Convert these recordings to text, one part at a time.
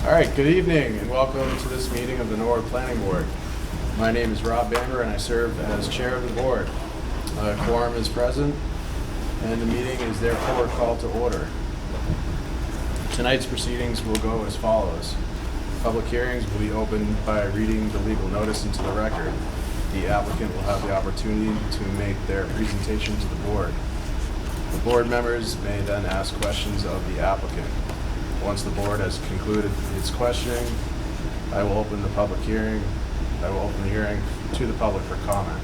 All right, good evening and welcome to this meeting of the Norwood Planning Board. My name is Rob Bamber and I serve as chair of the board. A quorum is present and the meeting is therefore called to order. Tonight's proceedings will go as follows. Public hearings will be opened by reading the legal notice into the record. The applicant will have the opportunity to make their presentation to the board. The board members may then ask questions of the applicant. Once the board has concluded its questioning, I will open the public hearing. I will open the hearing to the public for comment.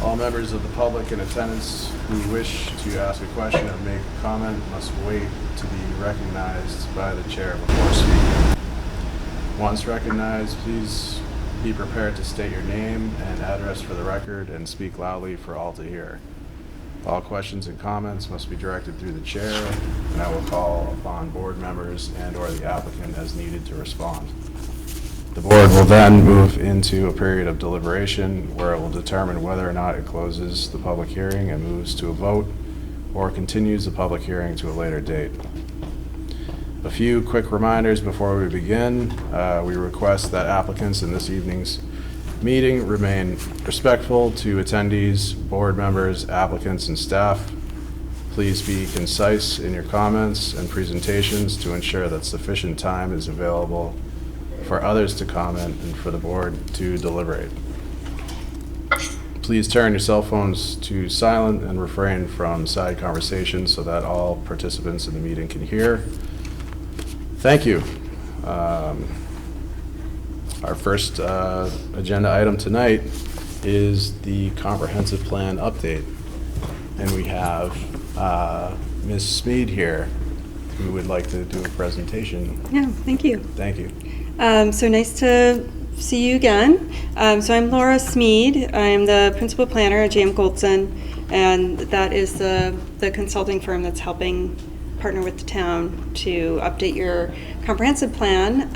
All members of the public in attendance who wish to ask a question or make a comment must wait to be recognized by the chair before speaking. Once recognized, please be prepared to state your name and address for the record and speak loudly for all to hear. All questions and comments must be directed through the chair, and I will call upon board members and/or the applicant as needed to respond. The board will then move into a period of deliberation where it will determine whether or not it closes the public hearing and moves to a vote or continues the public hearing to a later date. A few quick reminders before we begin. We request that applicants in this evening's meeting remain respectful to attendees, board members, applicants, and staff. Please be concise in your comments and presentations to ensure that sufficient time is available for others to comment and for the board to deliberate. Please turn your cell phones to silent and refrain from side conversations so that all participants in the meeting can hear. Thank you. Our first agenda item tonight is the comprehensive plan update. And we have Ms. Smead here who would like to do a presentation. Yeah, thank you. Thank you. So nice to see you again. So I'm Laura Smead. I'm the principal planner at J.M. Goldson, and that is the consulting firm that's helping partner with the town to update your comprehensive plan.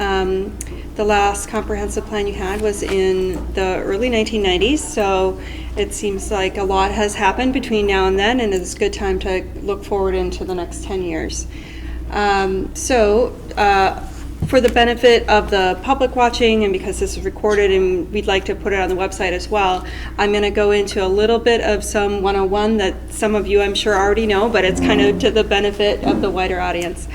The last comprehensive plan you had was in the early 1990s, so it seems like a lot has happened between now and then, and it's a good time to look forward into the next 10 years. For the benefit of the public watching, and because this is recorded and we'd like to put it on the website as well, I'm going to go into a little bit of some 101 that some of you I'm sure already know, but it's kind of to the benefit of the wider audience.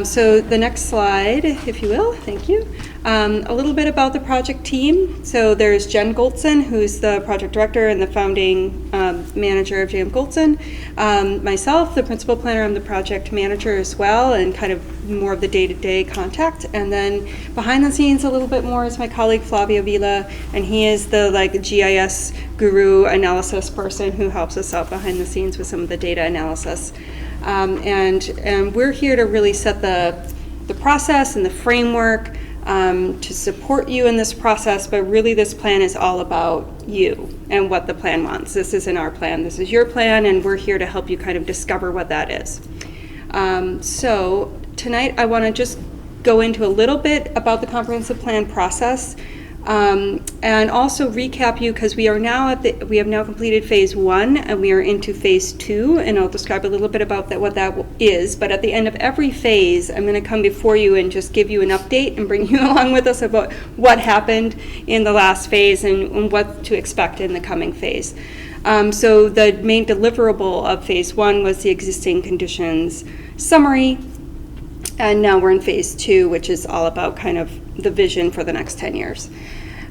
So the next slide, if you will, thank you. A little bit about the project team. So there's Jen Goldson, who's the project director and the founding manager of J.M. Goldson. Myself, the principal planner, I'm the project manager as well, and kind of more of the day-to-day contact. And then behind the scenes a little bit more is my colleague Flavio Vila, and he is the GIS guru analysis person who helps us out behind the scenes with some of the data analysis. And we're here to really set the process and the framework to support you in this process, but really this plan is all about you and what the plan wants. This isn't our plan, this is your plan, and we're here to help you kind of discover what that is. So tonight I want to just go into a little bit about the comprehensive plan process, and also recap you, because we have now completed phase 1 and we are into phase 2, and I'll describe a little bit about what that is. But at the end of every phase, I'm going to come before you and just give you an update and bring you along with us about what happened in the last phase and what to expect in the coming phase. So the main deliverable of phase 1 was the existing conditions summary, and now we're in phase 2, which is all about kind of the vision for the next 10 years.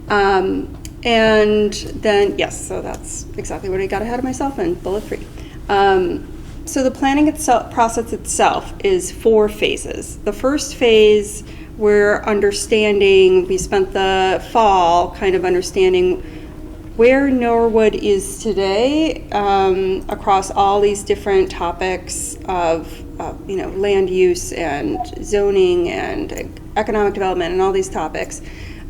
And then, yes, so that's exactly what I got ahead of myself and bullet free. So the planning process itself is 4 phases. The first phase, we spent the fall kind of understanding where Norwood is today across all these different topics of land use and zoning and economic development and all these topics.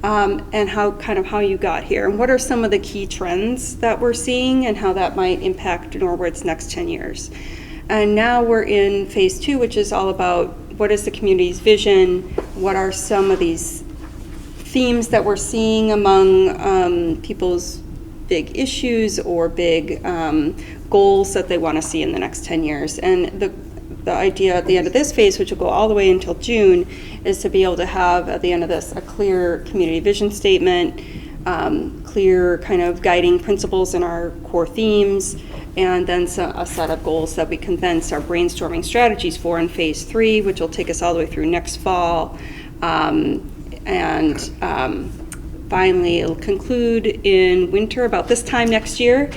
and how you got here, and what are some of the key trends that we're seeing and how that might impact Norwood's next 10 years. And now we're in phase 2, which is all about what is the community's vision, what are some of these themes that we're seeing among people's big issues or big goals that they want to see in the next 10 years. And the idea at the end of this phase, which will go all the way until June, is to be able to have at the end of this a clear community vision statement, clear kind of guiding principles in our core themes, and then a set of goals that we can then start brainstorming strategies for in phase 3, which will take us all the way through next fall. Finally, it'll conclude in winter, about this time next year.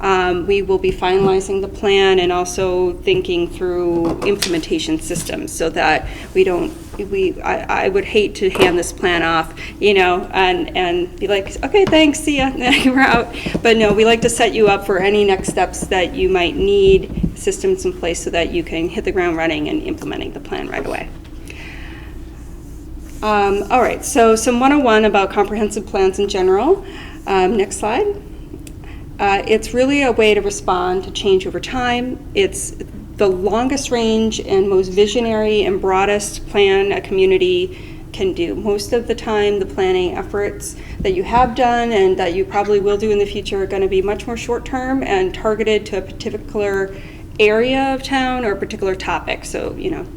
We will be finalizing the plan and also thinking through implementation systems so that I would hate to hand this plan off, and be like, okay, thanks, see ya, we're out. But no, we like to set you up for any next steps that you might need, systems in place so that you can hit the ground running and implementing the plan right away. All right, so some 101 about comprehensive plans in general. Next slide. It's really a way to respond to change over time. It's the longest range and most visionary and broadest plan a community can do. Most of the time, the planning efforts that you have done and that you probably will do in the future are going to be much more short-term and targeted to a particular area of town or a particular topic. So,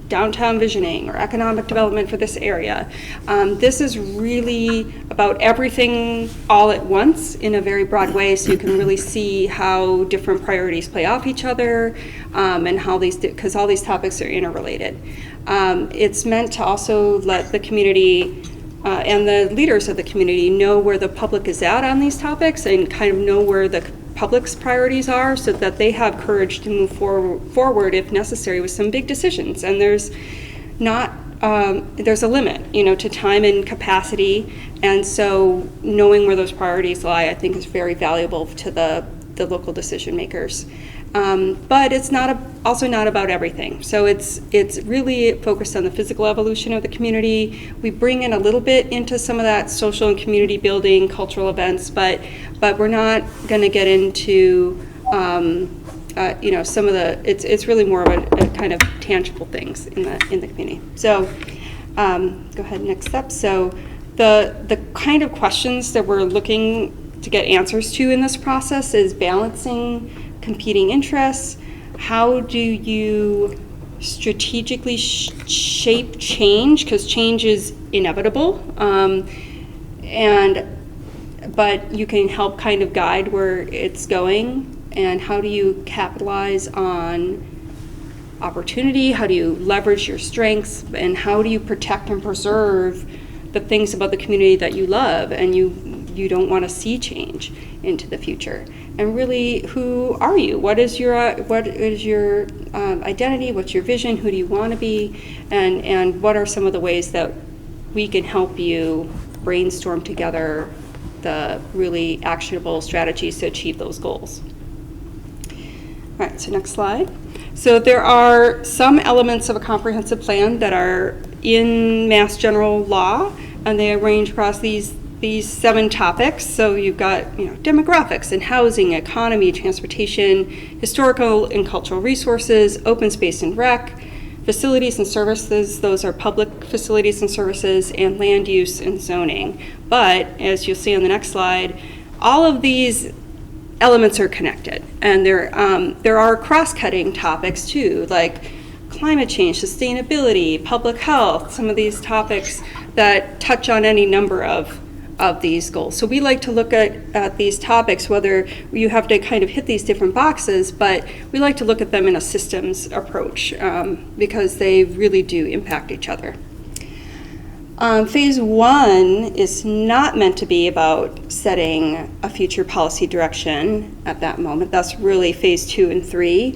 downtown visioning or economic development for this area. This is really about everything all at once in a very broad way, so you can really see how different priorities play off each other, and how because all these topics are interrelated. It's meant to also let the community and the leaders of the community know where the public is at on these topics and kind of know where the public's priorities are, so that they have courage to move forward if necessary with some big decisions. And there's a limit, to time and capacity, and so knowing where those priorities lie, I think, is very valuable to the local decision makers. But it's also not about everything. So it's really focused on the physical evolution of the community. We bring in a little bit into some of that social and community building, cultural events, but we're not going to get into some of the. It's really more of a kind of tangible things in the community. So go ahead, next step. So the kind of questions that we're looking to get answers to in this process is balancing competing interests. How do you strategically shape change? Because change is inevitable, but you can help kind of guide where it's going. And how do you capitalize on opportunity? How do you leverage your strengths? And how do you protect and preserve the things about the community that you love and you don't want to see change into the future? And really, who are you? What is your identity? What's your vision? Who do you want to be? And what are some of the ways that we can help you brainstorm together the really actionable strategies to achieve those goals? All right, so next slide. So there are some elements of a comprehensive plan that are in Mass General Law, and they range across these 7 topics. So you've got demographics and housing, economy, transportation, historical and cultural resources, open space and rec, facilities and services, those are public facilities and services, and land use and zoning. But as you'll see on the next slide, all of these elements are connected, and there are cross-cutting topics too, like climate change, sustainability, public health, some of these topics that touch on any number of these goals. So we like to look at these topics, whether you have to kind of hit these different boxes, but we like to look at them in a systems approach because they really do impact each other. Phase 1 is not meant to be about setting a future policy direction at that moment. That's really phase 2 and 3,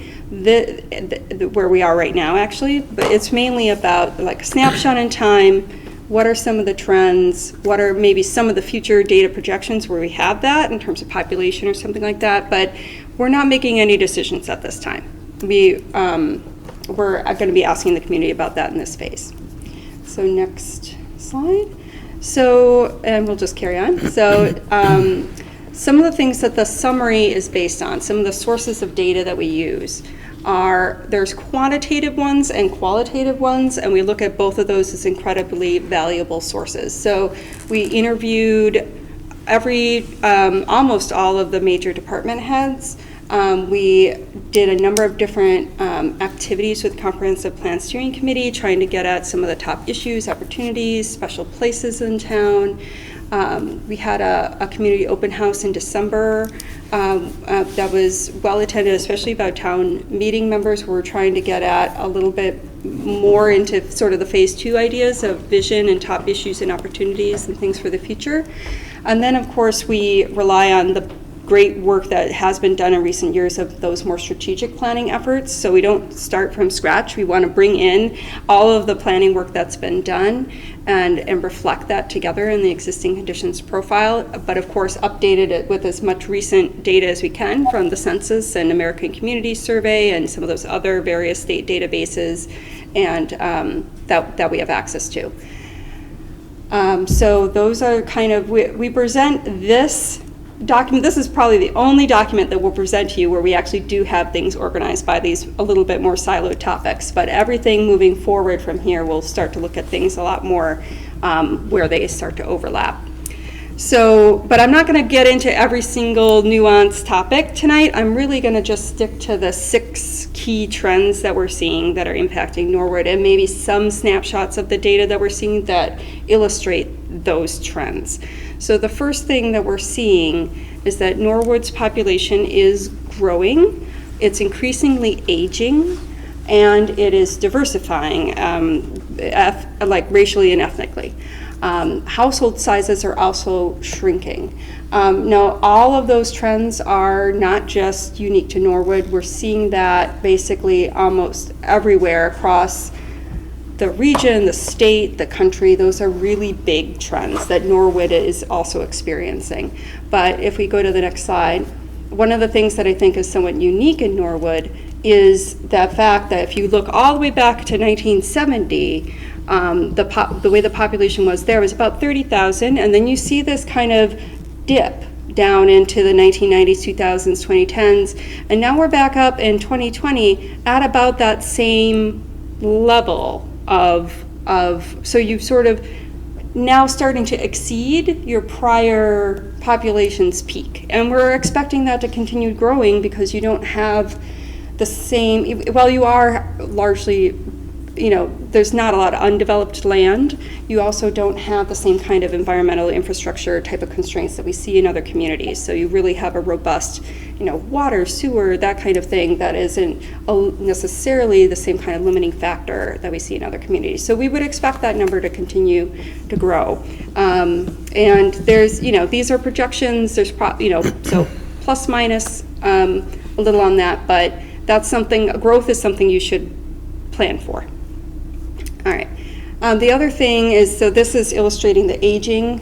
where we are right now, actually. But it's mainly about like a snapshot in time. What are some of the trends? What are maybe some of the future data projections where we have that in terms of population or something like that? But we're not making any decisions at this time. We're going to be asking the community about that in this phase. So next slide. So, and we'll just carry on. So, some of the things that the summary is based on, some of the sources of data that we use there's quantitative ones and qualitative ones, and we look at both of those as incredibly valuable sources. So we interviewed almost all of the major department heads. We did a number of different activities with the Comprehensive Plan Steering Committee, trying to get at some of the top issues, opportunities, special places in town. We had a community open house in December that was well attended, especially by town meeting members who were trying to get at a little bit more into sort of the phase 2 ideas of vision and top issues and opportunities and things for the future. And then, of course, we rely on the great work that has been done in recent years of those more strategic planning efforts. So we don't start from scratch. We want to bring in all of the planning work that's been done and reflect that together in the existing conditions profile, but of course updated it with as much recent data as we can from the Census and American Community Survey and some of those other various state databases and that we have access to. So those are kind of, we present this document. This is probably the only document that we'll present to you where we actually do have things organized by these a little bit more siloed topics, but everything moving forward from here we'll start to look at things a lot more where they start to overlap. So, but I'm not going to get into every single nuanced topic tonight. I'm really going to just stick to the 6 key trends that we're seeing that are impacting Norwood, and maybe some snapshots of the data that we're seeing that illustrate those trends. So the first thing that we're seeing is that Norwood's population is growing, it's increasingly aging, and it is diversifying, like racially and ethnically. Household sizes are also shrinking. Now, all of those trends are not just unique to Norwood. We're seeing that basically almost everywhere across the region, the state, the country. Those are really big trends that Norwood is also experiencing. But if we go to the next slide, one of the things that I think is somewhat unique in Norwood is the fact that if you look all the way back to 1970, the way the population was there was about 30,000, and then you see this kind of dip down into the 1990s, 2000s, 2010s, and now we're back up in 2020 at about that same level so you've sort of now starting to exceed your prior population's peak, and we're expecting that to continue growing because you don't have the same, well, you are largely, there's not a lot of undeveloped land. You also don't have the same kind of environmental infrastructure type of constraints that we see in other communities. So you really have a robust, water, sewer, that kind of thing that isn't necessarily the same kind of limiting factor that we see in other communities. So we would expect that number to continue to grow. And there's, these are projections. There's, so plus minus a little on that, but that's something, growth is something you should plan for. All right. The other thing is, so this is illustrating the aging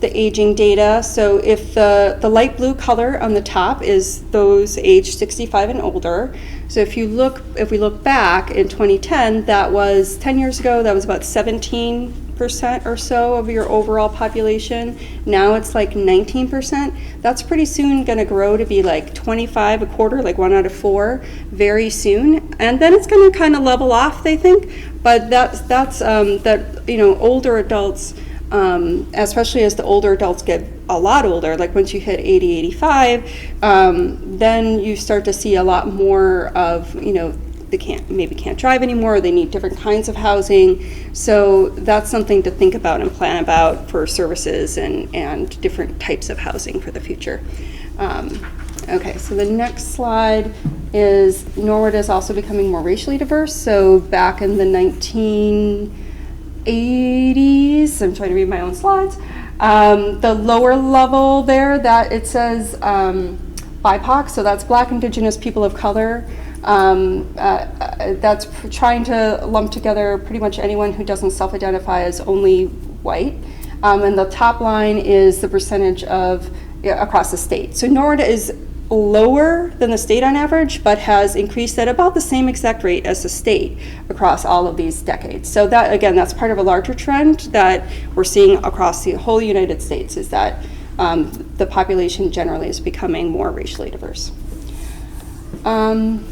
data. So if the light blue color on the top is those aged 65 and older. So if we look back in 2010, that was 10 years ago, that was about 17% or so of your overall population. Now it's like 19%. That's pretty soon going to grow to be like 25, a quarter, like 1 out of 4 very soon. And then it's going to kind of level off, they think. But that's older adults, especially as the older adults get a lot older, like once you hit 80, 85, then you start to see a lot more of, they can't drive anymore, or they need different kinds of housing. So that's something to think about and plan about for services and different types of housing for the future. Okay, so the next slide is Norwood is also becoming more racially diverse. So back in the 1980s, I'm trying to read my own slides, the lower level there, that it says BIPOC, so that's Black, Indigenous, People of Color. That's trying to lump together pretty much anyone who doesn't self-identify as only white. And the top line is the percentage of across the state. So Norwood is lower than the state on average, but has increased at about the same exact rate as the state across all of these decades. So that, again, that's part of a larger trend that we're seeing across the whole United States, is that the population generally is becoming more racially diverse. And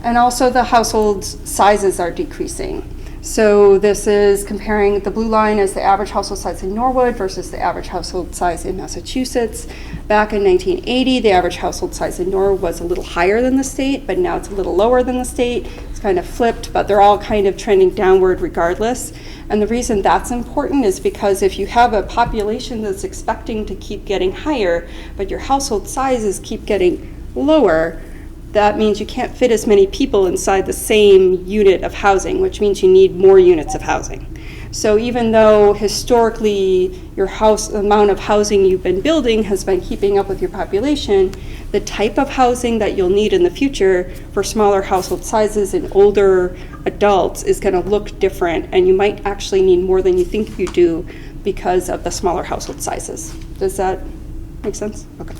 also the household sizes are decreasing. So this is comparing, the blue line is the average household size in Norwood versus the average household size in Massachusetts. Back in 1980, the average household size in Norwood was a little higher than the state, but now it's a little lower than the state. It's kind of flipped, but they're all kind of trending downward regardless. And the reason that's important is because if you have a population that's expecting to keep getting higher, but your household sizes keep getting lower, that means you can't fit as many people inside the same unit of housing, which means you need more units of housing. So even though historically your amount of housing you've been building has been keeping up with your population, the type of housing that you'll need in the future for smaller household sizes and older adults is going to look different, and you might actually need more than you think you do because of the smaller household sizes. Does that make sense? Okay.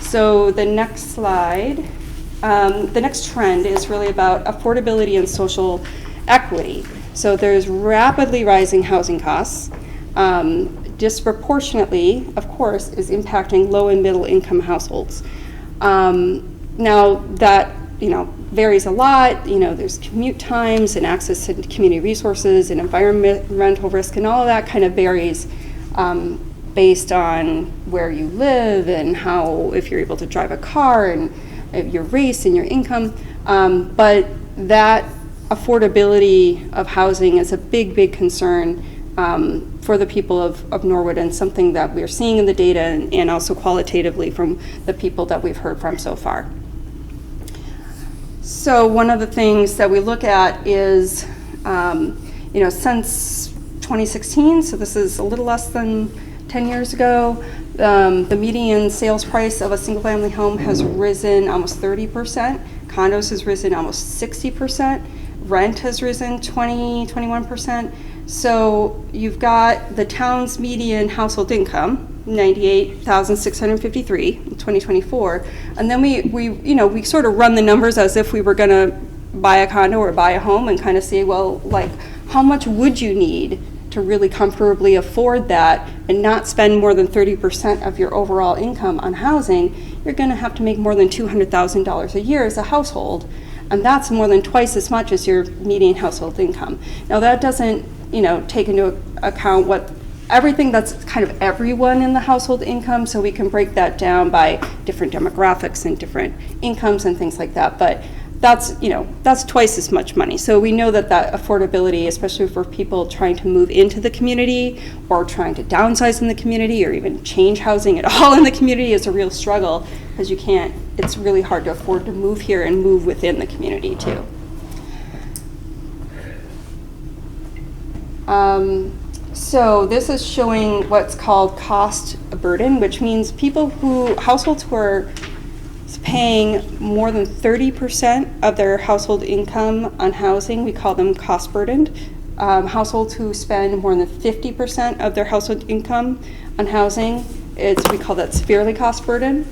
So the next slide. The next trend is really about affordability and social equity. So there's rapidly rising housing costs. Disproportionately, of course, is impacting low and middle income households. Now that varies a lot. There's commute times and access to community resources and environmental risk, and all of that kind of varies based on where you live and if you're able to drive a car and your race and your income, but that affordability of housing is a big concern for the people of Norwood, and something that we're seeing in the data and also qualitatively from the people that we've heard from so far. So one of the things that we look at is, since 2016, so this is a little less than 10 years ago, the median sales price of a single-family home has risen almost 30%. Condos has risen almost 60%. Rent has risen 21%. So you've got the town's median household income, $98,653 in 2024, and then we sort of run the numbers as if we were going to buy a condo or buy a home, and kind of say, well, like, how much would you need to really comfortably afford that and not spend more than 30% of your overall income on housing? You're going to have to make more than $200,000 a year as a household, and that's more than twice as much as your median household income. Now that doesn't, take into account everything that's kind of everyone in the household income, so we can break that down by different demographics and different incomes and things like that, but that's twice as much money. So we know that affordability, especially for people trying to move into the community or trying to downsize in the community or even change housing at all in the community, is a real struggle, because it's really hard to afford to move here and move within the community too. So this is showing what's called cost burden, which means households who are paying more than 30% of their household income on housing, we call them cost burdened. Households who spend more than 50% of their household income on housing, we call that severely cost burdened.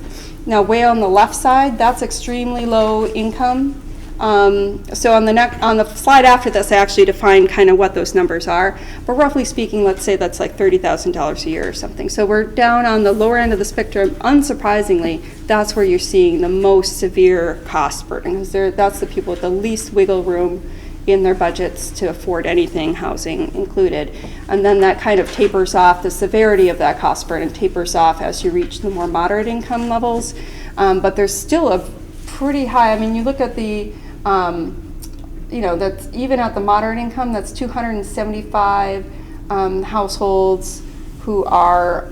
Now, way on the left side, that's extremely low income. So on the slide after this, I actually define kind of what those numbers are. But roughly speaking, let's say that's like $30,000 a year or something. So we're down on the lower end of the spectrum. Unsurprisingly, that's where you're seeing the most severe cost burden, because that's the people with the least wiggle room in their budgets to afford anything, housing included. And then that kind of tapers off, the severity of that cost burden tapers off as you reach the more moderate income levels. But there's still a pretty high, you look at the that's even at the moderate income, that's 275 households who are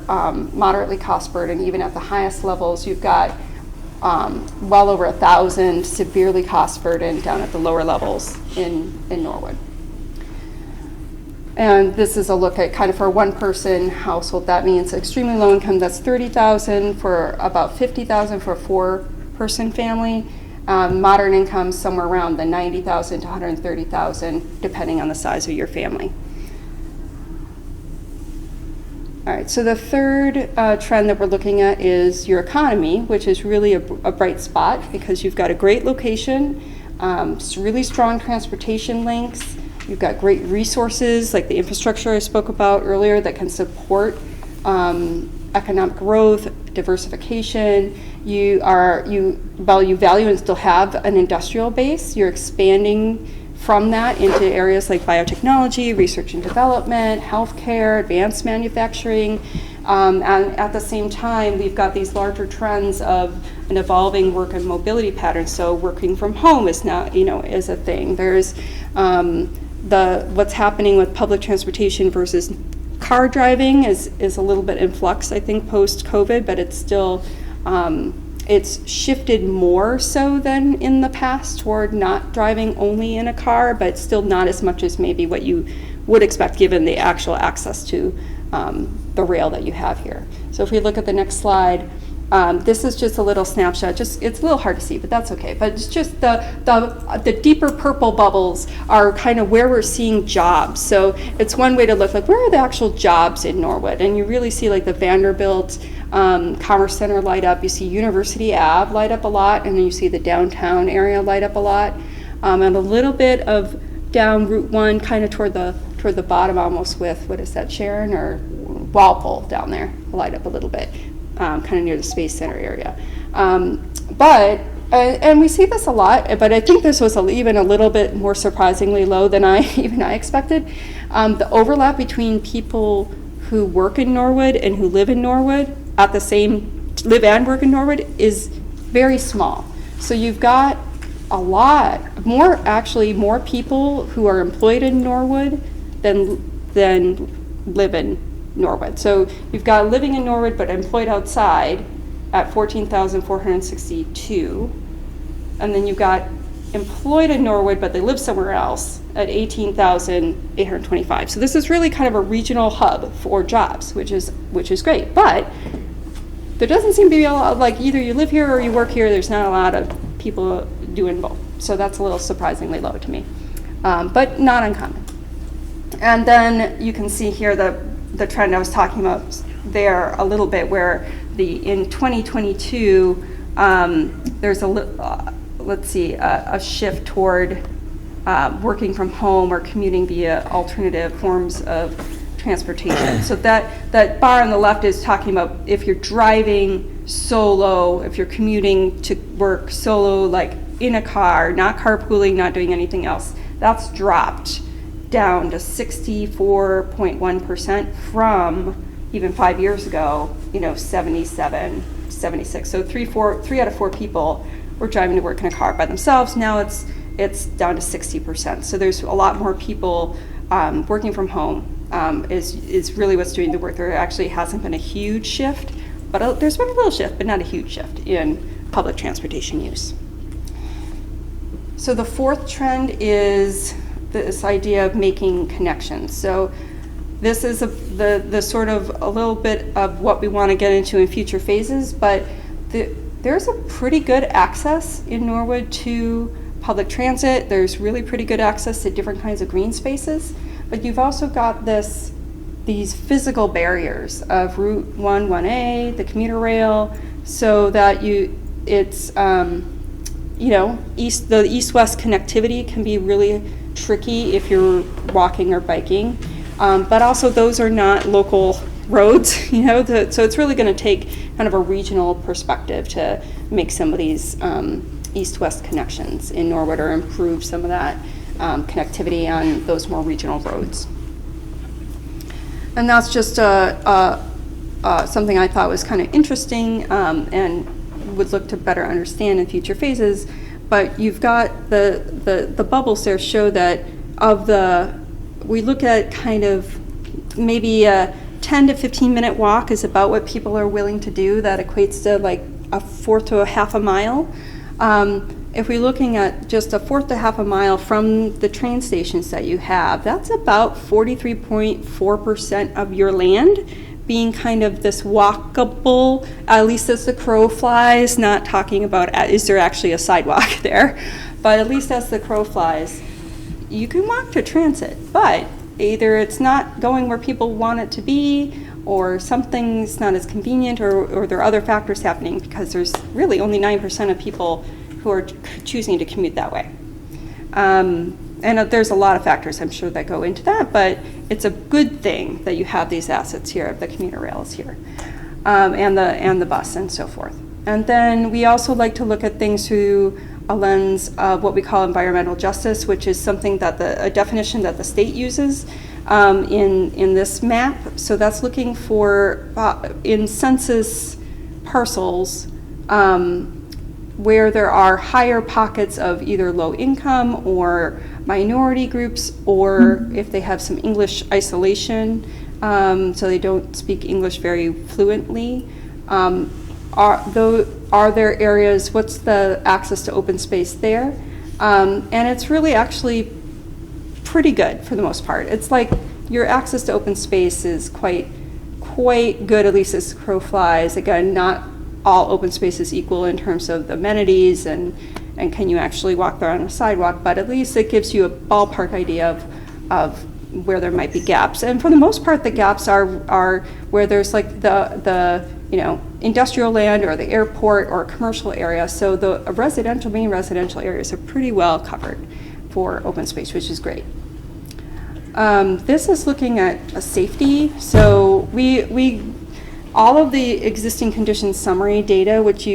moderately cost burdened. Even at the highest levels, you've got well over 1,000 severely cost burdened down at the lower levels in Norwood. And this is a look at kind of for a one-person household. That means extremely low income, that's 30,000, for about 50,000 for a four-person family. Modern income somewhere around the 90,000 to 130,000, depending on the size of your family. All right, so the third trend that we're looking at is your economy, which is really a bright spot because you've got a great location, really strong transportation links, you've got great resources like the infrastructure I spoke about earlier that can support economic growth, diversification. You value and still have an industrial base. You're expanding from that into areas like biotechnology, research and development, healthcare, advanced manufacturing. And at the same time, we've got these larger trends of an evolving work and mobility pattern. So working from home is now, is a thing. There's what's happening with public transportation versus car driving is a little bit in flux, I think, post-COVID, but it's still, it's shifted more so than in the past toward not driving only in a car, but still not as much as maybe what you would expect given the actual access to the rail that you have here. So if we look at the next slide, this is just a little snapshot. It's a little hard to see, but that's okay. But it's just the deeper purple bubbles are kind of where we're seeing jobs. So it's one way to look like where are the actual jobs in Norwood, and you really see like the Vanderbilt Commerce Center light up. You see University Ave light up a lot, and then you see the downtown area light up a lot, and a little bit of down Route 1, kind of toward the bottom, almost with what is that, Sharon or Walpole down there, light up a little bit. Kind of near the Space Center area. And we see this a lot, but I think this was even a little bit more surprisingly low than I expected. The overlap between people who work in Norwood and who live in Norwood live and work in Norwood is very small. So you've got a lot more people who are employed in Norwood than live in Norwood. So you've got living in Norwood but employed outside at 14,462, and then you've got employed in Norwood but they live somewhere else at 18,825. So this is really kind of a regional hub for jobs, which is great. But there doesn't seem to be a lot, like either you live here or you work here. There's not a lot of people doing both. So that's a little surprisingly low to me, but not uncommon. And then you can see here the trend I was talking about there a little bit, where in 2022 there's a shift toward working from home or commuting via alternative forms of transportation. So that bar on the left is talking about if you're driving solo, if you're commuting to work solo, like in a car, not carpooling, not doing anything else. That's dropped down to 64.1% from even 5 years ago, 77, 76. So three out of four people were driving to work in a car by themselves. Now it's down to 60%. So there's a lot more people working from home is really what's doing the work. There actually hasn't been a huge shift, but there's been a little shift, but not a huge shift in public transportation use. So the fourth trend is this idea of making connections. So this is the sort of a little bit of what we want to get into in future phases, but there's a pretty good access in Norwood to public transit. There's really pretty good access to different kinds of green spaces, but you've also got these physical barriers of Route 1A, the commuter rail, so that the east-west connectivity can be really tricky if you're walking or biking, but also those are not local roads, so it's really going to take kind of a regional perspective to make some of these east-west connections in Norwood or improve some of that connectivity on those more regional roads. And that's just something I thought was kind of interesting and would look to better understand in future phases. But you've got the bubbles there show that we look at kind of maybe a 10 to 15 minute walk is about what people are willing to do. That equates to like a fourth to a half a mile. If we're looking at just a fourth to half a mile from the train stations that you have, that's about 43.4% of your land being kind of this walkable, at least as the crow flies, not talking about is there actually a sidewalk there, but at least as the crow flies, you can walk to transit, but either it's not going where people want it to be, or something's not as convenient, or there are other factors happening, because there's really only 9% of people who are choosing to commute that way. And there's a lot of factors, I'm sure, that go into that, but it's a good thing that you have these assets here, the commuter rails here, and the bus and so forth. And then we also like to look at things through a lens of what we call environmental justice, which is something that a definition that the state uses in this map. So that's looking for, in census parcels, where there are higher pockets of either low income or minority groups, or if they have some English isolation, so they don't speak English very fluently. Are there areas, what's the access to open space there? And it's really actually pretty good for the most part. It's like your access to open space is quite good, at least as the crow flies. Again, not all open space is equal in terms of the amenities and can you actually walk there on a sidewalk, but at least it gives you a ballpark idea of where there might be gaps. And for the most part, the gaps are where there's like the industrial land or the airport or commercial area. So the main residential areas are pretty well covered for open space, which is great. This is looking at safety. So we all of the existing conditions summary data, which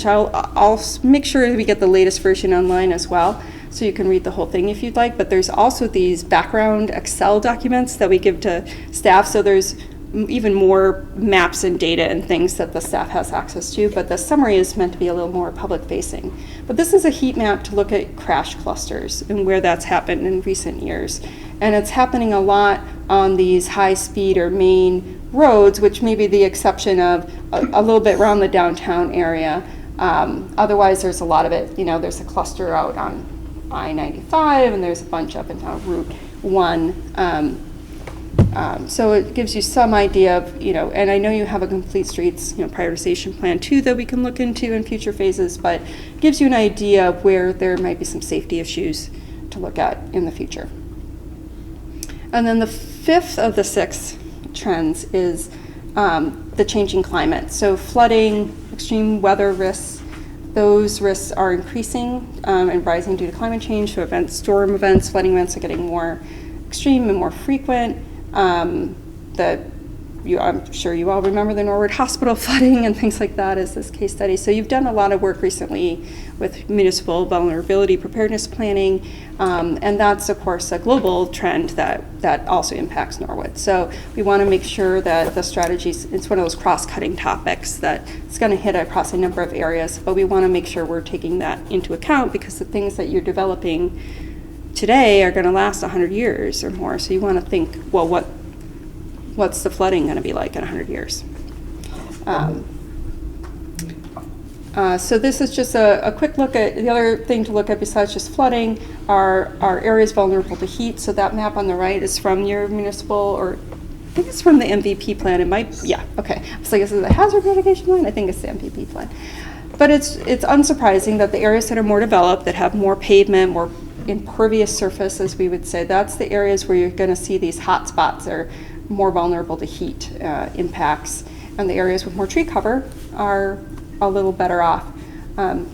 I'll make sure we get the latest version online as well, so you can read the whole thing if you'd like. But there's also these background Excel documents that we give to staff. So there's even more maps and data and things that the staff has access to, but the summary is meant to be a little more public facing. But this is a heat map to look at crash clusters and where that's happened in recent years. And it's happening a lot on these high speed or main roads, which may be the exception of a little bit around the downtown area. Otherwise, there's a lot of it. There's a cluster out on I-95, and there's a bunch up and down Route 1. So it gives you some idea of, and I know you have a complete streets, prioritization plan too that we can look into in future phases, but it gives you an idea of where there might be some safety issues to look at in the future. And then the fifth of the 6 trends is the changing climate. So flooding, extreme weather risks, those risks are increasing and rising due to climate change. So storm events, flooding events are getting more extreme and more frequent. I'm sure you all remember the Norwood Hospital flooding and things like that as this case study. So you've done a lot of work recently with municipal vulnerability preparedness planning, and that's of course a global trend that also impacts Norwood. So we want to make sure that the strategies, it's one of those cross-cutting topics that it's going to hit across a number of areas, but we want to make sure we're taking that into account, because the things that you're developing today are going to last 100 years or more. So you want to think, well, what's the flooding going to be like in 100 years? So this is just a quick look at the other thing to look at besides just flooding are areas vulnerable to heat. So that map on the right is from your municipal, or I think it's from the MVP plan. It might, yeah, okay. So this is the hazard mitigation plan. I think it's the MVP plan. But it's unsurprising that the areas that are more developed, that have more pavement, more impervious surface, as we would say, that's the areas where you're going to see these hot spots are more vulnerable to heat impacts, and the areas with more tree cover are a little better off.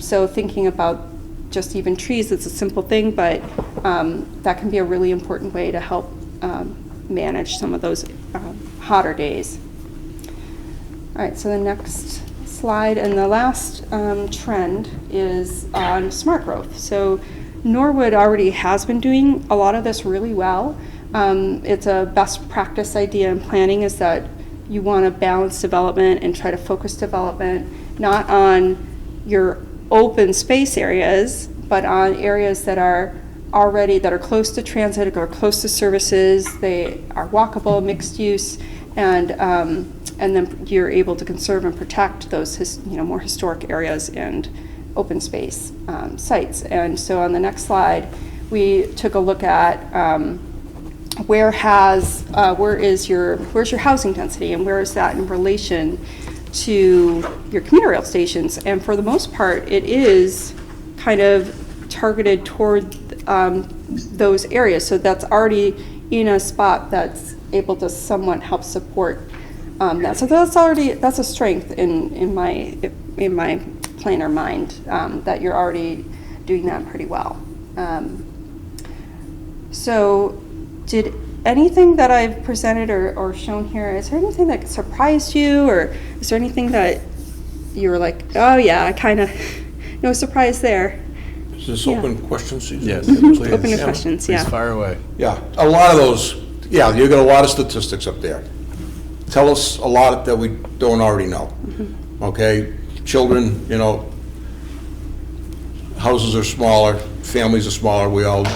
So thinking about just even trees, it's a simple thing, but that can be a really important way to help manage some of those hotter days. All right, so the next slide and the last trend is on smart growth. So Norwood already has been doing a lot of this really well. It's a best practice idea in planning is that you want to balance development and try to focus development not on your open space areas, but on areas that are close to transit or close to services. They are walkable, mixed use, and then you're able to conserve and protect those more historic areas and open space sites. And so on the next slide, we took a look at where's your housing density, and where is that in relation to your commuter rail stations. And for the most part, it is kind of targeted toward those areas. So that's already in a spot that's able to somewhat help support So that's a strength in my planner mind, that you're already doing that pretty well. So did anything that I've presented or shown here, is there anything that surprised you, or is there anything that you were like, oh yeah, I kind of, no surprise there? Is this Yeah. open question season? Yes, Mhm. please. Open to questions, Please yeah. fire away. Yeah, a lot of those, yeah, you got a lot of statistics up there. Tell us a lot that we don't already know. Okay? Children, houses are smaller, families are smaller, we all,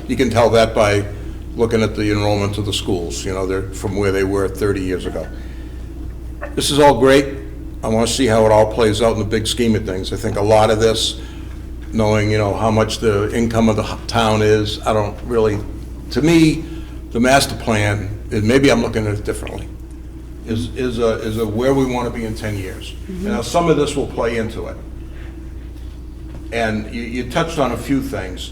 you can tell that by looking at the enrollment of the schools, they're from where they were 30 years ago. This is all great. I want to see how it all plays out in the big scheme of things. I think a lot of this, knowing, how much the income of the town is, I don't really, to me, the master plan, and maybe I'm looking at it differently, is a where we want to be in 10 years. And now some of this will play into it. And you touched on a few things,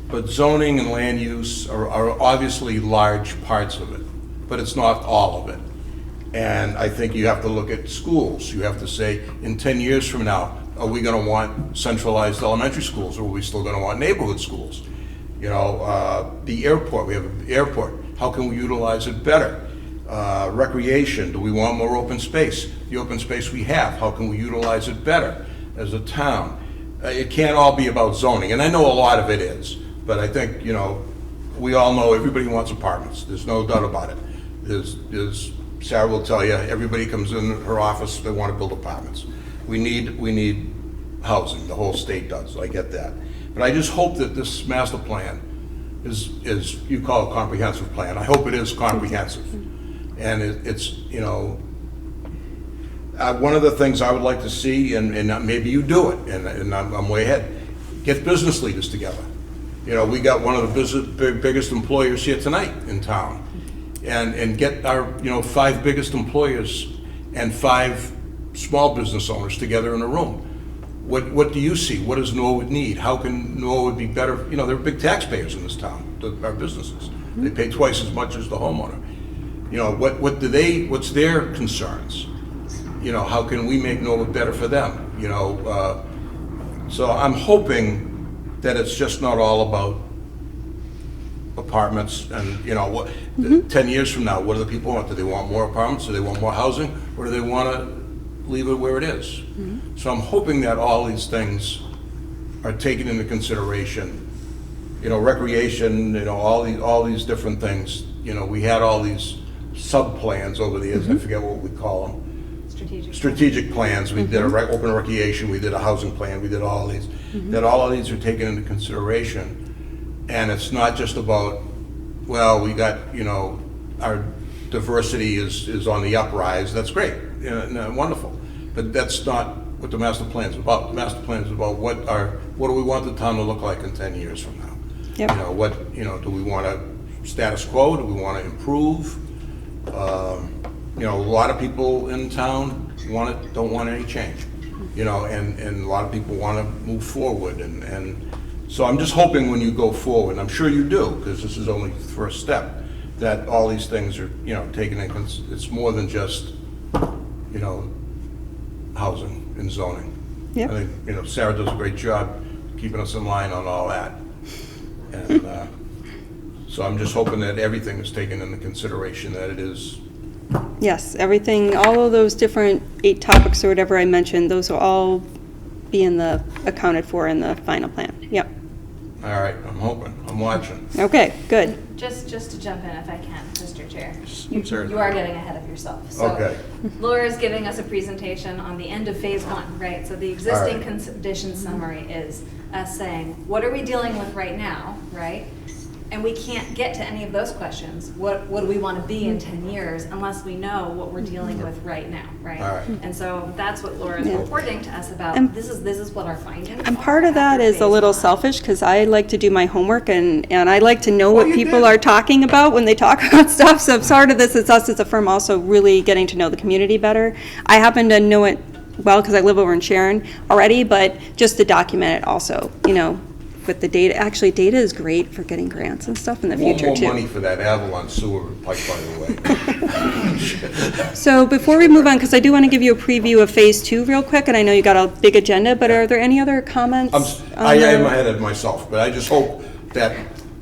but zoning and land use are obviously large parts of it, but it's not all of it. And I think you have to look at schools. You have to say, in 10 years from now, are we going to want centralized elementary schools, or are we still going to want neighborhood schools? The airport, we have an airport. How can we utilize it better? Recreation, do we want more open space? The open space we have, how can we utilize it better as a town? It can't all be about zoning, and I know a lot of it is, but I think, we all know everybody wants apartments. There's no doubt about it. Sarah will tell you, everybody comes in her office, they want to build apartments. We need housing, the whole state does, I get that. But I just hope that this master plan is you call it comprehensive plan, I hope it is comprehensive. And it's, one of the things I would like to see, and maybe you do it, and I'm way ahead, get business leaders together. We got one of the biggest employers here tonight in town. And get our, 5 biggest employers and 5 small business owners together in a room. What do you see? What does Norwood need? How can Norwood be better? They're big taxpayers in this town, our businesses. They pay twice as much as the homeowner. What's their concerns? How can we make Norwood better for them? So I'm hoping that it's just not all about apartments and, 10 years from now, what do the people want? Do they want more apartments? Do they want more housing? Or do they want to leave it where it is? So I'm hoping that all these things are taken into consideration. Recreation, all these different things. We had all these sub-plans over the years, I forget what we call them. Strategic plans. We did open recreation, we did a housing plan, we did all of these. That all of these are taken into consideration. And it's not just about, well, we got, our diversity is on the uprise. That's great, wonderful. But that's not what the master plan is about. The master plan is about what do we want the town to look like in 10 years from now? Yep. Do we want to status quo? Do we want to improve? A lot of people in town don't want any change, and a lot of people want to move forward, and so I'm just hoping when you go forward, and I'm sure you do, because this is only the first step, that all these things are, taken in, it's more than just, housing and zoning. Yep. I think, Sarah does a great job keeping us in line on all that. And so I'm just hoping that everything is taken into consideration, that it is. Yes, everything, all of those different 8 topics or whatever I mentioned, those will all be accounted for in the final plan. Yep. All right, I'm hoping, I'm watching. Okay, good. Just to jump in if I can, Mr. Chair. Certainly. You are getting ahead of yourself. So Okay. Laura's giving us a presentation on the end of phase 1, right? So the existing All right. condition summary is us saying, what are we dealing with right now, right? And we can't get to any of those questions. What do we want to be in 10 years unless we know what we're dealing with right now, right? All right. And so that's what Laura's Yeah. reporting to us about. And- This is what our findings And are part of that after is a phase little 1. selfish, because I like to do my homework, and I like to know what you people do. are talking about when they talk about stuff. So part of this is us as a firm also really getting to know the community better. I happen to know it well because I live over in Sharon already, but just to document it also, with the data. Actually, data is great for getting grants and stuff in the Want future, too. more money for that Avalon sewer pipe, by the way. So before we move on, because I do want to give you a preview of Phase 2 real quick, and I know you got a big agenda, but are there any other comments? I am ahead of myself, but I just hope that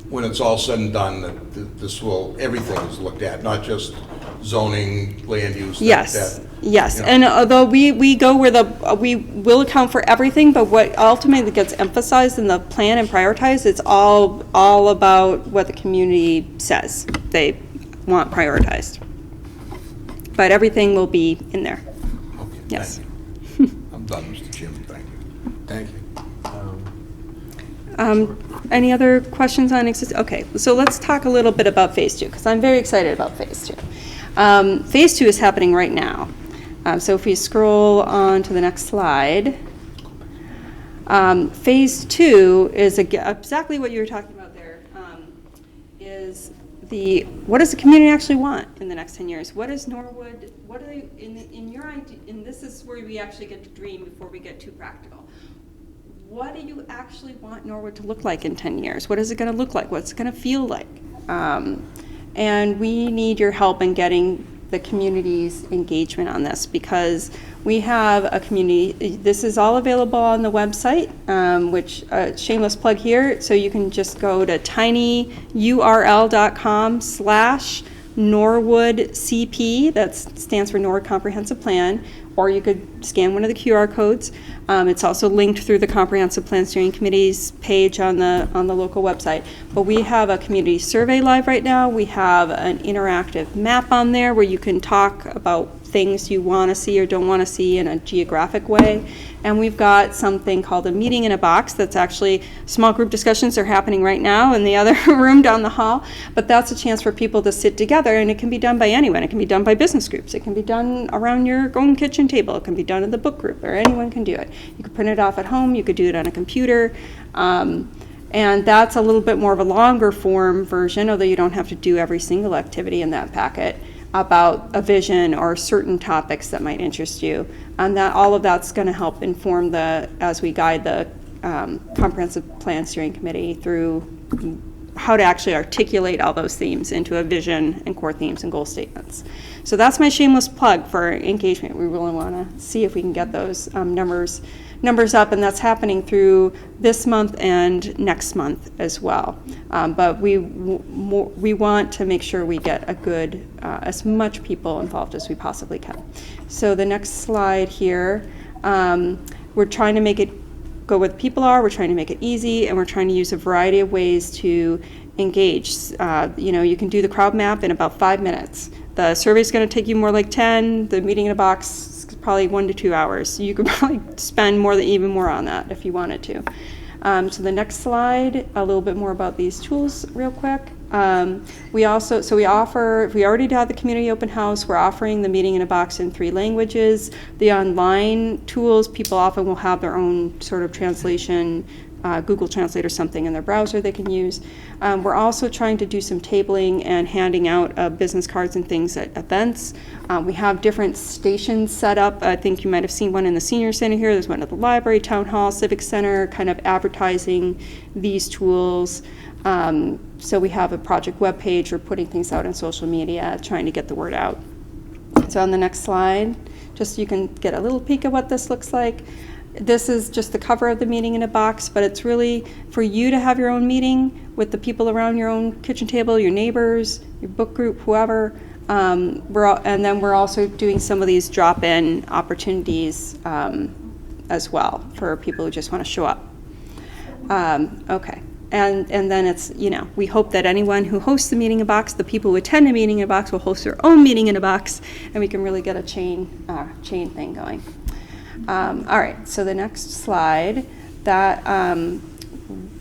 when it's all said and done, that this will, everything is looked at, not just zoning, land use. Yes, yes. you know. And although we go where we will account for everything, but what ultimately gets emphasized in the plan and prioritized, it's all about what the community says they want prioritized. But everything will be in there. Okay, Yes. thank you. I'm done, Mr. Chairman, thank you. Thank you. Any other questions on okay, so let's talk a little bit about Phase 2, because I'm very excited about Phase 2. Phase 2 is happening right now. So if we scroll on to the next slide, Phase 2 is exactly what you were talking about there, is what does the community actually want in the next 10 years? What is Norwood, what are they, in your idea, and this is where we actually get to dream before we get too practical. What do you actually want Norwood to look like in 10 years? What is it going to look like? What's it going to feel like? And we need your help in getting the community's engagement on this, because we have a community, this is all available on the website, which, shameless plug here, so you can just go to tinyurl.com/NorwoodCP, that stands for Norwood Comprehensive Plan, or you could scan one of the QR codes. It's also linked through the Comprehensive Plan Steering Committee's page on the local website. But we have a community survey live right now. We have an interactive map on there where you can talk about things you want to see or don't want to see in a geographic way. And we've got something called a meeting in a box that's actually, small group discussions are happening right now in the other room down the hall, but that's a chance for people to sit together, and it can be done by anyone. It can be done by business groups. It can be done around your own kitchen table. It can be done in the book group, or anyone can do it. You could print it off at home. You could do it on a computer. And that's a little bit more of a longer form version, although you don't have to do every single activity in that packet, about a vision or certain topics that might interest you. And that all of that's going to help inform as we guide the Comprehensive Plan Steering Committee through how to actually articulate all those themes into a vision and core themes and goal statements. So that's my shameless plug for engagement. We really want to see if we can get those numbers up, and that's happening through this month and next month as well. But we want to make sure we get a good, as much people involved as we possibly can. So the next slide here, we're trying to make it go where the people are, we're trying to make it easy, and we're trying to use a variety of ways to engage. You can do the crowd map in about 5 minutes. The survey's going to take you more like 10. The meeting in a box is probably 1 to 2 hours. You could probably spend even more on that if you wanted to. So the next slide, a little bit more about these tools real quick. We offer, if we already had the community open house, we're offering the meeting in a box in 3 languages. The online tools, people often will have their own sort of translation, Google Translate or something in their browser they can use. We're also trying to do some tabling and handing out business cards and things at events. We have different stations set up. I think you might have seen one in the senior center here. There's one at the library, town hall, civic center, kind of advertising these tools. So we have a project webpage. We're putting things out on social media, trying to get the word out. So on the next slide, just so you can get a little peek at what this looks like. This is just the cover of the meeting in a box, but it's really for you to have your own meeting with the people around your own kitchen table, your neighbors, your book group, whoever. And then we're also doing some of these drop-in opportunities as well for people who just want to show up. Okay. And then it's, we hope that anyone who hosts the meeting in a box, the people who attend a meeting in a box will host their own meeting in a box, and we can really get a chain thing going. All right, so the next slide, that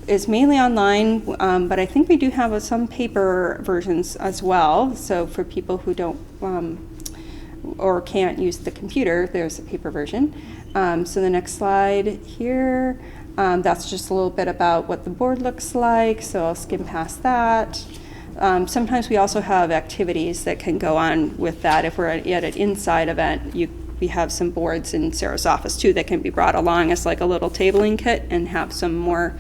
is mainly online, but I think we do have some paper versions as well. So for people who don't or can't use the computer, there's a paper version. So the next slide here, that's just a little bit about what the board looks like, so I'll skim past that. Sometimes we also have activities that can go on with that. If we're at an inside event, we have some boards in Sarah's office too that can be brought along as like a little tabling kit and have some more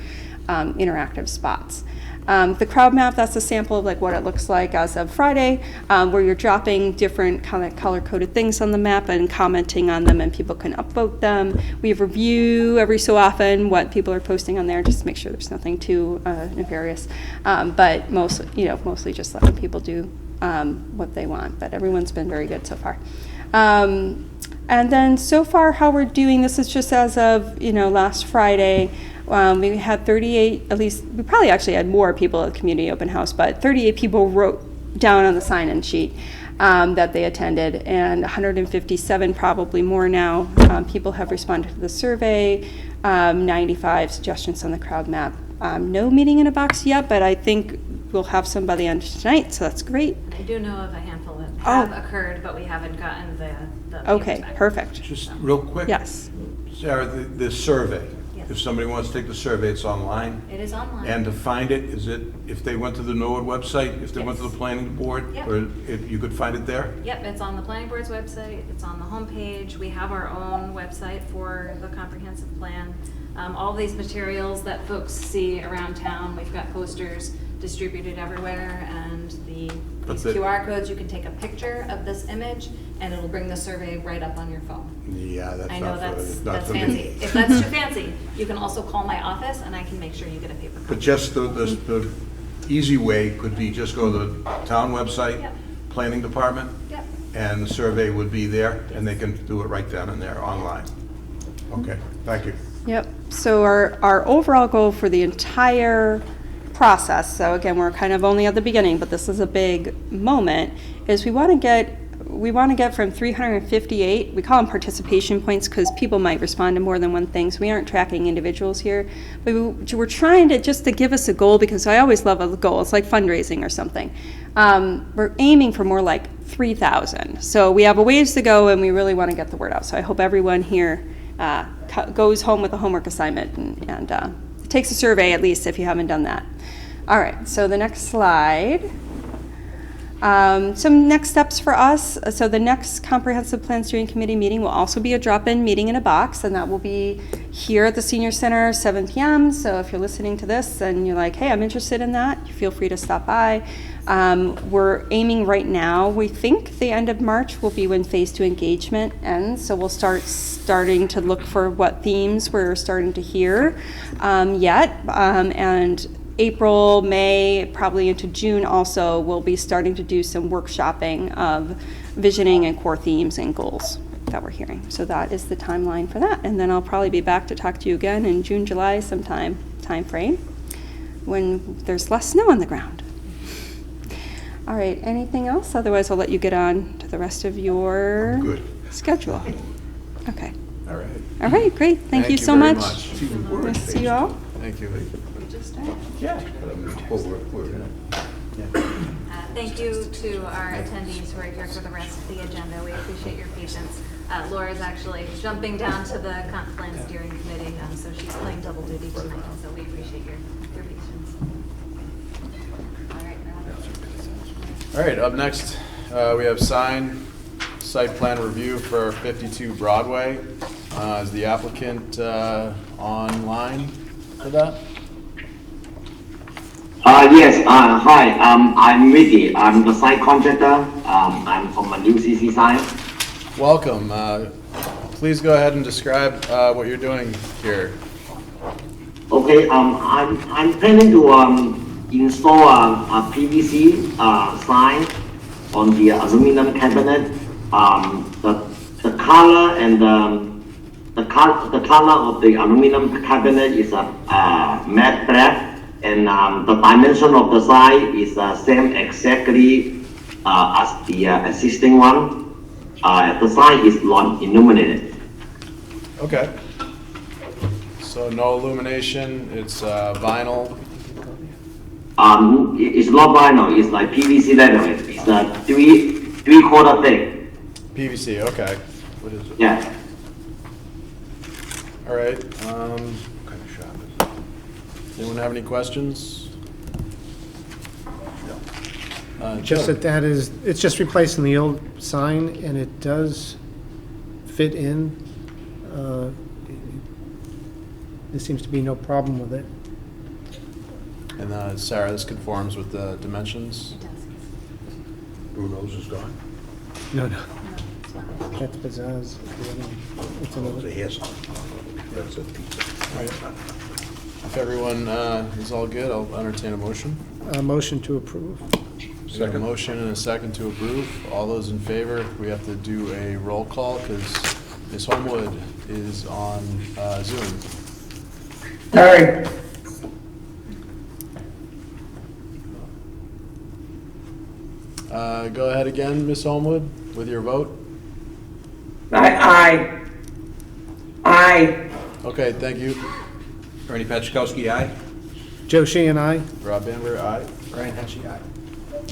interactive spots. The crowd map, that's a sample of like what it looks like as of Friday, where you're dropping different kind of color-coded things on the map and commenting on them, and people can upvote them. We review every so often what people are posting on there, just to make sure there's nothing too nefarious. But mostly just letting people do what they want. But everyone's been very good so far. And then so far, how we're doing, this is just as of last Friday. We had 38, at least, we probably actually had more people at the community open house, but 38 people wrote down on the sign-in sheet that they attended, and 157, probably more now, people have responded to the survey, 95 suggestions on the crowd map. No meeting in a box yet, but I think we'll have some by the end of tonight, so that's great. I do know of a handful that have occurred, but we haven't gotten the Okay, papers back. perfect. Just real quick. Yes. Sarah, the survey. Yes. If somebody wants to take the survey, it's online. It is online. And to find it, is it, if they went to the Norwood website, if they went to Yes. the planning board? Yep. Or if you could find it there? Yep, it's on the planning board's website, it's on the homepage, we have our own website for the comprehensive plan. All these materials that folks see around town, we've got posters distributed everywhere, and But these the- QR codes, you can take a picture of this image, and it'll bring the survey right up on your phone. Yeah, that's I know not for, that's not for me. fancy. If that's too fancy, you can also call my office, and I can make sure you get a paper But copy. just the easy way could be just go to the town website, Yep. planning department, Yep. and the survey would be there, and they can do it right then and there online. Okay, thank you. Yep. So our overall goal for the entire process, so again, we're kind of only at the beginning, but this is a big moment, is we want to get from 358, we call them participation points because people might respond to more than one thing, so we aren't tracking individuals here. But we're trying to just to give us a goal, because I always love a goal. It's like fundraising or something. We're aiming for more like 3,000. So we have a ways to go, and we really want to get the word out. So I hope everyone here goes home with a homework assignment and takes a survey, at least, if you haven't done that. All right, so the next slide. Some next steps for us. So the next Comprehensive Plan Steering Committee meeting will also be a drop-in meeting in a box, and that will be here at the Senior Center, 7 p.m. So if you're listening to this and you're like, hey, I'm interested in that, feel free to stop by. We're aiming right now, we think the end of March will be when Phase 2 engagement ends, so we'll starting to look for what themes we're starting to hear and April, May, probably into June also, we'll be starting to do some workshopping of visioning and core themes and goals that we're hearing. So that is the timeline for that. And then I'll probably be back to talk to you again in June, July time frame when there's less snow on the ground. All right, anything else? Otherwise, I'll let you get on to the rest of your Good. schedule. Okay. All right. All right, great. Thank you so very much. See, we're in Nice to phase see you all. Thank you. Yeah. We're Thank you to our attendees who are here for the rest of the agenda. We appreciate your patience. Laura's actually jumping down to the Comp Plan Steering Committee, so she's playing double duty tonight, and so we appreciate your patience. All right, Rob. All right, up next, we have site plan review for 52 Broadway. Is the applicant online for that? Yes, hi, I'm Ricky. I'm the site contractor. I'm from a new CC site. Welcome. Please go ahead and describe what you're doing here. Okay, I'm planning to install a PVC sign on the aluminum cabinet. The color and the color of the aluminum cabinet is a matte black. And the dimension of the sign is same exactly as the existing one. The sign is non-illuminated. Okay. So no illumination, it's vinyl. It's not vinyl. It's like PVC lettering. It's a three-quarter thick. PVC, okay. What is it? Yeah. All right. Anyone have any questions? Just Joe. that it's just replacing the old sign, and it does fit in. There seems to be no problem with it. And Sarah, this conforms with the dimensions? It does. Bruno's is gone. No, no, No, it's not there. that's Pizzazz. The other one. It's Oh, another. the hair salon. That's a pizza. If everyone is all good, I'll entertain a motion. Motion to approve. We have a Second. motion and a second to approve. All those in favor, we have to do a roll call because Ms. Homewood is on Zoom. Aye. Go ahead again, Ms. Homewood, with your vote. Aye. Aye. Okay, thank you. Ernie Petchakowski, aye? Joe Sheehan, aye. Rob Bamber, aye. Brian Heskey, aye.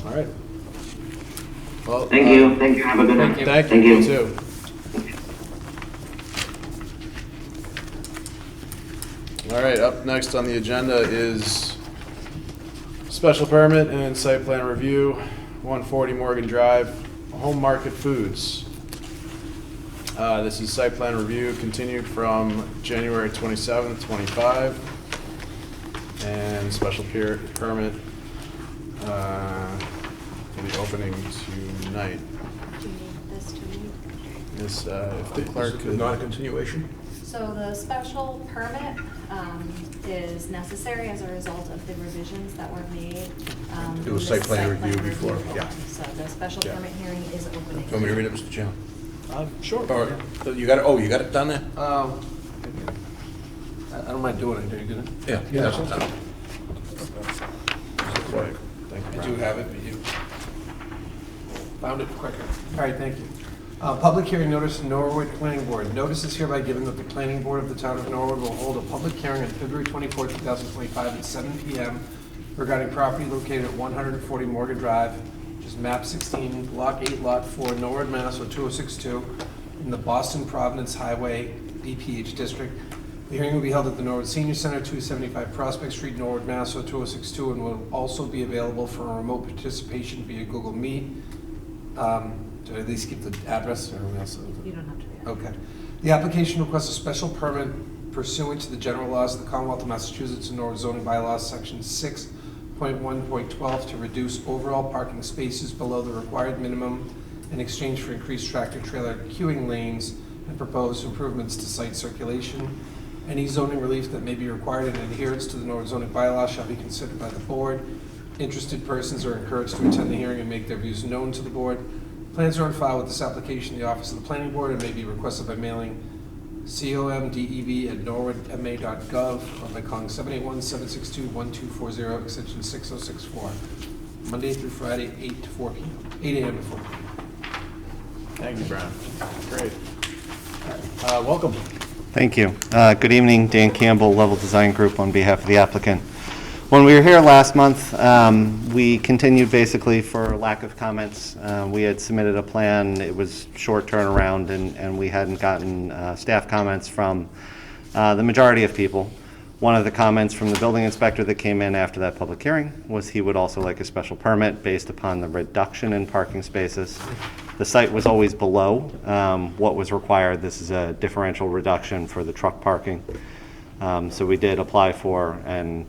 All right. Well, Thank you, thank you, have a good night. Thank you, Thank you you. too. All right, up next on the agenda is special permit and site plan review, 140 Morgan Drive, Home Market Foods. This is site plan review continued from January 27th, 25, and special permit will be opening tonight. Do you need this to read? This, if the clerk could. Not a continuation? So the special permit is necessary as a result of the revisions that were made. It was in site the plan review before, review. yeah. So the special Yeah. permit hearing is opening. You want me to read it, Mr. Chairman? Sure. Or, you got it, oh, you got it done there? I don't mind doing it, are you gonna? Yeah, that's done. Thank you, I do Brian. have it, but you found it quicker. All right, thank you. Public hearing notice to Norwood Planning Board. Notice is hereby given that the Planning Board of the Town of Norwood will hold a public hearing on February 24th, 2025 at 7 PM regarding property located at 140 Morgan Drive, which is map 16, block 8, lot 4, Norwood, Mass. 02062, in the Boston Providence Highway BPH district. The hearing will be held at the Norwood Senior Center, 275 Prospect Street, Norwood, Mass. 02062, and will also be available for remote participation via Google Meet. Do I at least keep the address or anyone else? You don't have to do that. Okay. The application requests a special permit pursuant to the general laws of the Commonwealth of Massachusetts and Norwood zoning bylaws, section 6.1.12, to reduce overall parking spaces below the required minimum in exchange for increased tractor-trailer queuing lanes and proposed improvements to site circulation. Any zoning relief that may be required in adherence to the Norwood zoning bylaws shall be considered by the board. Interested persons are encouraged to attend the hearing and make their views known to the board. Plans are on file with this application in the office of the planning board and may be requested by mailing comdev@norwoodma.gov or by calling 781-762-1240, extension 6064, Monday through Friday, 8 to 4 p.m., 8 a.m. to 4 p.m. Thank you, Brian. Great. Welcome. Thank you. Good evening, Dan Campbell, Level Design Group, on behalf of the applicant. When we were here last month, we continued basically for lack of comments. We had submitted a plan. It was short turnaround, and we hadn't gotten staff comments from the majority of people. One of the comments from the building inspector that came in after that public hearing was he would also like a special permit based upon the reduction in parking spaces. The site was always below what was required. This is a differential reduction for the truck parking. So we did apply for and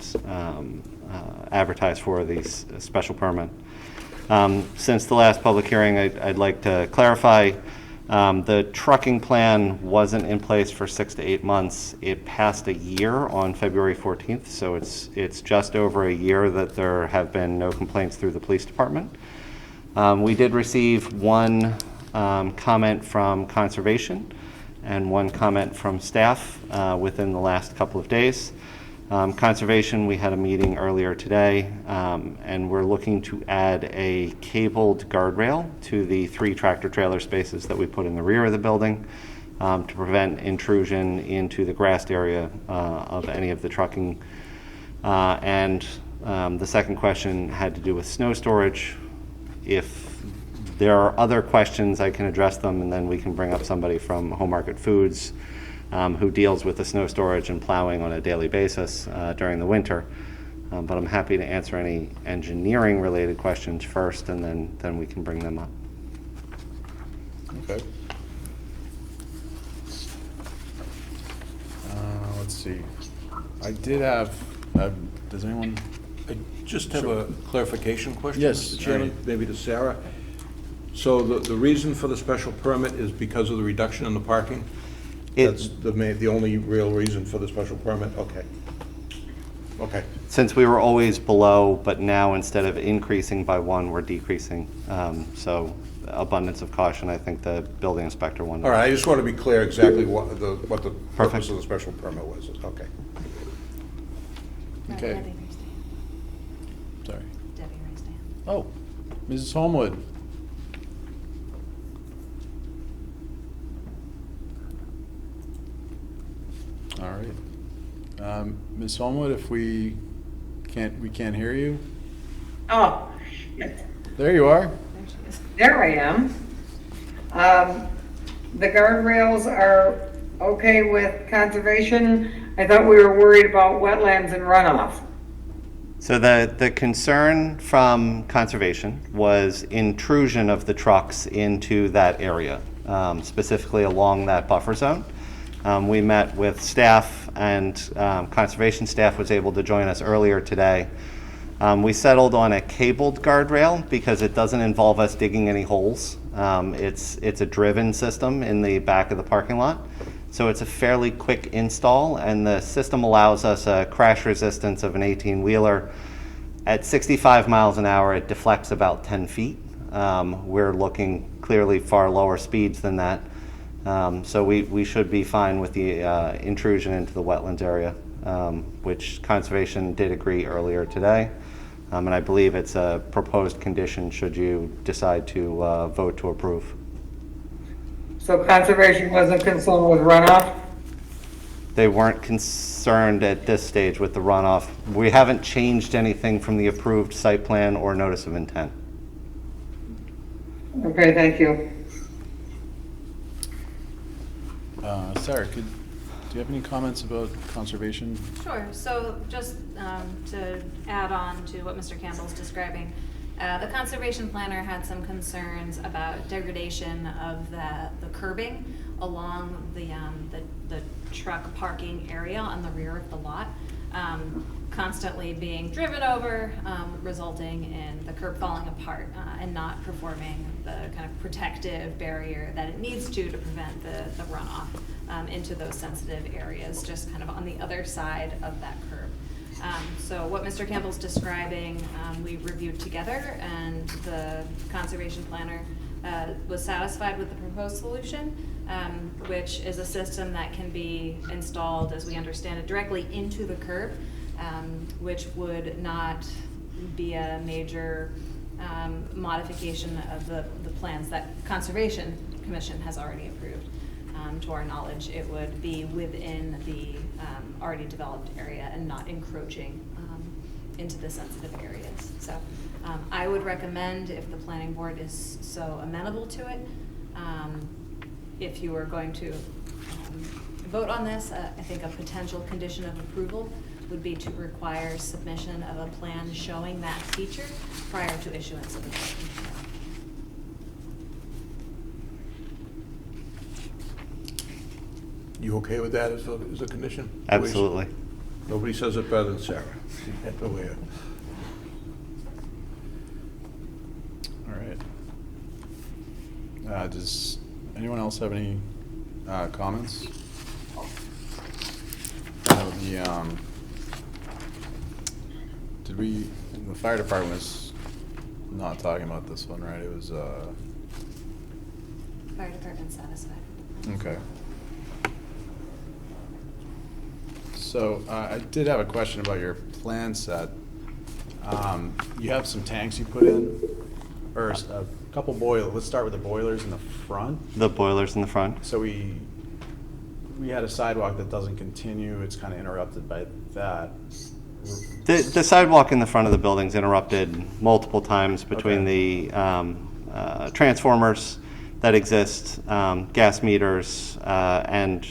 advertise for the special permit. Since the last public hearing, I'd like to clarify, the trucking plan wasn't in place for 6 to 8 months. It passed a year on February 14th, so it's just over a year that there have been no complaints through the police department. We did receive one comment from Conservation and one comment from staff within the last couple of days. Conservation, we had a meeting earlier today, and we're looking to add a cabled guardrail to the 3 tractor-trailer spaces that we put in the rear of the building to prevent intrusion into the grassed area of any of the trucking. And the second question had to do with snow storage. If there are other questions, I can address them, and then we can bring up somebody from Home Market Foods who deals with the snow storage and plowing on a daily basis during the winter. But I'm happy to answer any engineering-related questions first, and then we can bring them up. Okay. Let's see. I did have, does anyone I just have a clarification question, Yes, Mr. Chairman, Ernie. maybe to Sarah. So the reason for the special permit is because of the reduction in the parking? That's the only real reason for the special permit? Okay. Okay. Since we were always below, but now instead of increasing by 1, we're decreasing. So abundance of caution, I think the building inspector wanted. All right, I just want to be clear exactly what the purpose Perfect. of the special permit was. Okay. Okay. Debbie raised her hand. Sorry. Debbie raised her hand. Oh, Mrs. Homewood. All right. Ms. Homewood, if we can't hear you. Oh, shit. There you are. There she is. There I am. The guardrails are okay with conservation. I thought we were worried about wetlands and runoff. So the concern from conservation was intrusion of the trucks into that area, specifically along that buffer zone. We met with staff, and conservation staff was able to join us earlier today. We settled on a cabled guardrail because it doesn't involve us digging any holes. It's a driven system in the back of the parking lot. So it's a fairly quick install, and the system allows us a crash resistance of an 18-wheeler. At 65 miles an hour, it deflects about 10 feet. We're looking clearly far lower speeds than that. So we should be fine with the intrusion into the wetlands area, which Conservation did agree earlier today. And I believe it's a proposed condition should you decide to vote to approve. So conservation wasn't concerned with runoff? They weren't concerned at this stage with the runoff. We haven't changed anything from the approved site plan or notice of intent. Okay, thank you. Sarah, do you have any comments about conservation? Sure, so just to add on to what Mr. Campbell's describing, the conservation planner had some concerns about degradation of the curbing along the truck parking area on the rear of the lot, constantly being driven over, resulting in the curb falling apart and not performing the kind of protective barrier that it needs to prevent the runoff into those sensitive areas, just kind of on the other side of that curb. So what Mr. Campbell's describing, we reviewed together, and the conservation planner was satisfied with the proposed solution, which is a system that can be installed, as we understand it, directly into the curb, which would not be a major modification of the plans that Conservation Commission has already approved. To our knowledge, it would be within the already developed area and not encroaching into the sensitive areas. So I would recommend, if the planning board is so amenable to it, if you are going to vote on this, I think a potential condition of approval would be to require submission of a plan showing that feature prior to issuance of the building permit. You okay with that as a condition? Absolutely. Nobody says it better than Sarah. Over here. All right. Does anyone else have any comments? The fire department was not talking about this one, right? It was, Fire department satisfied. okay. So I did have a question about your plan set. You have some tanks you put in, or a couple boilers. Let's start with the boilers in the front. The boilers in the front. So we had a sidewalk that doesn't continue. It's kind of interrupted by that. The sidewalk in the front of the building's interrupted multiple times between the transformers that exist, gas meters, and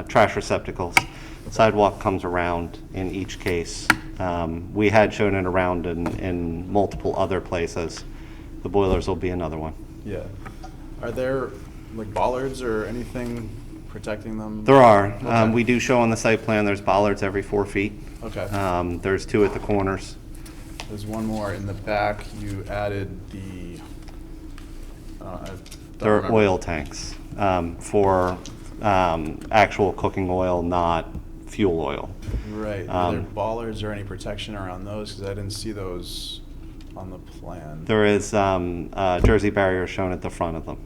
trash receptacles. Sidewalk comes around in each case. We had shown it around in multiple other places. The boilers will be another one. Yeah. Are there like bollards or anything protecting them? There are. Okay. We do show on the site plan there's bollards every 4 feet. Okay. There's 2 at the corners. There's one more in the back. You added the. I don't They're remember. oil tanks for actual cooking oil, not fuel oil. Right. Are there bollards or any protection around those? Because I didn't see those on the plan. There is Jersey barriers shown at the front of them,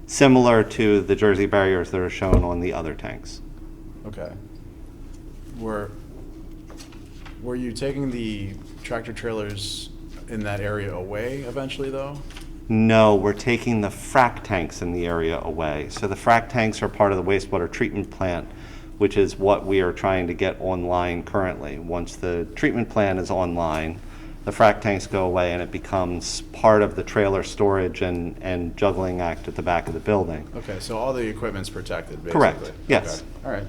similar to the Jersey barriers that are shown on the other tanks. Okay. Were you taking the tractor trailers in that area away eventually, though? No, we're taking the frac tanks in the area away. So the frac tanks are part of the wastewater treatment plant, which is what we are trying to get online currently. Once the treatment plant is online, the frac tanks go away and it becomes part of the trailer storage and juggling act at the back of the building. Okay, so all the equipment's protected, basically? Correct, yes. Okay. All right.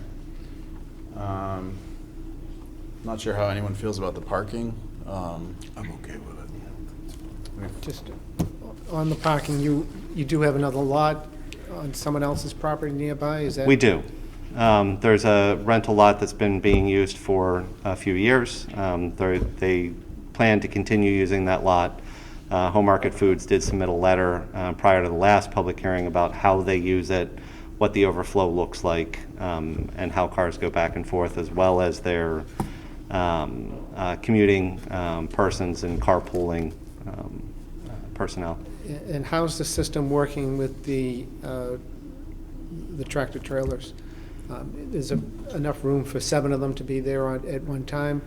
Not sure how anyone feels about the parking. I'm okay with it. Just on the parking, you do have another lot on someone else's property nearby, is that? We do. There's a rental lot that's been being used for a few years. They plan to continue using that lot. Home Market Foods did submit a letter prior to the last public hearing about how they use it, what the overflow looks like, and how cars go back and forth, as well as their commuting persons and carpooling personnel. And how's the system working with the tractor trailers? Is there enough room for 7 of them to be there at one time?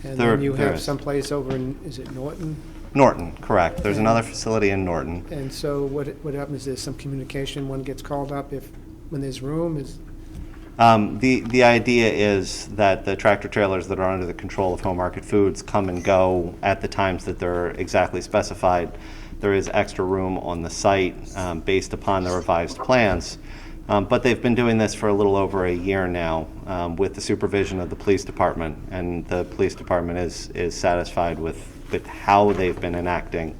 And then you There have is. someplace over in, is it Norton? Norton, correct. There's another facility in Norton. And so what happens, is some communication, one gets called up when there's room, The idea is that the tractor trailers that are under the control of Home Market Foods come and go at the times that they're exactly specified. There is extra room on the site based upon the revised plans. But they've been doing this for a little over a year now with the supervision of the police department, and the police department is satisfied with how they've been enacting.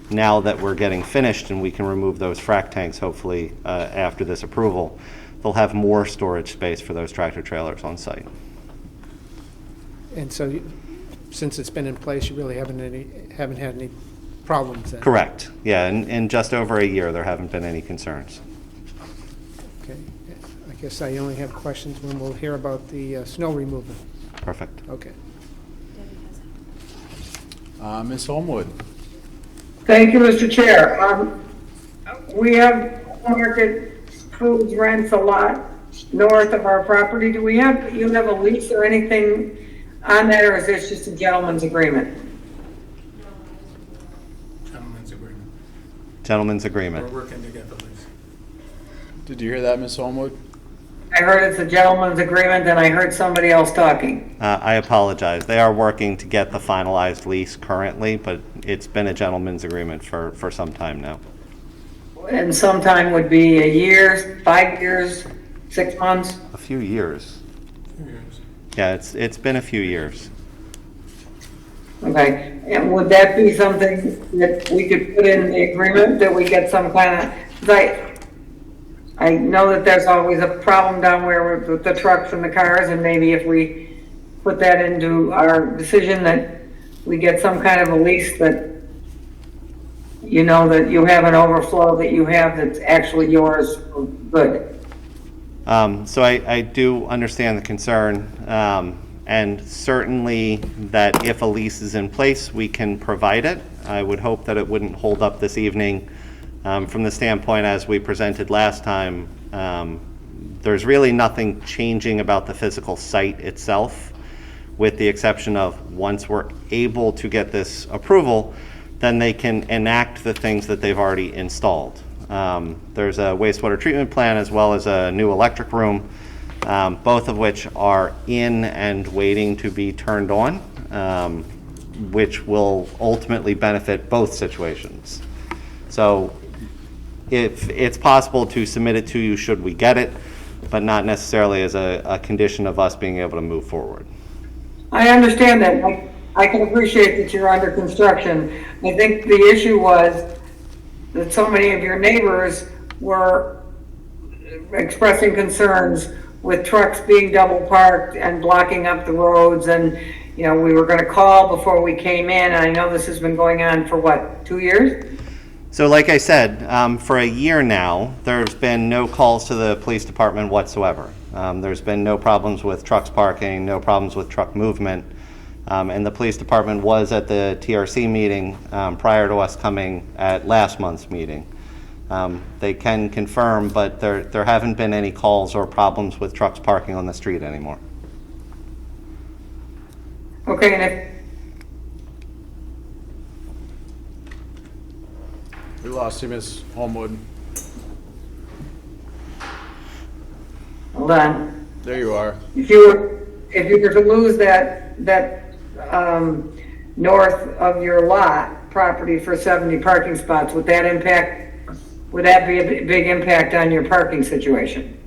Now that we're getting finished and we can remove those frac tanks, hopefully after this approval, they'll have more storage space for those tractor trailers on site. and so since it's been in place, you really haven't had any problems then? Correct. Yeah, in just over a year, there haven't been any concerns. Okay. I guess I only have questions when we'll hear about the snow removal. Perfect. Okay. Ms. Holmwood? Thank you, Mr. Chair. We have Market Foods rents a lot north of our property. Do you have a lease or anything on that, or is this just a gentleman's agreement? Gentlemen's agreement. Gentleman's agreement. We're working together, Lisa. Did you hear that, Ms. Holmwood? I heard it's a gentleman's agreement, and I heard somebody else talking. I apologize. They are working to get the finalized lease currently, but it's been a gentleman's agreement for some time now. And sometime would be a year, 5 years, 6 months? A few years. Yeah, it's been a few years. Okay, and would that be something that we could put in the agreement, that we get some kind of, 'cause I know that there's always a problem down where with the trucks and the cars, and maybe if we put that into our decision, that we get some kind of a lease that, you know, that you have an overflow that you have that's actually yours for good. So I do understand the concern, and certainly that if a lease is in place, we can provide it. I would hope that it wouldn't hold up this evening. From the standpoint, as we presented last time, there's really nothing changing about the physical site itself, with the exception of once we're able to get this approval, then they can enact the things that they've already installed. There's a wastewater treatment plant as well as a new electric room, both of which are in and waiting to be turned on, which will ultimately benefit both situations. So if it's possible to submit it to you should we get it, but not necessarily as a condition of us being able to move forward. I understand that. I can appreciate that you're under construction. I think the issue was that so many of your neighbors were expressing concerns with trucks being double parked and blocking up the roads, and you know, we were gonna call before we came in, and I know this has been going on for what, 2 years? So like I said, for a year now, there's been no calls to the police department whatsoever. There's been no problems with trucks parking, no problems with truck movement. And the police department was at the TRC meeting prior to us coming at last month's meeting. They can confirm, but there haven't been any calls or problems with trucks parking on the street anymore. Okay, and if, We lost you, Ms. Holmwood. hold on. There you are. If you were to lose that north of your lot property for 70 parking spots, would that be a big impact on your parking situation?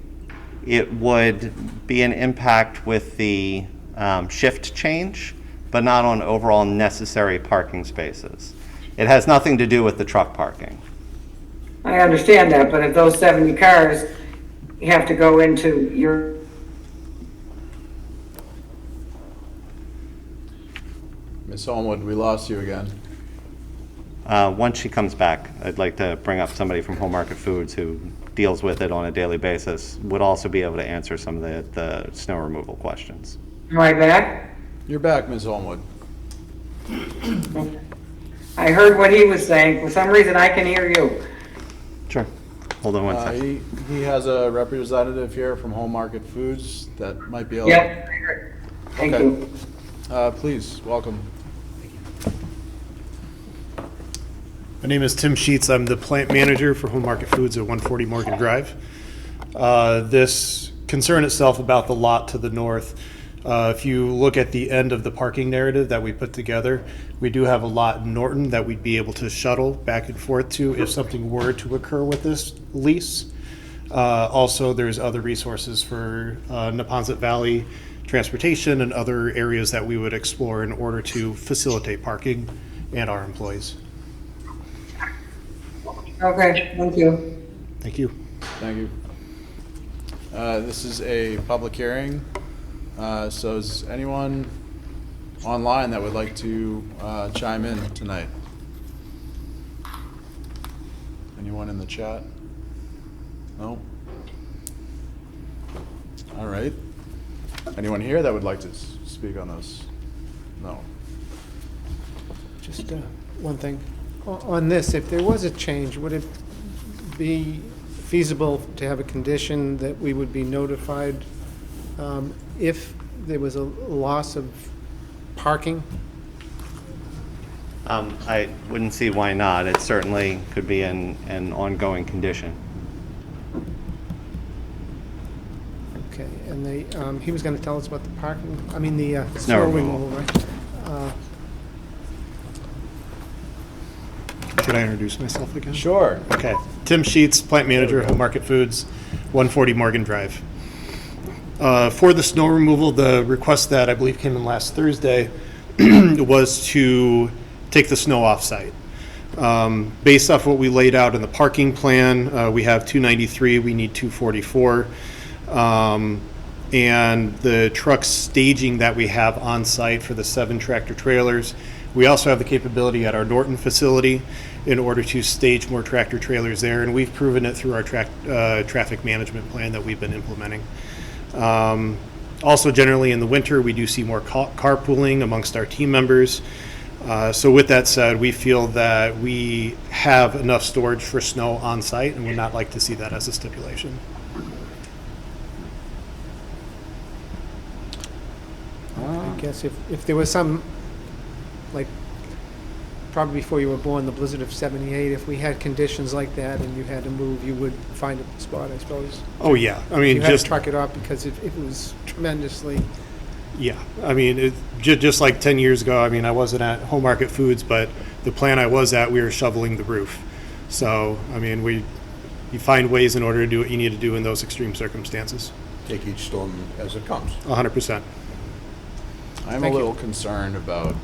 It would be an impact with the shift change, but not on overall necessary parking spaces. It has nothing to do with the truck parking. I understand that, but if those 70 cars have to go into your, Ms. Holmwood, we lost you again. Once she comes back, I'd like to bring up somebody from Home Market Foods who deals with it on a daily basis, would also be able to answer some of the snow removal questions. am I back? You're back, Ms. Holmwood. I heard what he was saying. For some reason, I can hear you. Sure. Hold on one second. He has a representative here from Home Market Foods that might be able Yep, I heard. Thank Okay. you. Please, welcome. My name is Tim Sheets. I'm the plant manager for Home Market Foods at 140 Morgan Drive. This concern itself about the lot to the north, if you look at the end of the parking narrative that we put together, we do have a lot in Norton that we'd be able to shuttle back and forth to if something were to occur with this lease. Also, there's other resources for Neponset Valley transportation and other areas that we would explore in order to facilitate parking and our employees. Okay, thank you. Thank you. Thank you. This is a public hearing. So is anyone online that would like to chime in tonight? Anyone in the chat? No? All right. Anyone here that would like to speak on this? No. Just one thing. On this, if there was a change, would it be feasible to have a condition that we would be notified if there was a loss of parking? I wouldn't see why not. It certainly could be an ongoing condition. Okay, and he was going to tell us about the parking, I mean, the Snow snow removal. removal, right? Should I introduce myself again? Sure. Okay. Tim Sheets, plant manager at Home Market Foods, 140 Morgan Drive. For the snow removal, the request that I believe came in last Thursday was to take the snow off-site. Based off what we laid out in the parking plan, we have 293, we need 244. And the truck staging that we have on site for the 7 tractor trailers, we also have the capability at our Norton facility in order to stage more tractor trailers there, and we've proven it through our traffic management plan that we've been implementing. Also, generally in the winter, we do see more carpooling amongst our team members. So with that said, we feel that we have enough storage for snow on site and would not like to see that as a stipulation. I guess if there was some, like, probably before you were born, the blizzard of '78, if we had conditions like that and you had to move, you would find a spot, I suppose. Oh, yeah. I mean, You had just, to truck it off because it was tremendously, yeah. I mean, just like 10 years ago, I mean, I wasn't at Home Market Foods, but the plant I was at, we were shoveling the roof. So, I mean, you find ways in order to do what you need to do in those extreme circumstances. Take each storm as it comes. 100%. I'm a Thank you. little concerned about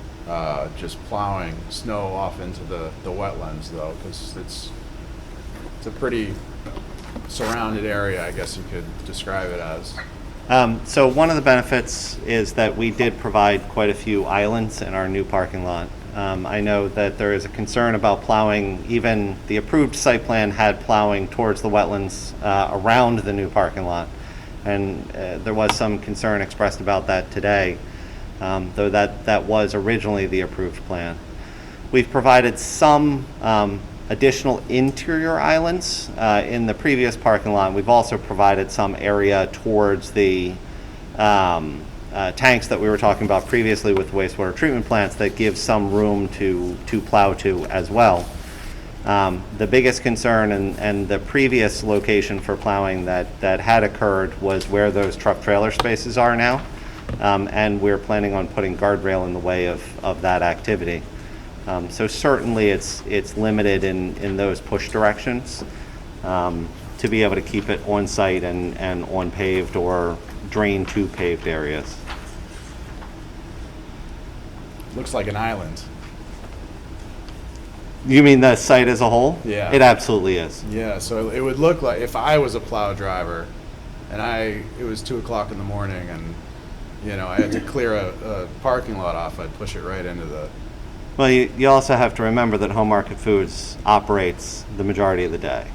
just plowing snow off into the wetlands, though, because it's a pretty surrounded area, I guess you could describe it as. So one of the benefits is that we did provide quite a few islands in our new parking lot. I know that there is a concern about plowing. Even the approved site plan had plowing towards the wetlands around the new parking lot. And there was some concern expressed about that today, though that was originally the approved plan. We've provided some additional interior islands in the previous parking lot. We've also provided some area towards the tanks that we were talking about previously with wastewater treatment plants that give some room to plow to as well. The biggest concern and the previous location for plowing that had occurred was where those truck trailer spaces are now. And we're planning on putting guardrail in the way of that activity. So certainly it's limited in those push directions to be able to keep it on site and on paved or drain to paved areas. Looks like an island. You mean the site as a whole? Yeah. It absolutely is. Yeah, so it would look like if I was a plow driver and it was 2 o'clock in the morning and, you know, I had to clear a parking lot off, I'd push it right into the... Well, you also have to remember that Home Market Foods operates the majority of the day.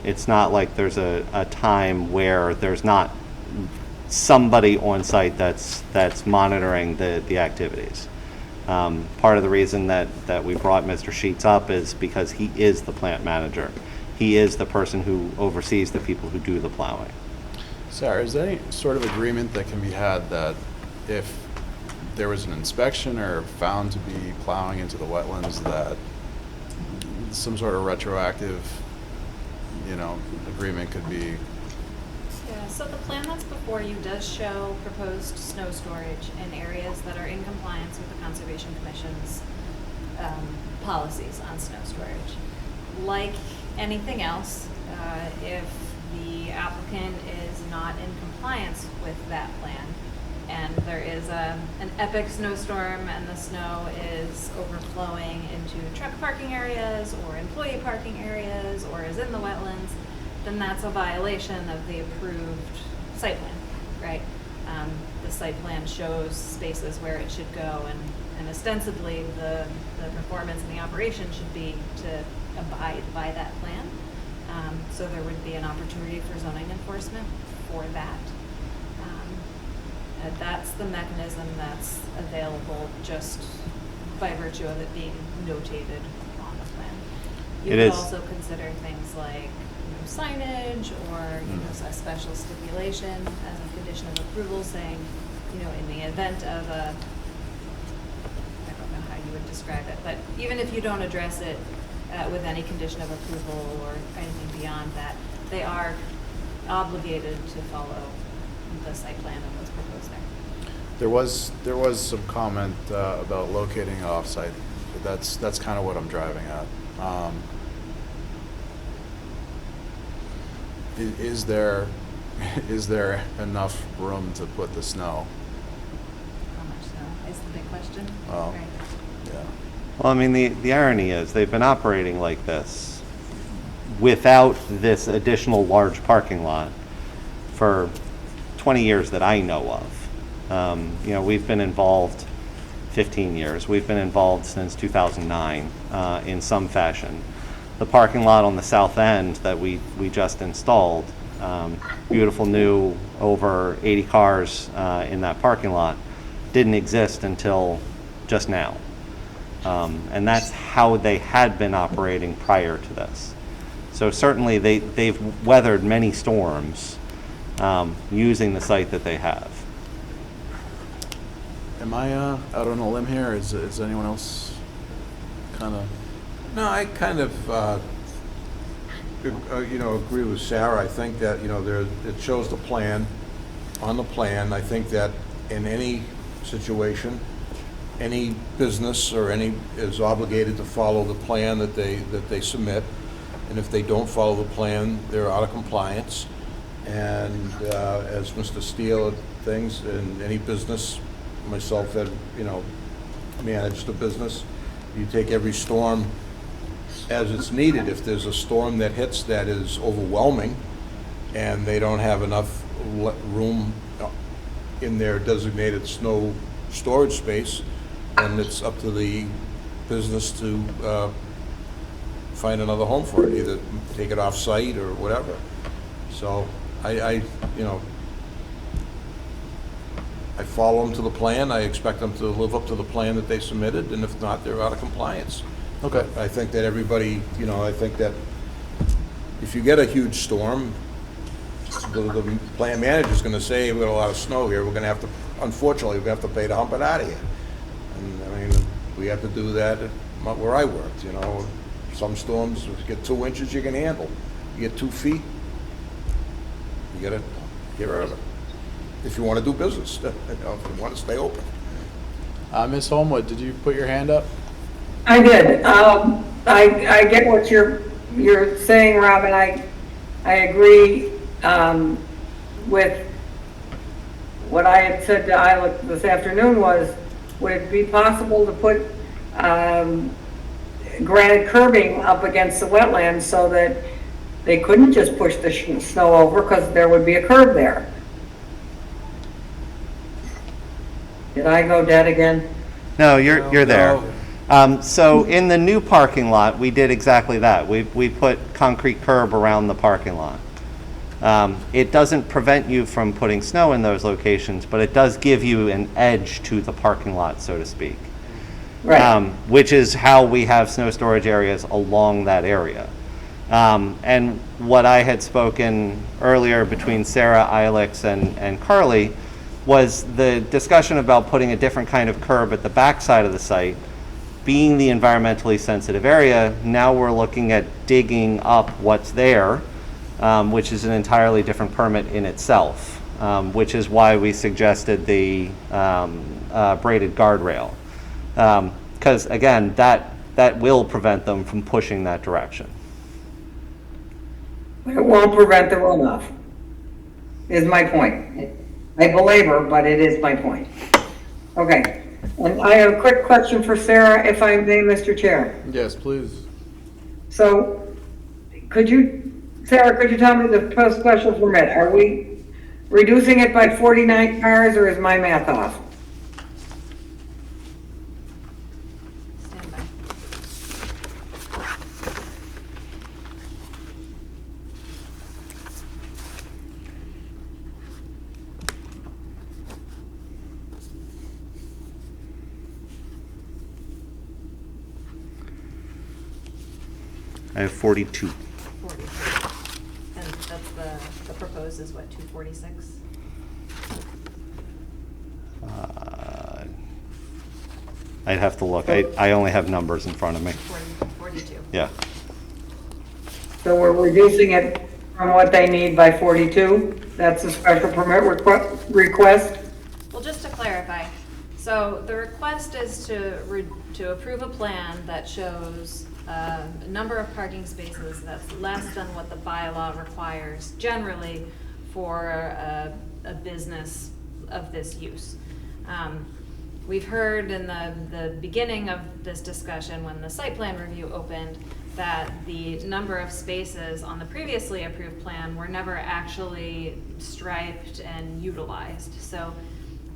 It's not like there's a time where there's not somebody on site that's monitoring the activities. Part of the reason that we brought Mr. Sheets up is because he is the plant manager. He is the person who oversees the people who do the plowing. Sarah, is there any sort of agreement that can be had that if there was an inspection or found to be plowing into the wetlands, that some sort of retroactive, you know, agreement could be... Yeah, so the plan that's before you does show proposed snow storage in areas that are in compliance with the Conservation Commission's policies on snow storage. Like anything else, if the applicant is not in compliance with that plan, and there is an epic snowstorm and the snow is overflowing into truck parking areas or employee parking areas or is in the wetlands, then that's a violation of the approved site plan, right? The site plan shows spaces where it should go, and ostensibly the performance and the operation should be to abide by that plan. So there would be an opportunity for zoning enforcement for that. That's the mechanism that's available just by virtue of it being notated on the plan. You It could is. also consider things like signage or a special stipulation as a condition of approval saying, in the event of I don't know how you would describe it, but even if you don't address it with any condition of approval or anything beyond that, they are obligated to follow the site plan that was proposed there. There was some comment about locating it off-site. That's kind of what I'm driving at. Is there enough room to put the snow? How much snow is the big question. Oh. Right. Yeah. Well, I mean, the irony is they've been operating like this without this additional large parking lot for 20 years that I know of. We've been involved 15 years. We've been involved since 2009 in some fashion. The parking lot on the south end that we just installed, beautiful new over 80 cars in that parking lot, didn't exist until just now. And that's how they had been operating prior to this. So certainly they've weathered many storms using the site that they have. Am I out on a limb here? Is anyone else kind of... No, I kind of, agree with Sarah. I think that, it shows the plan. On the plan, I think that in any situation, any business or any is obligated to follow the plan that they submit. And if they don't follow the plan, they're out of compliance. And as Mr. Steele things in any business, myself that managed the business, you take every storm as it's needed. If there's a storm that hits that is overwhelming and they don't have enough room in their designated snow storage space, and it's up to the business to find another home for it, either take it off-site or whatever. So I follow them to the plan. I expect them to live up to the plan that they submitted, and if not, they're out of compliance. Okay. I think that everybody, I think that if you get a huge storm, the plant manager's gonna say, we've got a lot of snow here, unfortunately, we have to pay to hump it out of here. And, I mean, we have to do that at where I worked, Some storms, if you get 2 inches, you can handle. You get 2 feet, you gotta get rid of it. If you wanna do business, if you wanna stay open. Ms. Homewood, did you put your hand up? I did. I get what you're saying, Rob, and I agree with what I had said to Isla this afternoon was, would it be possible to put granite curbing up against the wetlands so that they couldn't just push the snow over because there would be a curb there? Did I go dead again? No, you're there. So in the new parking lot, we did exactly that. We put concrete curb around the parking lot. It doesn't prevent you from putting snow in those locations, but it does give you an edge to the parking lot, so to speak. Right. Which is how we have snow storage areas along that area. And what I had spoken earlier between Sarah, Ilex, and Carly was the discussion about putting a different kind of curb at the backside of the site. Being the environmentally sensitive area, now we're looking at digging up what's there, which is an entirely different permit in itself, which is why we suggested the braided guardrail. Because again, that will prevent them from pushing that direction. It won't prevent the runoff, is my point. I belabor, but it is my point. Okay. And I have a quick question for Sarah, if I may, Mr. Chair. Yes, please. So, Sarah, could you tell me the special permit? Are we reducing it by 49 cars, or is my math off? Stand by. I have 42. 40. And that's the proposed is what, 246? I'd have to look. I only have numbers in front of me. 42. Yeah. So we're reducing it from what they need by 42? That's a special permit request? Well, just to clarify, so the request is to approve a plan that shows a number of parking spaces that's less than what the bylaw requires generally for a business of this use. We've heard in the beginning of this discussion when the site plan review opened that the number of spaces on the previously approved plan were never actually striped and utilized. So,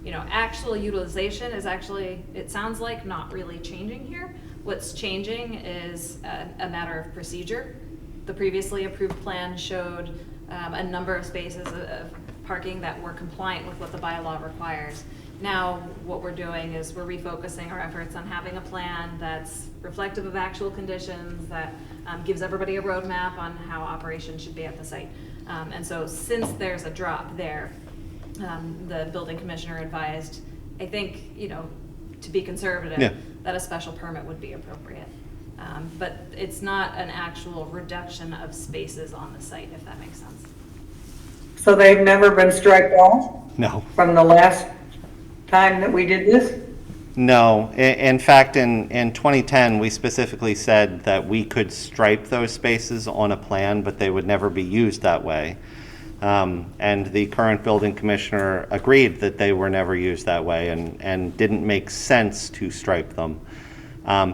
actual utilization is actually, it sounds like, not really changing here. What's changing is a matter of procedure. The previously approved plan showed a number of spaces of parking that were compliant with what the bylaw requires. Now, what we're doing is we're refocusing our efforts on having a plan that's reflective of actual conditions, that gives everybody a roadmap on how operations should be at the site. And so since there's a drop there, the building commissioner advised, I think, to be conservative, that a special permit would be appropriate. But it's not an actual reduction of spaces on the site, if that makes sense. So they've never been striped off No. from the last time that we did this? No. In fact, in 2010, we specifically said that we could stripe those spaces on a plan, but they would never be used that way. And the current building commissioner agreed that they were never used that way and didn't make sense to stripe them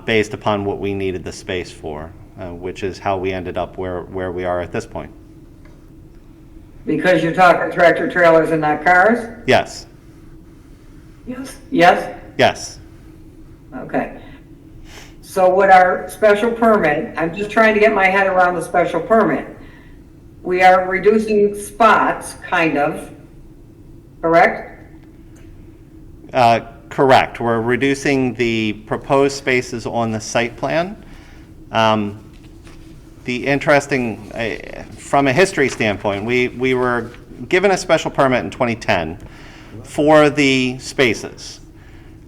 based upon what we needed the space for, which is how we ended up where we are at this point. Because you're talking tractor trailers and not cars? Yes. Yes? Yes? Yes. Okay. So with our special permit, I'm just trying to get my head around the special permit. We are reducing spots, kind of, correct? Correct. We're reducing the proposed spaces on the site plan. The interesting, from a history standpoint, we were given a special permit in 2010 for the spaces.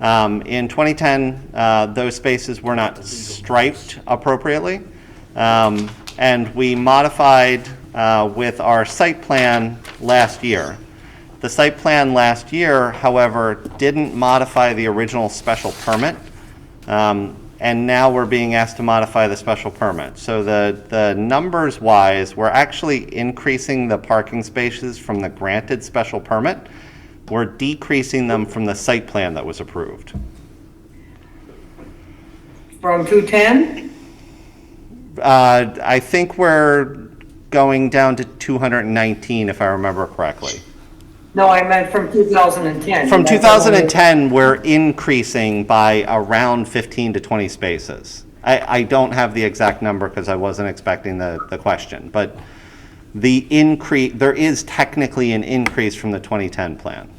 In 2010, those spaces were not striped appropriately, and we modified with our site plan last year. The site plan last year, however, didn't modify the original special permit, and now we're being asked to modify the special permit. So the numbers-wise, we're actually increasing the parking spaces from the granted special permit. We're decreasing them from the site plan that was approved. From 210? I think we're going down to 219, if I remember correctly. No, I meant from 2010. From That's 2010, we're increasing by around 15 to 20 spaces. I don't have the exact number because I wasn't expecting the question, but the increase, there is technically an increase from the 2010 plan.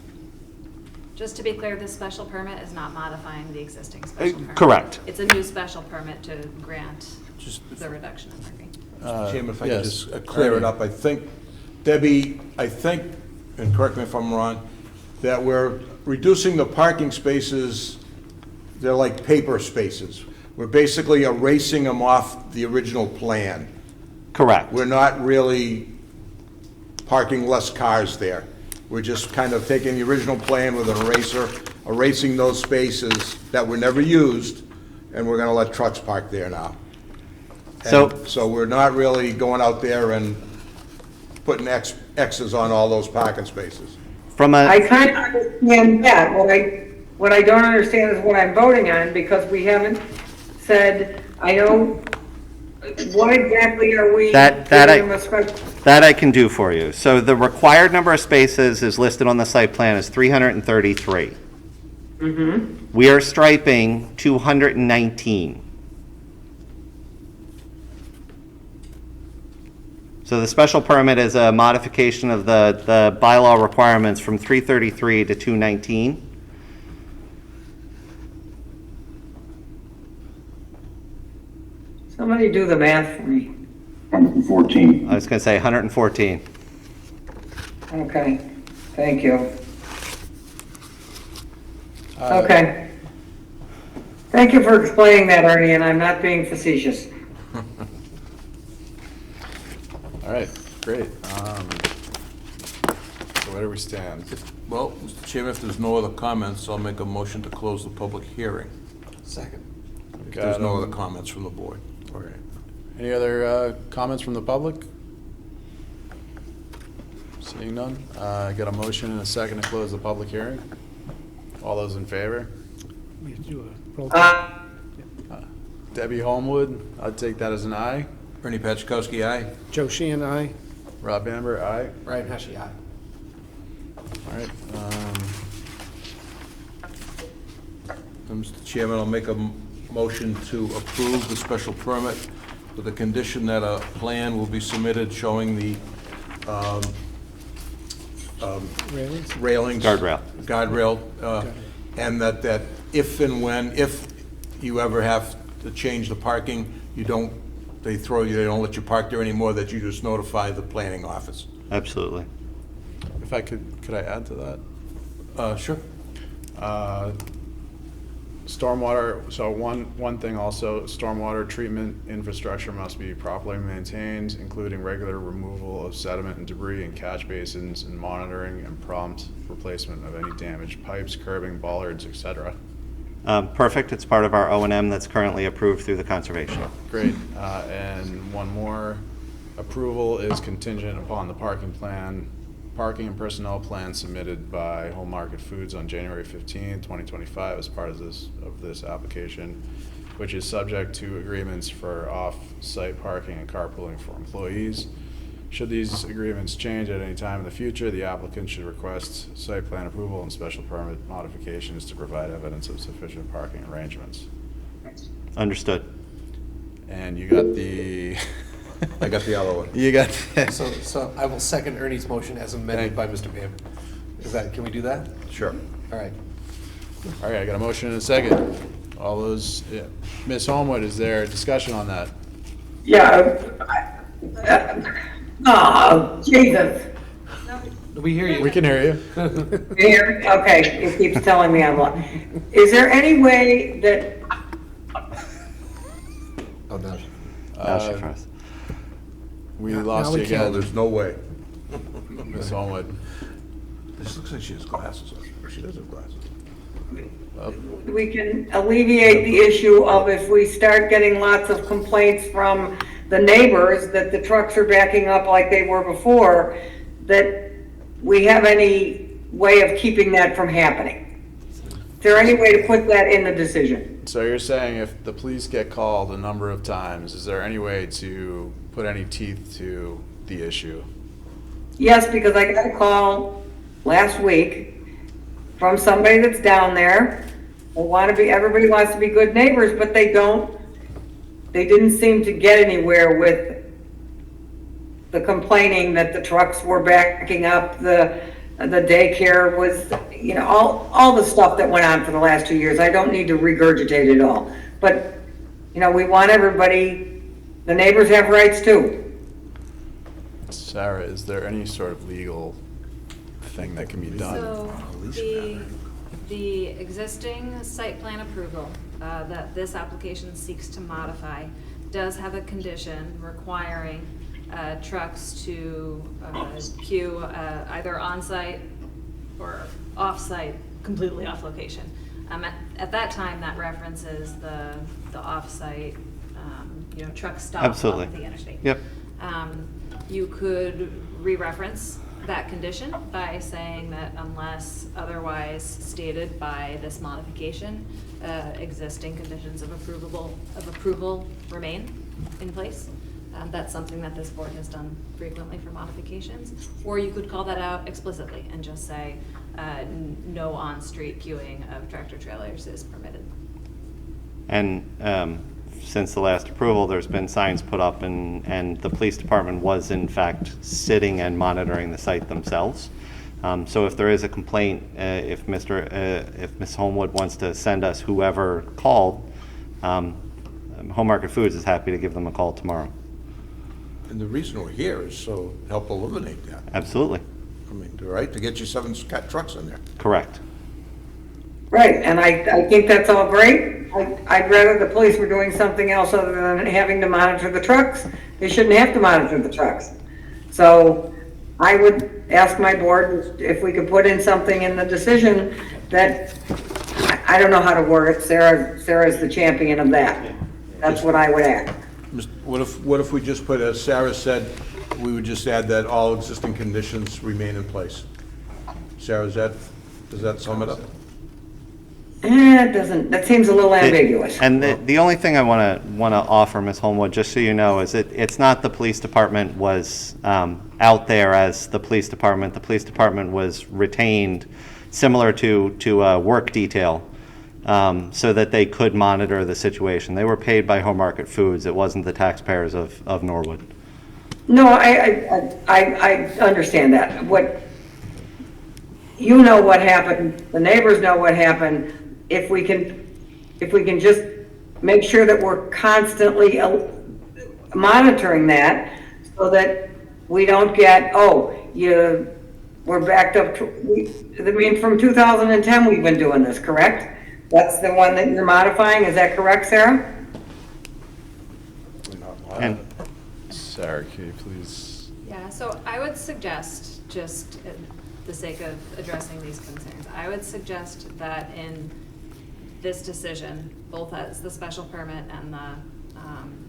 Just to be clear, this special permit is not modifying the existing special permit. Correct. It's a new special permit to grant the reduction in parking. Mr. Chairman, if I could yes. just clear it up, I think, Debbie, and correct me if I'm wrong, that we're reducing the parking spaces, they're like paper spaces. We're basically erasing them off the original plan. Correct. We're not really parking less cars there. We're just kind of taking the original plan with an eraser, erasing those spaces that were never used, and we're gonna let trucks park there now. So we're not really going out there and putting X's on all those parking spaces. I kind of understand that. What I don't understand is what I'm voting on, because we haven't said, I know, what exactly are we giving them a special? That I can do for you. So the required number of spaces is listed on the site plan as 333. Mm-hmm. We are striping 219. So the special permit is a modification of the bylaw requirements from 333 to 219. Somebody do the math for me. 114. I was going to say 114. Okay, thank you. Okay. Thank you for explaining that, Ernie, and I'm not being facetious. All right, great. So where do we stand? Well, Mr. Chairman, if there's no other comments, I'll make a motion to close the public hearing. Second. If there's no other comments from the board. Okay. Any other comments from the public? Seeing none, I got a motion and a second to close the public hearing. All those in favor? We have to do a roll call. Debbie Homewood, I'd take that as an aye. Ernie Petchakowski, aye. Joe Sheehan, aye. Rob Bamber, aye. Ryan Hashi, aye. All right. Mr. Chairman, I'll make a motion to approve the special permit with the condition that a plan will be submitted showing the Railings? railings. Guardrail. Guardrail, and that if and when, if you ever have to change the parking, they don't let you park there anymore, that you just notify the planning office. Absolutely. If I could I add to that? Sure. Stormwater, so one thing also, stormwater treatment infrastructure must be properly maintained, including regular removal of sediment and debris in catch basins and monitoring and prompt replacement of any damaged pipes, curbing, bollards, etc. Perfect. It's part of our O&M that's currently approved through the conservation. Great. And one more, approval is contingent upon the parking and personnel plan submitted by Home Market Foods on January 15, 2025 as part of this application, which is subject to agreements for off-site parking and carpooling for employees. Should these agreements change at any time in the future, the applicant should request site plan approval and special permit modifications to provide evidence of sufficient parking arrangements. Understood. And you got the, I got the other one. you got, So I will second Ernie's motion as amended by Mr. Bamber. Can we do that? Sure. All right. all right, I got a motion and a second. All those, yeah. Ms. Homewood, is there discussion on that? Yeah. Oh, Jesus. We hear you. We can hear you. Here, okay, it keeps telling me I'm on. Is there any way that, Oh, no. Now she froze. We lost we you No, again, there's no way. Ms. Homewood. This looks like she has glasses on. Or she does have glasses. we can alleviate the issue of if we start getting lots of complaints from the neighbors that the trucks are backing up like they were before, that we have any way of keeping that from happening? Is there any way to put that in the decision? So you're saying if the police get called a number of times, is there any way to put any teeth to the issue? Yes, because I got a call last week from somebody that's down there. Everybody wants to be good neighbors, but they didn't seem to get anywhere with the complaining that the trucks were backing up, the daycare was, all the stuff that went on for the last 2 years. I don't need to regurgitate it all. But, we want everybody, the neighbors have rights too. Sarah, is there any sort of legal thing that can be done? So the existing site plan approval that this application seeks to modify does have a condition requiring trucks to queue either on-site or off-site, completely off location. At that time, that references the off-site, truck stop Absolutely. off the interstate. Yep. You could re-reference that condition by saying that unless otherwise stated by this modification, existing conditions of approval remain in place. That's something that this board has done frequently for modifications. Or you could call that out explicitly and just say, no on-street queuing of tractor trailers is permitted. And since the last approval, there's been signs put up, and the police department was in fact sitting and monitoring the site themselves. So if there is a complaint, if Ms. Homewood wants to send us whoever called, Home Market Foods is happy to give them a call tomorrow. And the reason we're here is so help eliminate that. Absolutely. I mean, right, to get you 7 trucks in there. Correct. Right, and I think that's all great. I'd rather the police were doing something else other than having to monitor the trucks. They shouldn't have to monitor the trucks. So I would ask my board if we could put in something in the decision that, I don't know how to word it, Sarah's the champion of that. That's what I would add. What if we just put, as Sarah said, we would just add that all existing conditions remain in place? Sarah, does that sum it up? It doesn't, that seems a little ambiguous. And the only thing I want to offer, Ms. Homewood, just so you know, is it's not the police department was out there as the police department. The police department was retained similar to a work detail so that they could monitor the situation. They were paid by Home Market Foods. It wasn't the taxpayers of Norwood. No, I understand that. You know what happened, the neighbors know what happened. If we can just make sure that we're constantly monitoring that so that we don't get, we're backed up. From 2010, we've been doing this, correct? That's the one that you're modifying, is that correct, Sarah? And Sarah, can you please? Yeah, so I would suggest, just for the sake of addressing these concerns, I would suggest that in this decision, both as the special permit and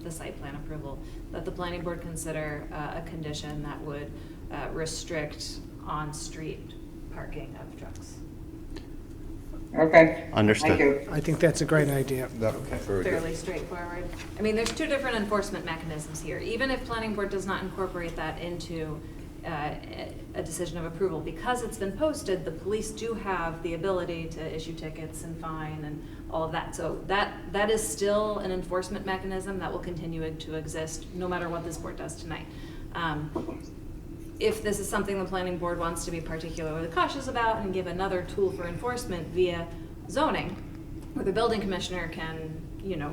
the site plan approval, that the planning board consider a condition that would restrict on-street parking of trucks. Okay. Understood. Thank you. I think that's a great idea. Very good. Fairly straightforward. I mean, there's two different enforcement mechanisms here. Even if planning board does not incorporate that into a decision of approval, because it's been posted, the police do have the ability to issue tickets and fine and all of that. So that is still an enforcement mechanism that will continue to exist no matter what this board does tonight. If this is something the planning board wants to be particularly cautious about and give another tool for enforcement via zoning, where the building commissioner can, you know,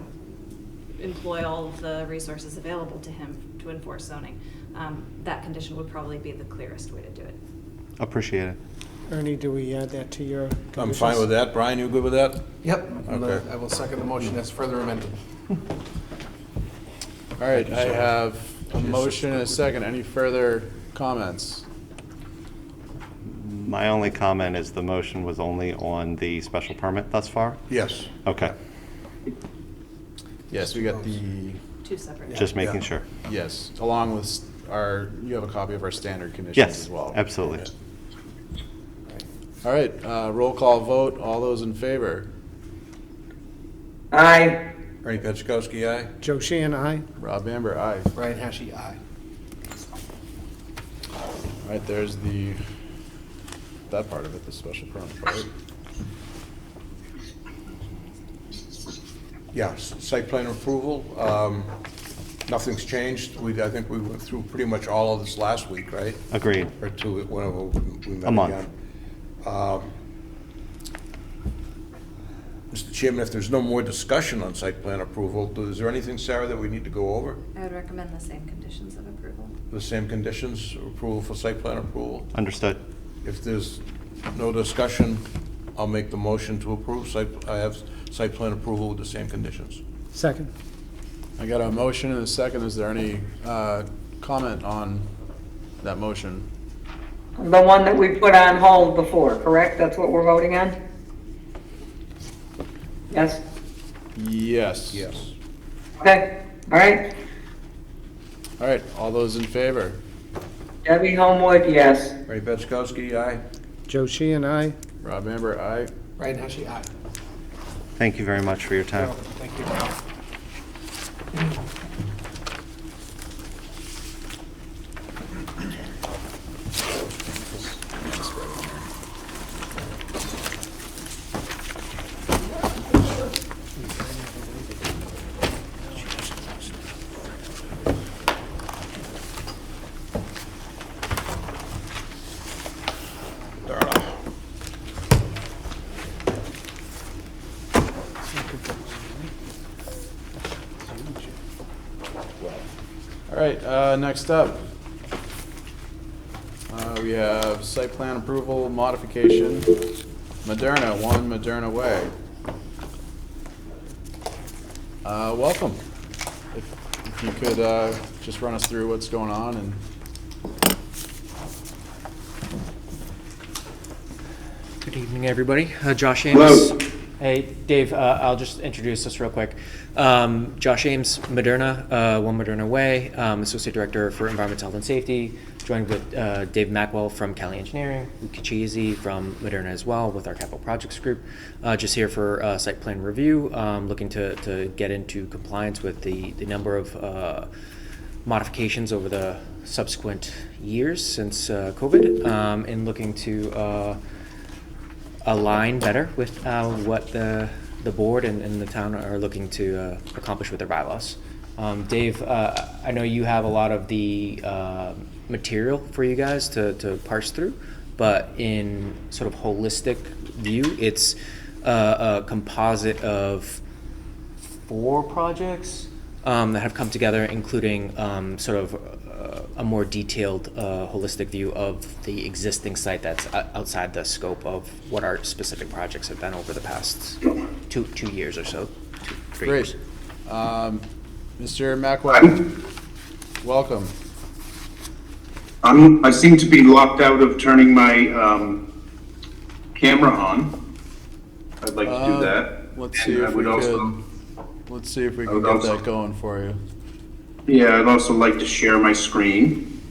employ all of the resources available to him to enforce zoning, that condition would probably be the clearest way to do it. Appreciate it. Ernie, do we add that to your I'm conditions? fine with that. Brian, you good with that? Yep. Okay. I will second the motion as further amended. All right, I have a motion and a second. Any further comments? My only comment is the motion was only on the special permit thus far? Yes. Okay, Yes, we got the, Two separate. just making sure. yes, along with our, you have a copy of our standard conditions Yes, as well. absolutely. All right, roll call vote. All those in favor? Aye. Ernie Petchakowski, aye? Joe Sheehan, aye. Rob Amber, aye. Brian Heskey, aye. All right, there's that part of it, the special permit part. Yeah, site plan approval, nothing's changed. I think we went through pretty much all of this last week, right? Agreed. Or two, whenever we met A month. again. Mr. Chairman, if there's no more discussion on site plan approval, is there anything, Sarah, that we need to go over? I would recommend the same conditions of approval. The same conditions, approval for site plan approval? Understood. If there's no discussion, I'll make the motion to approve. I have site plan approval with the same conditions. Second. I got a motion and a second. Is there any comment on that motion? The one that we put on hold before, correct? That's what we're voting on? Yes? Yes. Yes. Okay, all right. All right, all those in favor? Debbie Homewood, yes. Ernie Petchakowski, aye? Joe Sheehan, aye. Rob Amber, aye. Brian Heskey, aye. Thank you very much for your time. Thank you. All right, next up, we have site plan approval modification, Moderna, 1 Moderna Way. Welcome. If you could just run us through what's going on and. Good evening, everybody. Josh Ames. Hey, Dave, I'll just introduce us real quick. Josh Ames, Moderna, 1 Moderna Way, Associate Director for Environmental Health and Safety, joined with Dave Mackwell from Cali Engineering, Luke Kachisi from Moderna as well with our Capital Projects Group. Just here for site plan review, looking to get into compliance with the number of modifications over the subsequent years since COVID, and looking to align better with what the board and the town are looking to accomplish with their bylaws. Dave, I know you have a lot of the material for you guys to parse through, but in sort of holistic view, it's a composite of 4 projects that have come together, including sort of a more detailed, holistic view of the existing site that's outside the scope of what our specific projects have been over the past two years or so. 3 Great. years. Mr. Mackwell, welcome. I seem to be locked out of turning my camera on. I'd like to do that. Let's see And I if we would also- could. Let's see if we I can would get also- that going for you. Yeah, I'd also like to share my screen.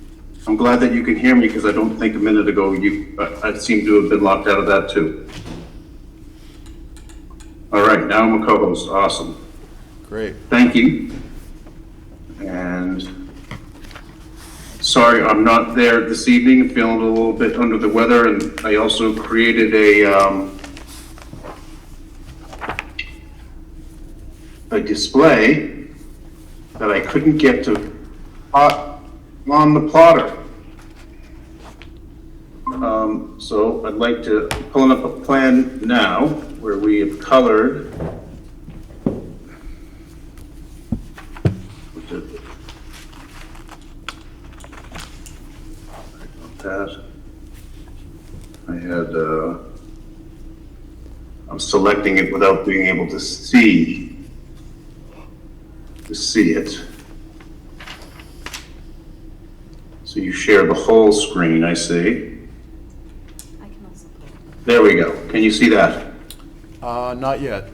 I'm glad that you can hear me because I don't think a minute ago I seem to have been locked out of that too. All right, now I'm a co-host. Awesome. Great. Thank you. And sorry, I'm not there this evening. I'm feeling a little bit under the weather, and I also created a display that I couldn't get to on the plotter. So I'd like to pull up a plan now where we have colored that. I had, I'm selecting it without being able to see it. So you share the whole screen, I see. I can also put it. There we go. Can you see that? Not yet.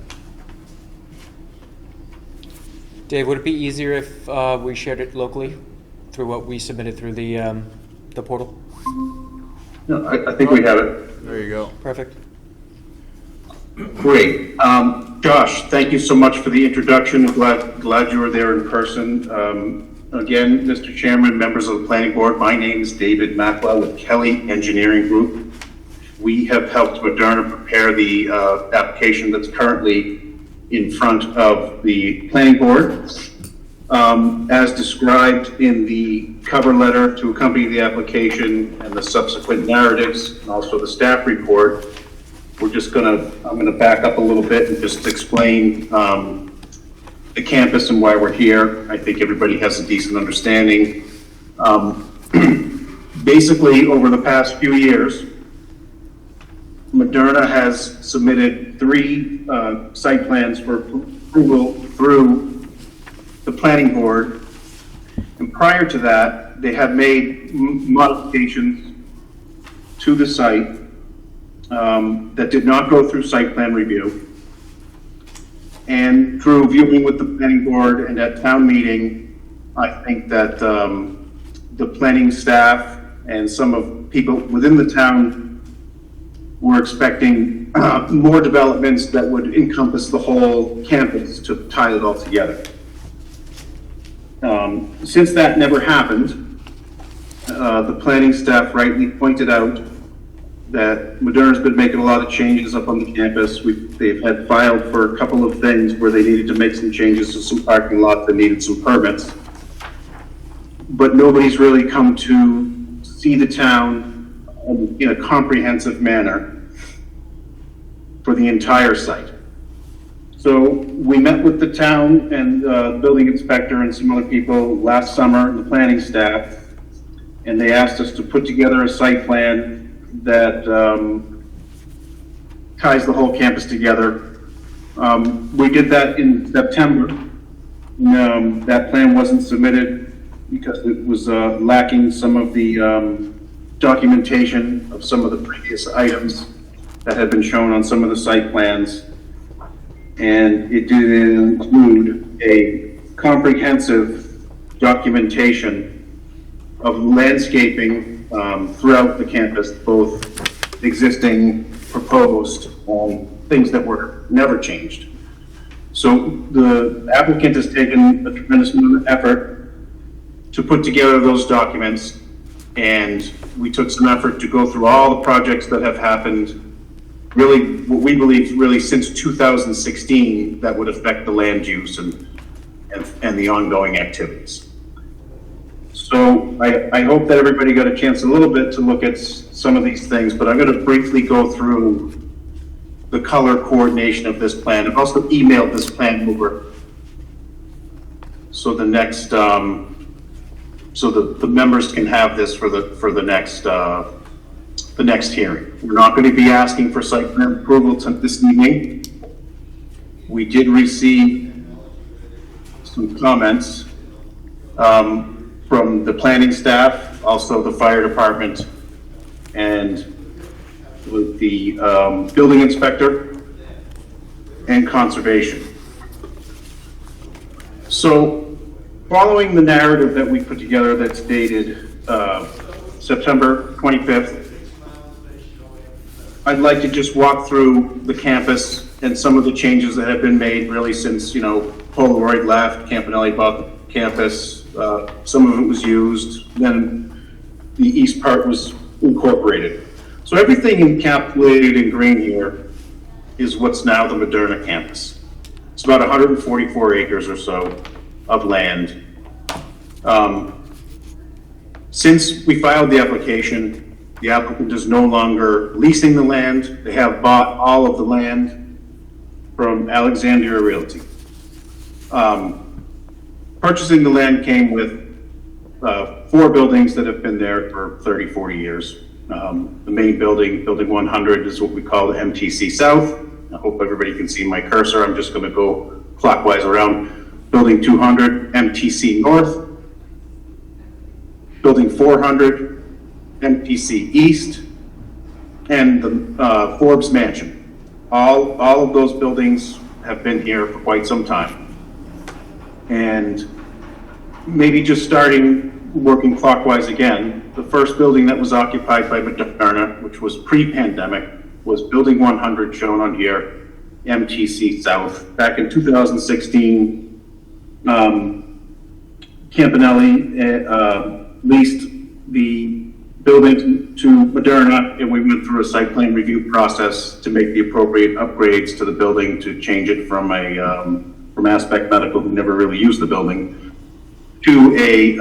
Dave, would it be easier if we shared it locally through what we submitted through the portal? No, I think we have it. There you go. Perfect. Great. Josh, thank you so much for the introduction. Glad you were there in person. Again, Mr. Chairman, members of the planning board, my name is David Mackwell with Kelly Engineering Group. We have helped Moderna prepare the application that's currently in front of the planning board. As described in the cover letter to accompany the application and the subsequent narratives, and also the staff report, I'm gonna back up a little bit and just explain the campus and why we're here. I think everybody has a decent understanding. Basically, over the past few years, Moderna has submitted 3 site plans for approval through the planning board. And prior to that, they had made modifications to the site that did not go through site plan review. And through viewing with the planning board and at town meeting, I think that the planning staff and some of people within the town were expecting more developments that would encompass the whole campus to tie it all together. Since that never happened, the planning staff rightly pointed out that Moderna's been making a lot of changes up on the campus. They've had filed for a couple of things where they needed to make some changes to some parking lots that needed some permits. But nobody's really come to see the town in a comprehensive manner for the entire site. So we met with the town and the building inspector and some other people last summer, the planning staff, and they asked us to put together a site plan that ties the whole campus together. We did that in September. That plan wasn't submitted because it was lacking some of the documentation of some of the previous items that had been shown on some of the site plans. And it didn't include a comprehensive documentation of landscaping throughout the campus, both existing, proposed, things that were never changed. So the applicant has taken a tremendous amount of effort to put together those documents, and we took some effort to go through all the projects that have happened, really, what we believe really since 2016, that would affect the land use and the ongoing activities. So I hope that everybody got a chance a little bit to look at some of these things, but I'm going to briefly go through the color coordination of this plan. I've also emailed this plan over so the next, so the members can have this for the next hearing. We're not going to be asking for site plan approval this evening. We did receive some comments from the planning staff, also the fire department, and with the building inspector and conservation. So following the narrative that we put together that's dated September 25th, I'd like to just walk through the campus and some of the changes that have been made really since, Polaroid left, Campanelli bought the campus, some of it was used, then the east part was incorporated. So everything encapsulated in green here is what's now the Moderna campus. It's about 144 acres or so of land. Since we filed the application, the applicant is no longer leasing the land. They have bought all of the land from Alexandria Realty. Purchasing the land came with 4 buildings that have been there for 30, 40 years. The main building, Building 100, is what we call the MTC South. I hope everybody can see my cursor. I'm just going to go clockwise around. Building 200, MTC North. Building 400, MTC East, and the Forbes Mansion. All of those buildings have been here for quite some time. And maybe just working clockwise again, the first building that was occupied by Moderna, which was pre-pandemic, was Building 100, shown on here, MTC South. Back in 2016, Campanelli leased the building to Moderna, and we went through a site plan review process to make the appropriate upgrades to the building to change it from Aspect Medical, who never really used the building, to a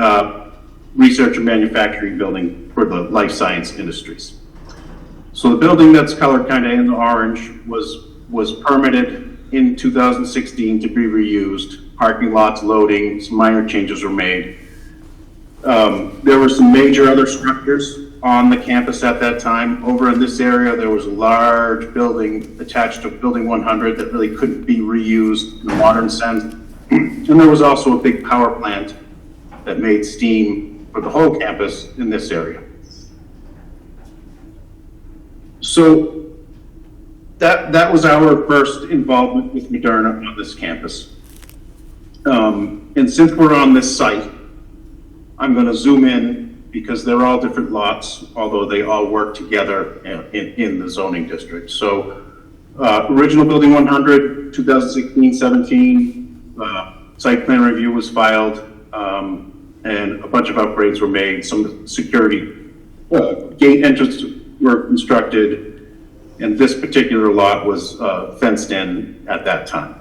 research and manufacturing building for the life science industries. So the building that's colored kind of in the orange was permitted in 2016 to be reused. Parking lots, loading, some minor changes were made. There were some major other structures on the campus at that time. Over in this area, there was a large building attached to Building 100 that really couldn't be reused in a modern sense. And there was also a big power plant that made steam for the whole campus in this area. So that was our first involvement with Moderna on this campus. And since we're on this site, I'm going to zoom in because they're all different lots, although they all work together in the zoning district. So original Building 100, 2016-17, site plan review was filed, and a bunch of upgrades were made. Some security gate entrances were constructed, and this particular lot was fenced in at that time.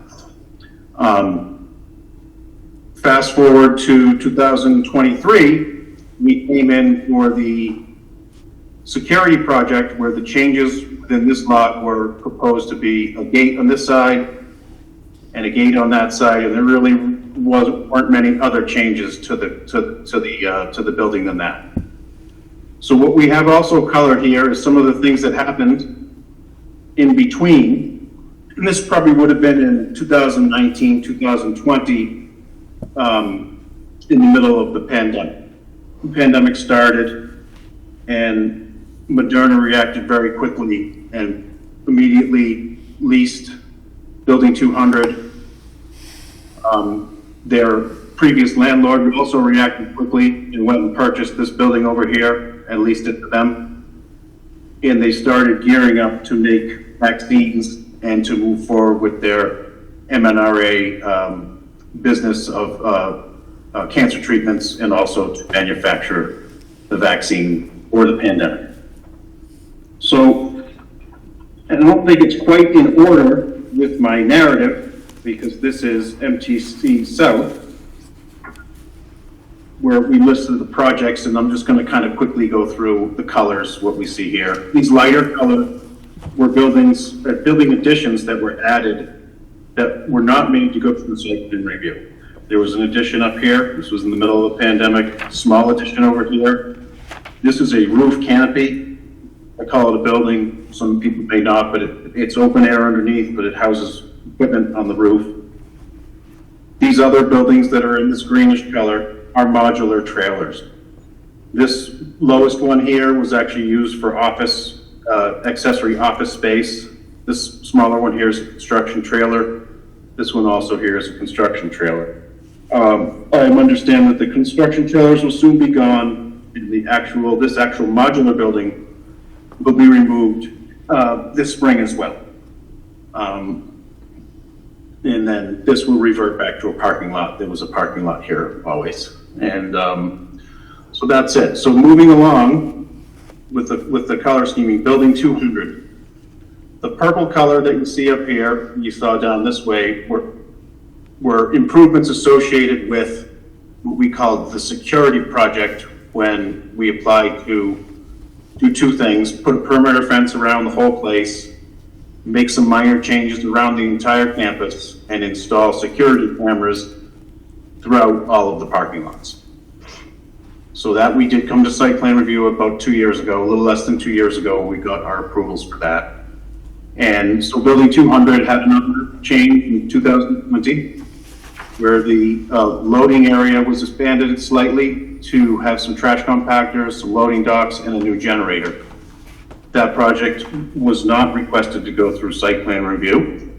Fast forward to 2023, we came in for the security project where the changes within this lot were proposed to be a gate on this side and a gate on that side, and there really weren't many other changes to the building than that. So what we have also colored here is some of the things that happened in between, and this probably would have been in 2019, 2020. In the middle of the pandemic. The pandemic started, and Moderna reacted very quickly and immediately leased Building 200. Their previous landlord also reacted quickly and went and purchased this building over here and leased it to them. And they started gearing up to make vaccines and to move forward with their mRNA business of cancer treatments, and also to manufacture the vaccine for the pandemic. So, I don't think it's quite in order with my narrative, because this is MTC South, where we listed the projects, and I'm just going to kind of quickly go through the colors, what we see here. These lighter colors were building additions that were added that were not made to go through the site plan review. There was an addition up here. This was in the middle of the pandemic. Small addition over here. This is a roof canopy. I call it a building. Some people may not, but it's open air underneath, but it houses equipment on the roof. These other buildings that are in this greenish color are modular trailers. This lowest one here was actually used for office, accessory office space. This smaller one here is a construction trailer. This one also here is a construction trailer. I understand that the construction trailers will soon be gone, and this actual modular building will be removed this spring as well. And then this will revert back to a parking lot. There was a parking lot here always. And so that's it. So moving along with the color scheming, building 200. The purple color that you see up here, you saw down this way, were improvements associated with what we called the security project when we applied to do two things: put a perimeter fence around the whole place, make some minor changes around the entire campus, and install security cameras throughout all of the parking lots. So that we did come to site plan review about 2 years ago, a little less than 2 years ago, we got our approvals for that. And so building 200 had another change in 2020, where the loading area was expanded slightly to have some trash compactors, some loading docks, and a new generator. That project was not requested to go through site plan review.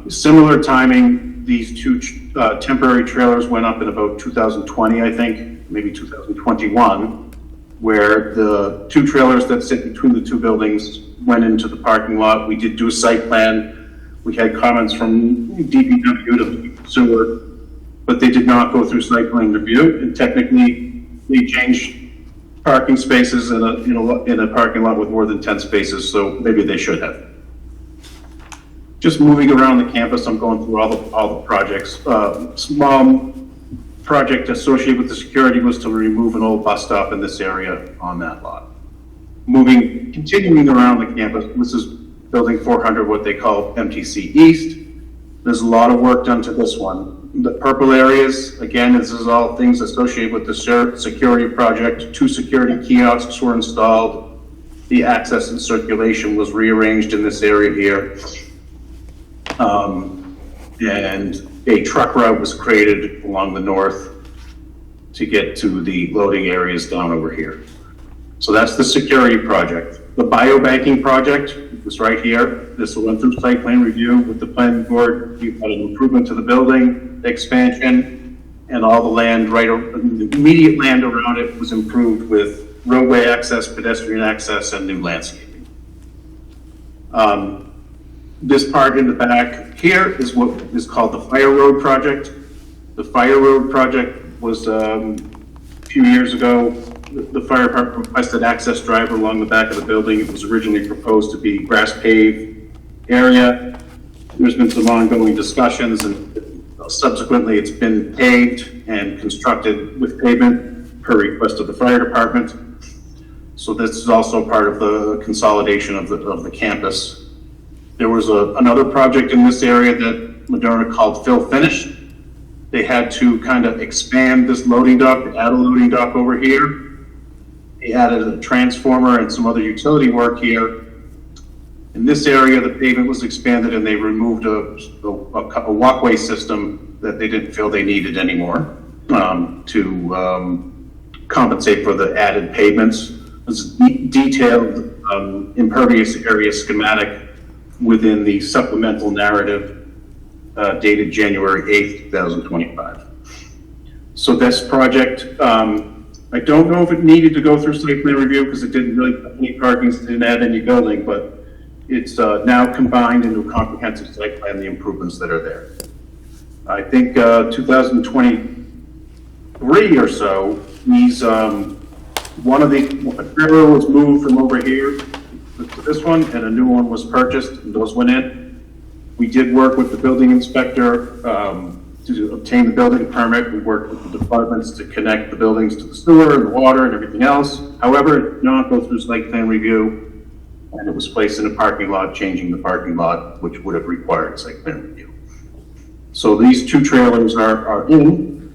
Similar timing, these two temporary trailers went up in about 2020, I think, maybe 2021, where the two trailers that sit between the two buildings went into the parking lot. We did do a site plan. We had comments from DPW to sewer, but they did not go through site plan review. And technically, they changed parking spaces in a parking lot with more than 10 spaces, so maybe they should have. Just moving around the campus, I'm going through all the projects. Small project associated with the security was to remove an old bus stop in this area on that lot. Continuing around the campus, this is building 400, what they call MTC East. There's a lot of work done to this one. The purple areas, again, this is all things associated with the security project. 2 security kiosks were installed. The access and circulation was rearranged in this area here. And a truck route was created along the north to get to the loading areas down over here. So that's the security project. The biobanking project was right here. This went through site plan review with the planning board. You've had an improvement to the building, expansion, and all the land the immediate land around it was improved with roadway access, pedestrian access, and new landscaping. This part in the back here is what is called the Fire Road project. The Fire Road project was a few years ago. The fire department requested access drive along the back of the building. It was originally proposed to be grass paved area. There's been some ongoing discussions, and subsequently it's been paved and constructed with pavement per request of the fire department. So this is also part of the consolidation of the campus. There was another project in this area that Moderna called Fill Finish. They had to kind of expand this loading dock, add a loading dock over here. They added a transformer and some other utility work here. In this area, the pavement was expanded and they removed a walkway system that they didn't feel they needed anymore to compensate for the added pavements. This is detailed impervious area schematic within the supplemental narrative dated January 8th, 2025. So this project, I don't know if it needed to go through site plan review because it didn't really put any parking, didn't add any building, but it's now combined into a comprehensive site plan, the improvements that are there. I think 2023 or so, these, one of the trailer was moved from over here to this one, and a new one was purchased, and those went in. We did work with the building inspector to obtain the building permit. We worked with the departments to connect the buildings to the sewer and the water and everything else. However, it did not go through site plan review, and it was placed in a parking lot, changing the parking lot, which would have required site plan review. So these 2 trailers are in.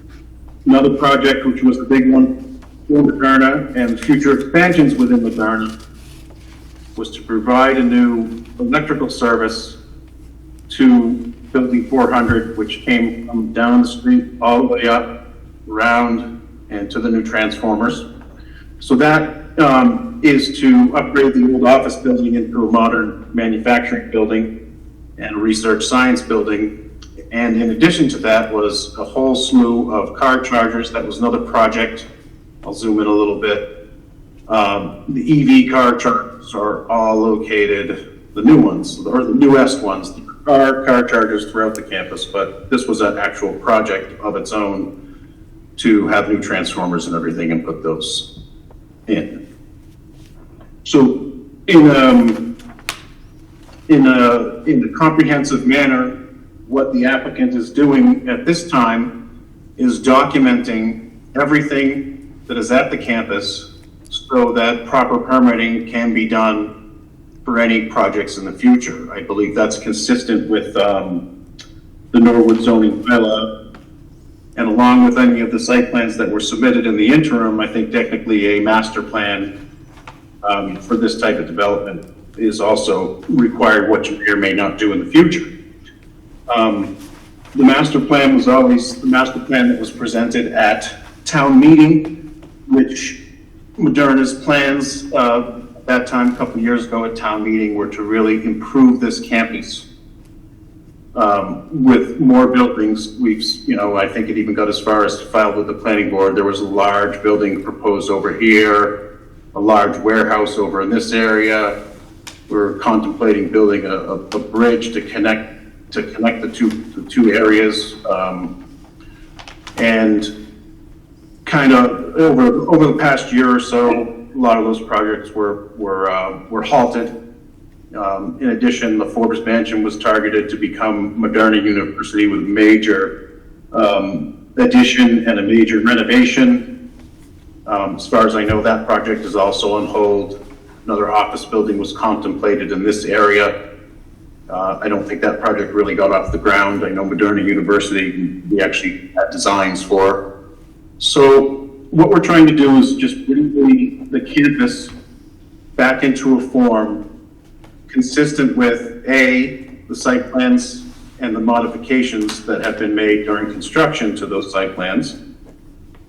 Another project, which was the big one for Moderna and future expansions within Moderna, was to provide a new electrical service to building 400, which came from down the street all the way up, around, and to the new transformers. So that is to upgrade the old office building into a modern manufacturing building and research science building. And in addition to that was a whole slew of car chargers. That was another project. I'll zoom in a little bit. The EV car chargers are all located new ones, or the newest ones. There are car chargers throughout the campus, but this was an actual project of its own to have new transformers and everything and put those in. So in a comprehensive manner, what the applicant is doing at this time is documenting everything that is at the campus so that proper permitting can be done for any projects in the future. I believe that's consistent with the Norwood zoning bylaw. And along with any of the site plans that were submitted in the interim, I think technically a master plan for this type of development is also required, what you may or may not do in the future. The master plan was always the master plan that was presented at town meeting, which Moderna's plans at that time, a couple of years ago at town meeting, were to really improve this campus with more buildings. I think it even got as far as filed with the planning board. There was a large building proposed over here, a large warehouse over in this area. We're contemplating building a bridge to connect the two areas, and kind of over the past year or so, a lot of those projects were halted. In addition, the Forbes Mansion was targeted to become Moderna University with a major addition and a major renovation. As far as I know, that project is also on hold. Another office building was contemplated in this area. I don't think that project really got off the ground. I know Moderna University, we actually had designs for. So what we're trying to do is just bring the campus back into a form consistent with the site plans and the modifications that have been made during construction to those site plans,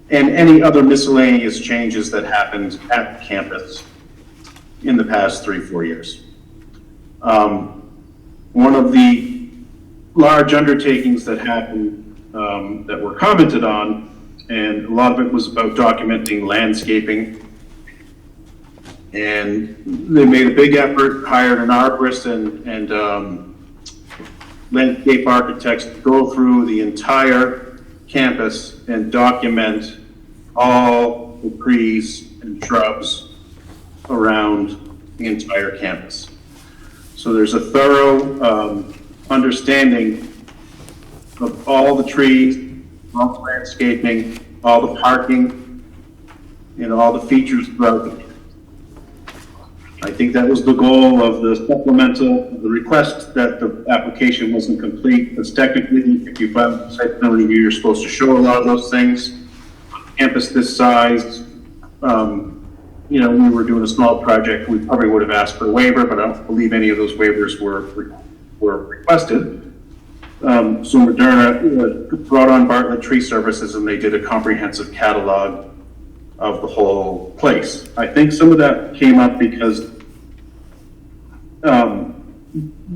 and any other miscellaneous changes that happened at the campus in the past 3-4 years. One of the large undertakings that happened that were commented on, and a lot of it was about documenting landscaping. And they made a big effort, hired an arborist and landscape architects to go through the entire campus and document all the trees and shrubs around the entire campus. So there's a thorough understanding of all the trees, all the landscaping, all the parking, and all the features throughout the campus. I think that was the goal of the supplemental, the request that the application wasn't complete, because technically, if you file a site plan review, you're supposed to show a lot of those things. Campus this size, we were doing a small project, we probably would have asked for a waiver, but I don't believe any of those waivers were requested. So Moderna brought on Bartlett Tree Services, and they did a comprehensive catalog of the whole place. I think some of that came up because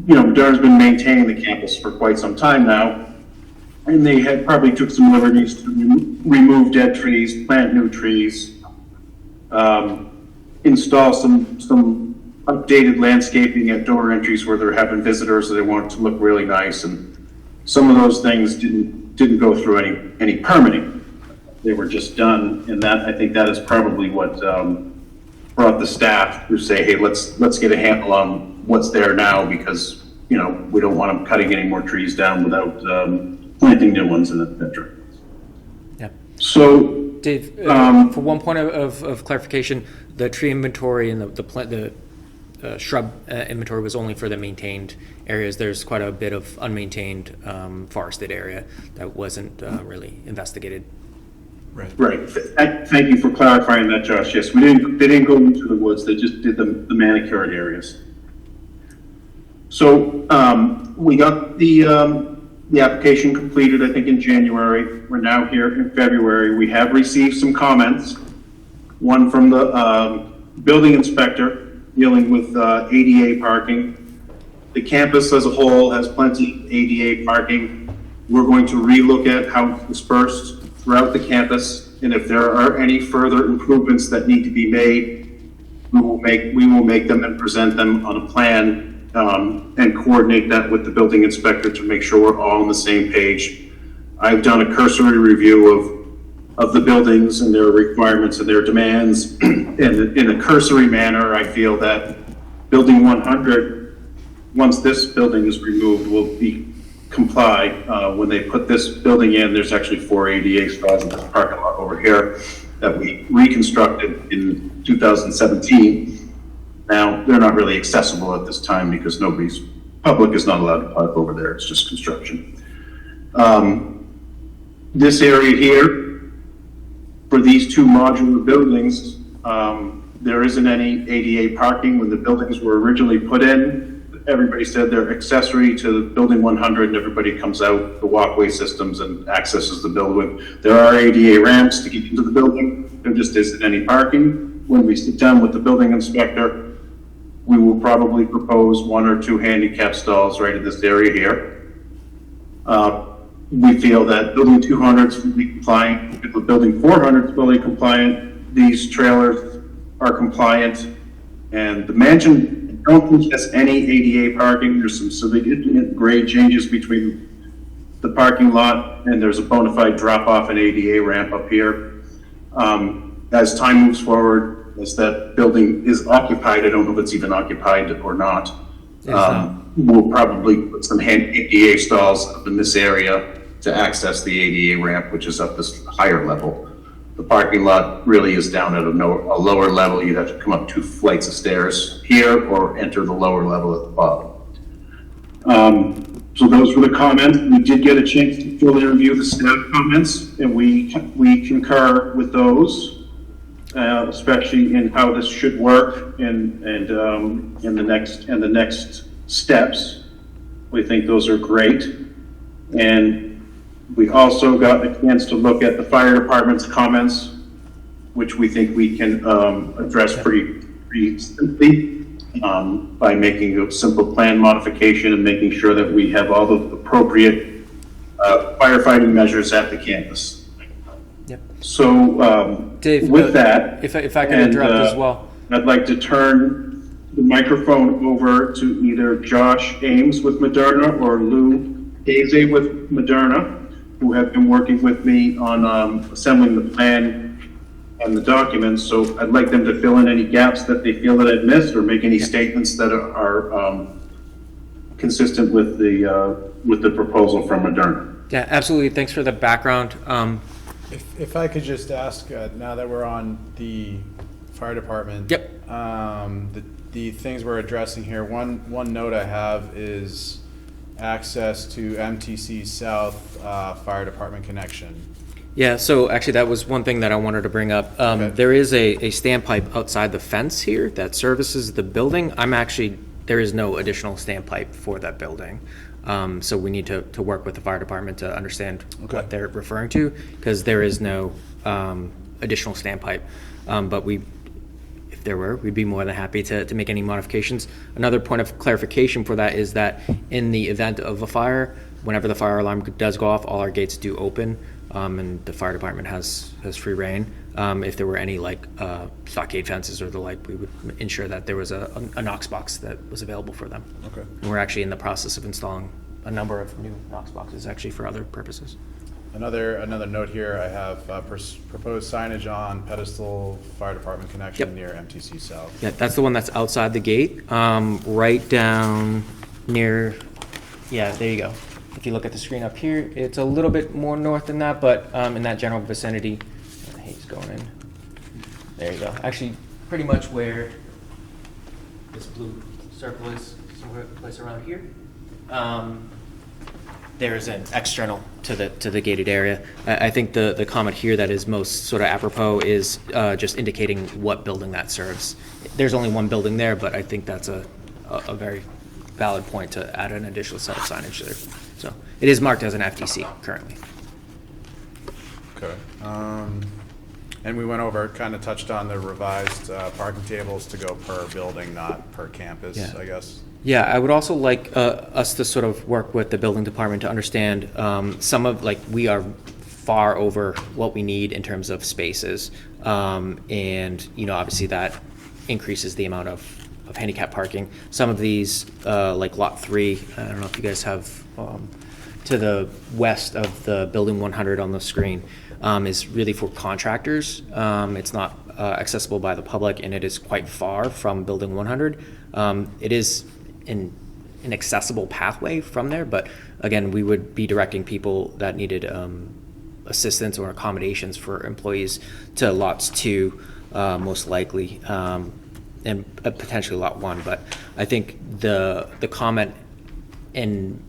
Moderna's been maintaining the campus for quite some time now, and they had probably took some liberties to remove dead trees, plant new trees, install some updated landscaping at door entries where they're having visitors, so they want it to look really nice, and some of those things didn't go through any permitting. They were just done, and I think that is probably what brought the staff to say, hey, let's get a handle on what's there now, because we don't want them cutting any more trees down without planting new ones, and etc. Yeah. So, Dave, for one point of clarification, the tree inventory and the shrub inventory was only for the maintained areas. There's quite a bit of unmaintained forested area that wasn't really investigated. Right. Thank you for clarifying that, Josh. Yes, they didn't go into the woods. They just did the manicured areas. So we got the application completed, I think, in January. We're now here in February. We have received some comments. One from the building inspector dealing with ADA parking. The campus as a whole has plenty of ADA parking. We're going to relook at how it's dispersed throughout the campus, and if there are any further improvements that need to be made, we will make them and present them on a plan and coordinate that with the building inspector to make sure we're all on the same page. I've done a cursory review of the buildings and their requirements and their demands. And in a cursory manner, I feel that Building 100, once this building is removed, will comply. When they put this building in, there's actually 4 ADA stalls in this parking lot over here that we reconstructed in 2017. Now, they're not really accessible at this time because public is not allowed to park over there. It's just construction. This area here, for these 2 modular buildings, there isn't any ADA parking. When the buildings were originally put in, everybody said they're accessory to Building 100, and everybody comes out the walkway systems and accesses the building. There are ADA ramps to get into the building. There just isn't any parking. When we sit down with the building inspector, we will probably propose 1 or 2 handicap stalls right in this area here. We feel that Building 200 is fully compliant. If Building 400 is fully compliant, these trailers are compliant. And the mansion, I don't think has any ADA parking. There's some significant grade changes between the parking lot, and there's a bona fide drop-off and ADA ramp up here. As time moves forward, as that building is occupied, I don't know if it's even occupied or not. We'll probably put some ADA stalls up in this area to access the ADA ramp, which is up this higher level. The parking lot really is down at a lower level. You'd have to come up 2 flights of stairs here or enter the lower level at the bottom. So those were the comments. We did get a chance to fully review the staff comments, and we concur with those. Especially in how this should work and in the next steps. We think those are great. And we also got a chance to look at the fire department's comments, which we think we can address pretty simply by making a simple plan modification and making sure that we have all the appropriate firefighting measures at the campus. Yep. So, Dave, with that, if I could interrupt as well. I'd like to turn the microphone over to either Josh Ames with Moderna or Lou Haze with Moderna, who have been working with me on assembling the plan and the documents. So I'd like them to fill in any gaps that they feel that I've missed or make any statements that are consistent with the proposal from Moderna. Yeah, absolutely. Thanks for the background. If I could just ask, now that we're on the fire department. Yep. The things we're addressing here, one note I have is access to MTC South Fire Department connection. Yeah, so actually that was one thing that I wanted to bring up. Okay. There is a standpipe outside the fence here that services the building. There is no additional standpipe for that building. So we need to work with the fire department to understand what they're referring to, because there is no additional standpipe. But if there were, we'd be more than happy to make any modifications. Another point of clarification for that is that in the event of a fire, whenever the fire alarm does go off, all our gates do open, and the fire department has free reign. If there were any stockade fences or the like, we would ensure that there was a Knox box that was available for them. Okay. And we're actually in the process of installing a number of new Knox boxes actually for other purposes. Another note here, I have proposed signage on pedestal fire department connection near MTC South. Yeah, that's the one that's outside the gate, right down near, yeah, there you go. If you look at the screen up here, it's a little bit more north than that, but in that general vicinity. He's going in. There you go. Actually, pretty much where this blue circle is, somewhere place around here. There's an external to the gated area. I think the comment here that is most sort of apropos is just indicating what building that serves. There's only one building there, but I think that's a very valid point to add an additional set of signage there. So it is marked as an FDC currently. Okay. And we went over, kind of touched on the revised parking tables to go per building, not per campus, I guess. Yeah, I would also like us to sort of work with the building department to understand we are far over what we need in terms of spaces. And, obviously that increases the amount of of handicap parking. Some of these, like Lot 3, I don't know if you guys have, to the west of the Building 100 on the screen, is really for contractors. It's not accessible by the public, and it is quite far from Building 100. It is an accessible pathway from there, but again, we would be directing people that needed assistance or accommodations for employees to lots 2, most likely, and potentially lot 1. But I think the comment in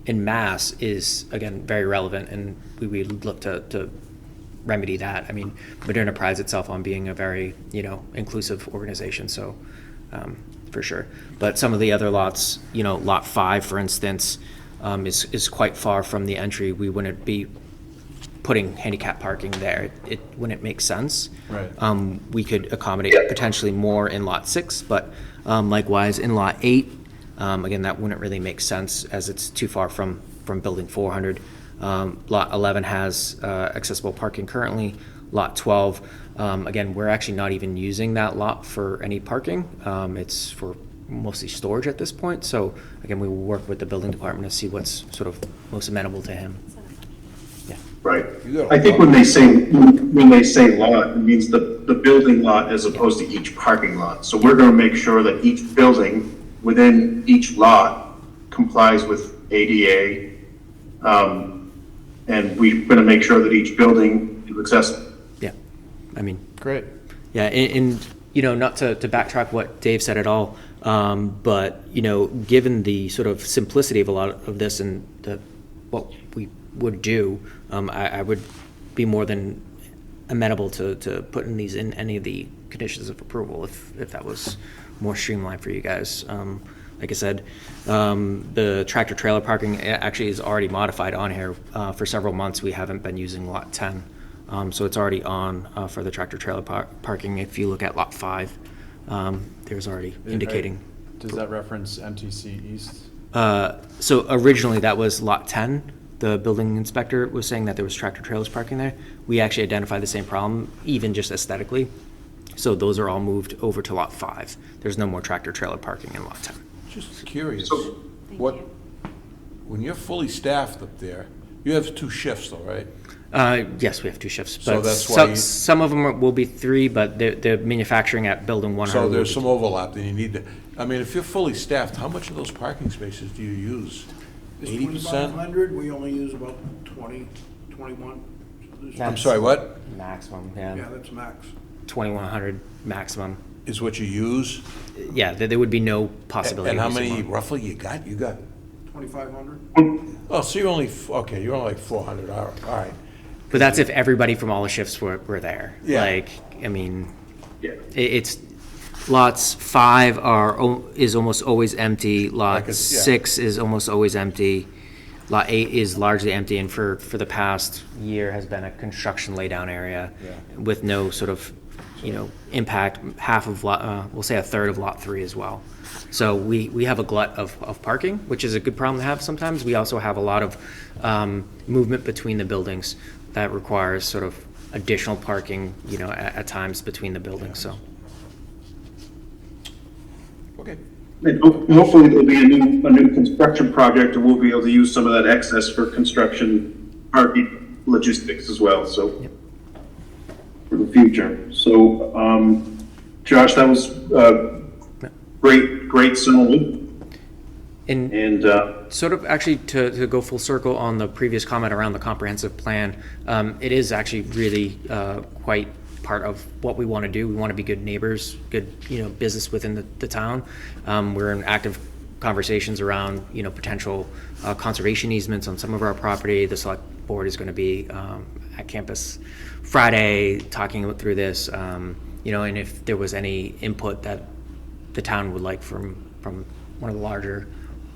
mass is, again, very relevant, and we look to remedy that. I mean, Moderna prides itself on being a very, inclusive organization, so for sure. But some of the other lots, Lot 5, for instance, is quite far from the entry. We wouldn't be putting handicap parking there. It wouldn't make sense. Right. We could accommodate potentially more in Lot 6, but likewise in Lot 8, again, that wouldn't really make sense as it's too far from Building 400. Lot 11 has accessible parking currently. Lot 12, again, we're actually not even using that lot for any parking. It's for mostly storage at this point. So again, we will work with the building department to see what's sort of most amenable to him. Yeah. Right. I think when they say lot, it means the building lot as opposed to each parking lot. So we're going to make sure that each building within each lot complies with ADA, and we're going to make sure that each building is accessible. Yeah. I mean, Great. yeah, and not to backtrack what Dave said at all, but given the sort of simplicity of a lot of this and what we would do, I would be more than amenable to putting these in any of the conditions of approval if that was more streamlined for you guys. Like I said, the tractor trailer parking actually is already modified on here. For several months, we haven't been using Lot 10. So it's already on for the tractor trailer parking. If you look at Lot 5, there's already indicating. Does that reference MTC East? So originally that was Lot 10. The building inspector was saying that there was tractor trailers parking there. We actually identified the same problem, even just aesthetically. So those are all moved over to Lot 5. There's no more tractor trailer parking in Lot 10. Just curious, Thank you. when you're fully staffed up there, you have 2 shifts though, right? Yes, we have 2 shifts. So But that's why some of them will be 3, but the manufacturing at Building 100. So will there's be some overlap, then you need to, I mean, if you're fully staffed, how much of those parking spaces do you use? This 80%? 2,500, we only use about 20, 21. So this- I'm sorry, what? maximum, Yeah, yeah. that's max. 2,100 maximum. Is what you use? Yeah, there would be no possibility. And of how using many more. roughly you got? You got, 2,500? oh, so you're only, okay, you're only like 400, all right. But that's if everybody from all the shifts were there. Yeah. Like, I mean, Yeah. it's lots 5 is almost always empty. Lot Like it's- yeah. 6 is almost always empty. Lot 8 is largely empty, and for the past year has been a construction laydown area with no sort of impact. Half of lot, we'll say a third of Lot 3 as well. So we have a glut of parking, which is a good problem to have sometimes. We also have a lot of movement between the buildings that requires sort of additional parking, at times between the buildings, so. Okay. And hopefully there'll be a new construction project, and we'll be able to use some of that excess for construction parking logistics as well, so. Yep. For the future. So, Josh, that was great summary. And sort of actually to go full circle on the previous comment around the comprehensive plan, it is actually really quite part of what we want to do. We want to be good neighbors, good business within the town. We're in active conversations around potential conservation easements on some of our property. The select board is going to be at campus Friday talking through this, and if there was any input that the town would like from one of the larger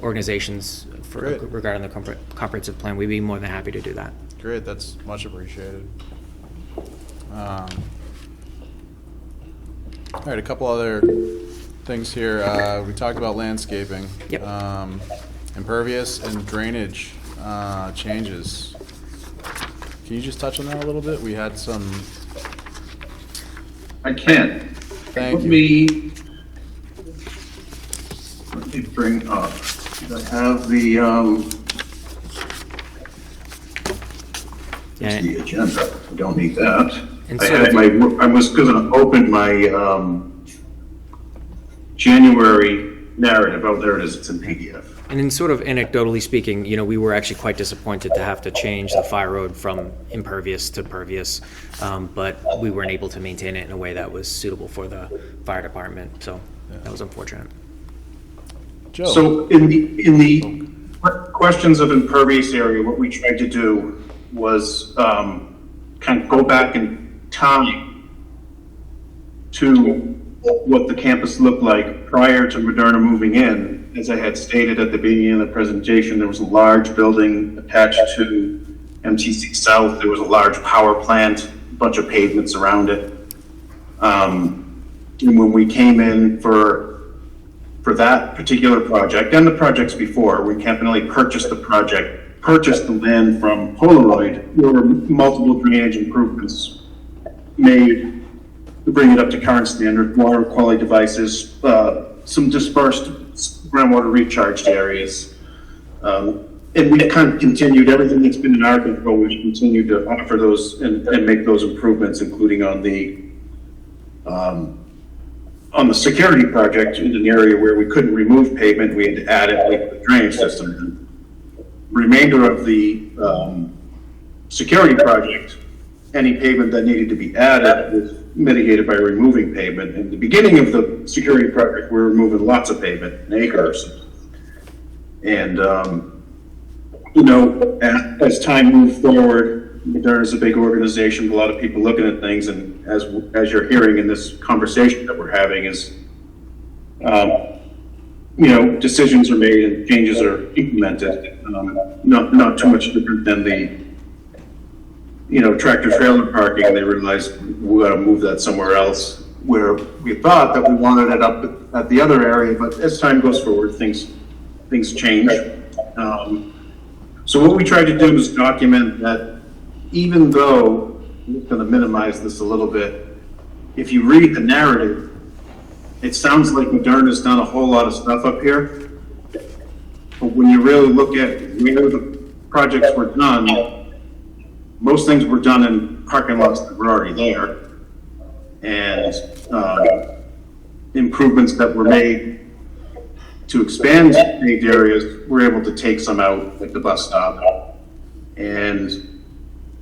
organizations regarding the comprehensive plan, we'd be more than happy to do that. Great, that's much appreciated. All right, a couple other things here. We talked about landscaping. Yep. Impervious and drainage changes. Can you just touch on that a little bit? We had some. I can. Thank Let you. me bring up. I have the, Yeah. the agenda. I don't need that. And I so- had I was gonna open my, January narrative. Oh, there it is. It's in PDF. And in sort of anecdotally speaking, you know, we were actually quite disappointed to have to change the fire road from impervious to pervious, but we weren't able to maintain it in a way that was suitable for the fire department, so that was unfortunate. Joe? So in the questions of impervious area, what we tried to do was kind of go back in time to what the campus looked like prior to Moderna moving in. As I had stated at the beginning of the presentation, there was a large building attached to MTC South. There was a large power plant, a bunch of pavements around it. And when we came in for that particular project and the projects before, we definitely purchased the land from Polaroid. There were multiple drainage improvements made to bring it up to current standard, water quality devices, some dispersed groundwater recharged areas. And we kind of continued everything that's been in our control. We've continued to offer those and make those improvements, including on the security project in an area where we couldn't remove pavement, we had to add it like the drainage system. Remainder of the security project, any pavement that needed to be added was mitigated by removing pavement. In the beginning of the security project, we were removing lots of pavement, an acre or so. And, you know, as time moved forward, Moderna is a big organization, a lot of people looking at things, and as you're hearing in this conversation that we're having is, you know, decisions are made and changes are implemented. Not too much different than the, you know, tractor trailer parking. They realized we got to move that somewhere else, where we thought that we wanted it up at the other area, but as time goes forward, things change. So what we tried to do is document that even though, I'm going to minimize this a little bit, if you read the narrative, it sounds like Moderna's done a whole lot of stuff up here. But when you really look at where the projects were done, most things were done in parking lots that were already there. And improvements that were made to expand paved areas, we're able to take some out, like the bus stop. And,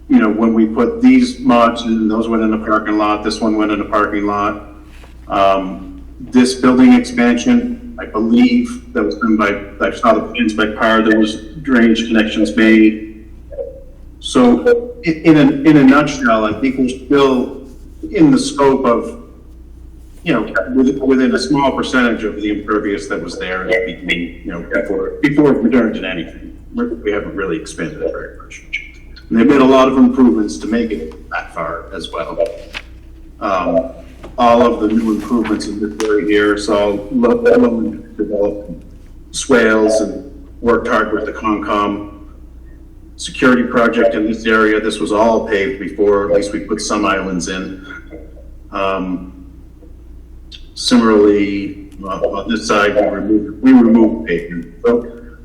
you know, when we put these mods in, those went in the parking lot, this one went in the parking lot. This building expansion, I believe, that was done by, I saw the plans by PAR, there was drainage connections made. So in a nutshell, I think we're still in the scope of, you know, within a small percentage of the impervious that was there, you know, before Moderna did anything. We haven't really expanded it very much. And they've made a lot of improvements to make it that far as well. All of the new improvements in this area here, so developed swales and worked hard with the Concom security project in this area. This was all paved before, at least we put some islands in. Similarly, on this side, we removed pavement. So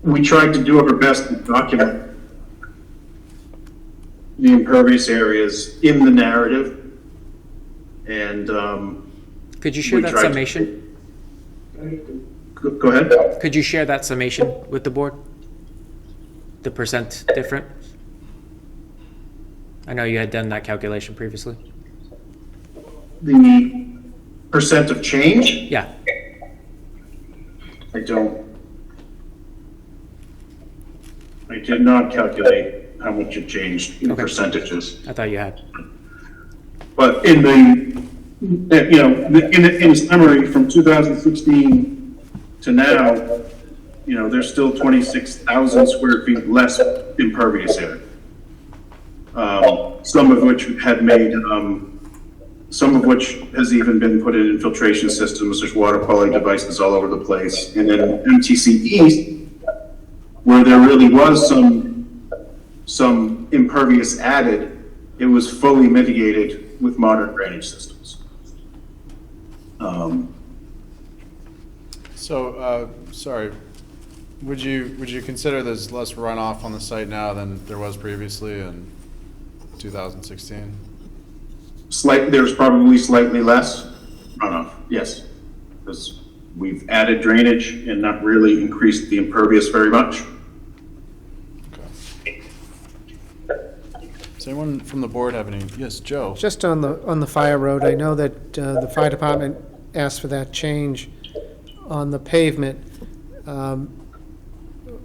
we tried to do our best to document the impervious areas in the narrative. And could you share that summation? Go ahead. Could you share that summation with the board? The percent different? I know you had done that calculation previously. The percent of change? Yeah. I did not calculate how much it changed in percentages. I thought you had. But in the, you know, in summary, from 2016 to now, you know, there's still 26,000 square feet less impervious area. Some of which had made, some of which has even been put in infiltration systems. There's water quality devices all over the place. And then MTC East, where there really was some impervious added, it was fully mitigated with modern drainage systems. So, sorry, would you consider there's less runoff on the site now than there was previously in 2016? There's probably slightly less runoff, yes. Because we've added drainage and not really increased the impervious very much. Does anyone from the board have any? Yes, Joe. Just on the fire road, I know that the fire department asked for that change on the pavement.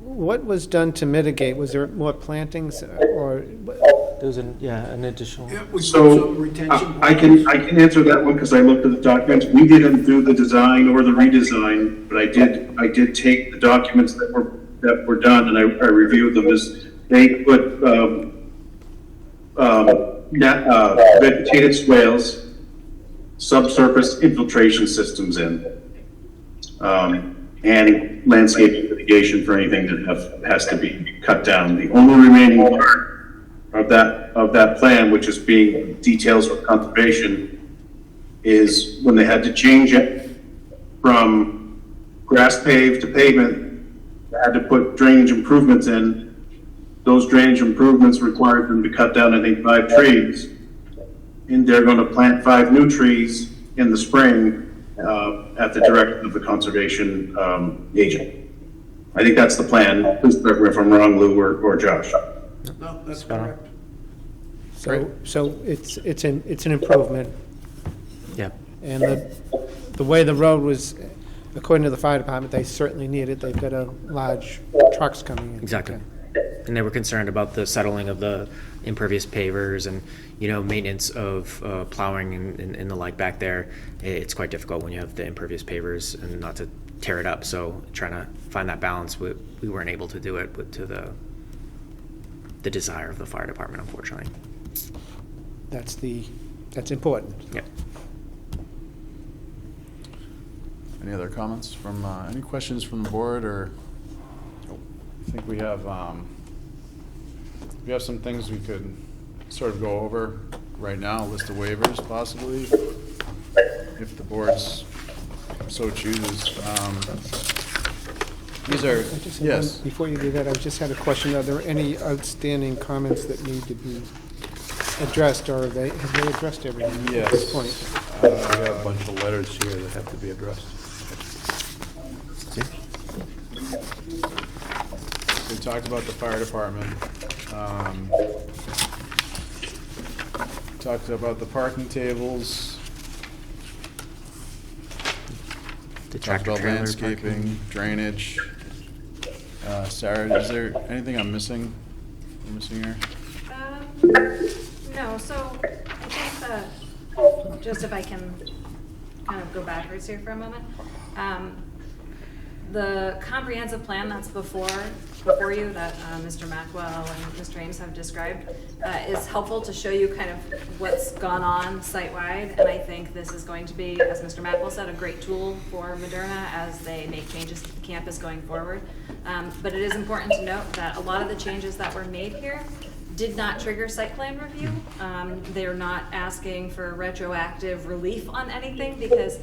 What was done to mitigate? Was there more plantings or? There was an additional. Yeah, we put So some retention I can answer that one because I looked at the documents. We didn't do the design or the redesign, but I did take the documents that were done and I reviewed them. As they put vegetated swales, subsurface infiltration systems in, and landscape mitigation for anything that has to be cut down. The only remaining part of that plan, which is being details of conservation, is when they had to change it from grass paved to pavement, they had to put drainage improvements in. Those drainage improvements required them to cut down, I think, 5 trees. And they're going to plant 5 new trees in the spring at the direction of the conservation agent. I think that's the plan. Please correct me if I'm wrong, Lou or Josh. No, that's correct. So it's an improvement. Yeah. And the way the road was, according to the fire department, they certainly need it. They've got a large trucks coming in. Exactly. And they were concerned about the settling of the impervious pavers and, maintenance of plowing and the like back there. It's quite difficult when you have the impervious pavers and not to tear it up. So trying to find that balance, we weren't able to do it to the desire of the fire department, unfortunately. That's important. Yep. Any other comments from, any questions from the board or? I think we have some things we could sort of go over right now, a list of waivers possibly, if the board's so chooses. These are, yes. Before you do that, I just had a question. Are there any outstanding comments that need to be addressed, or have they addressed everything at this point? We have a bunch of letters here that have to be addressed. We talked about the fire department. Talked about the parking tables. The Talked about tractor-trailer landscaping, parking. drainage. Sarah, is there anything I'm missing here? No, so I think just if I can kind of go backwards here for a moment. The comprehensive plan that's before you that Mr. Mackwell and Mr. Ames have described is helpful to show you kind of what's gone on site-wide, and I think this is going to be, as Mr. Mackwell said, a great tool for Moderna as they make changes to the campus going forward. But it is important to note that a lot of the changes that were made here did not trigger site plan review. They're not asking for retroactive relief on anything because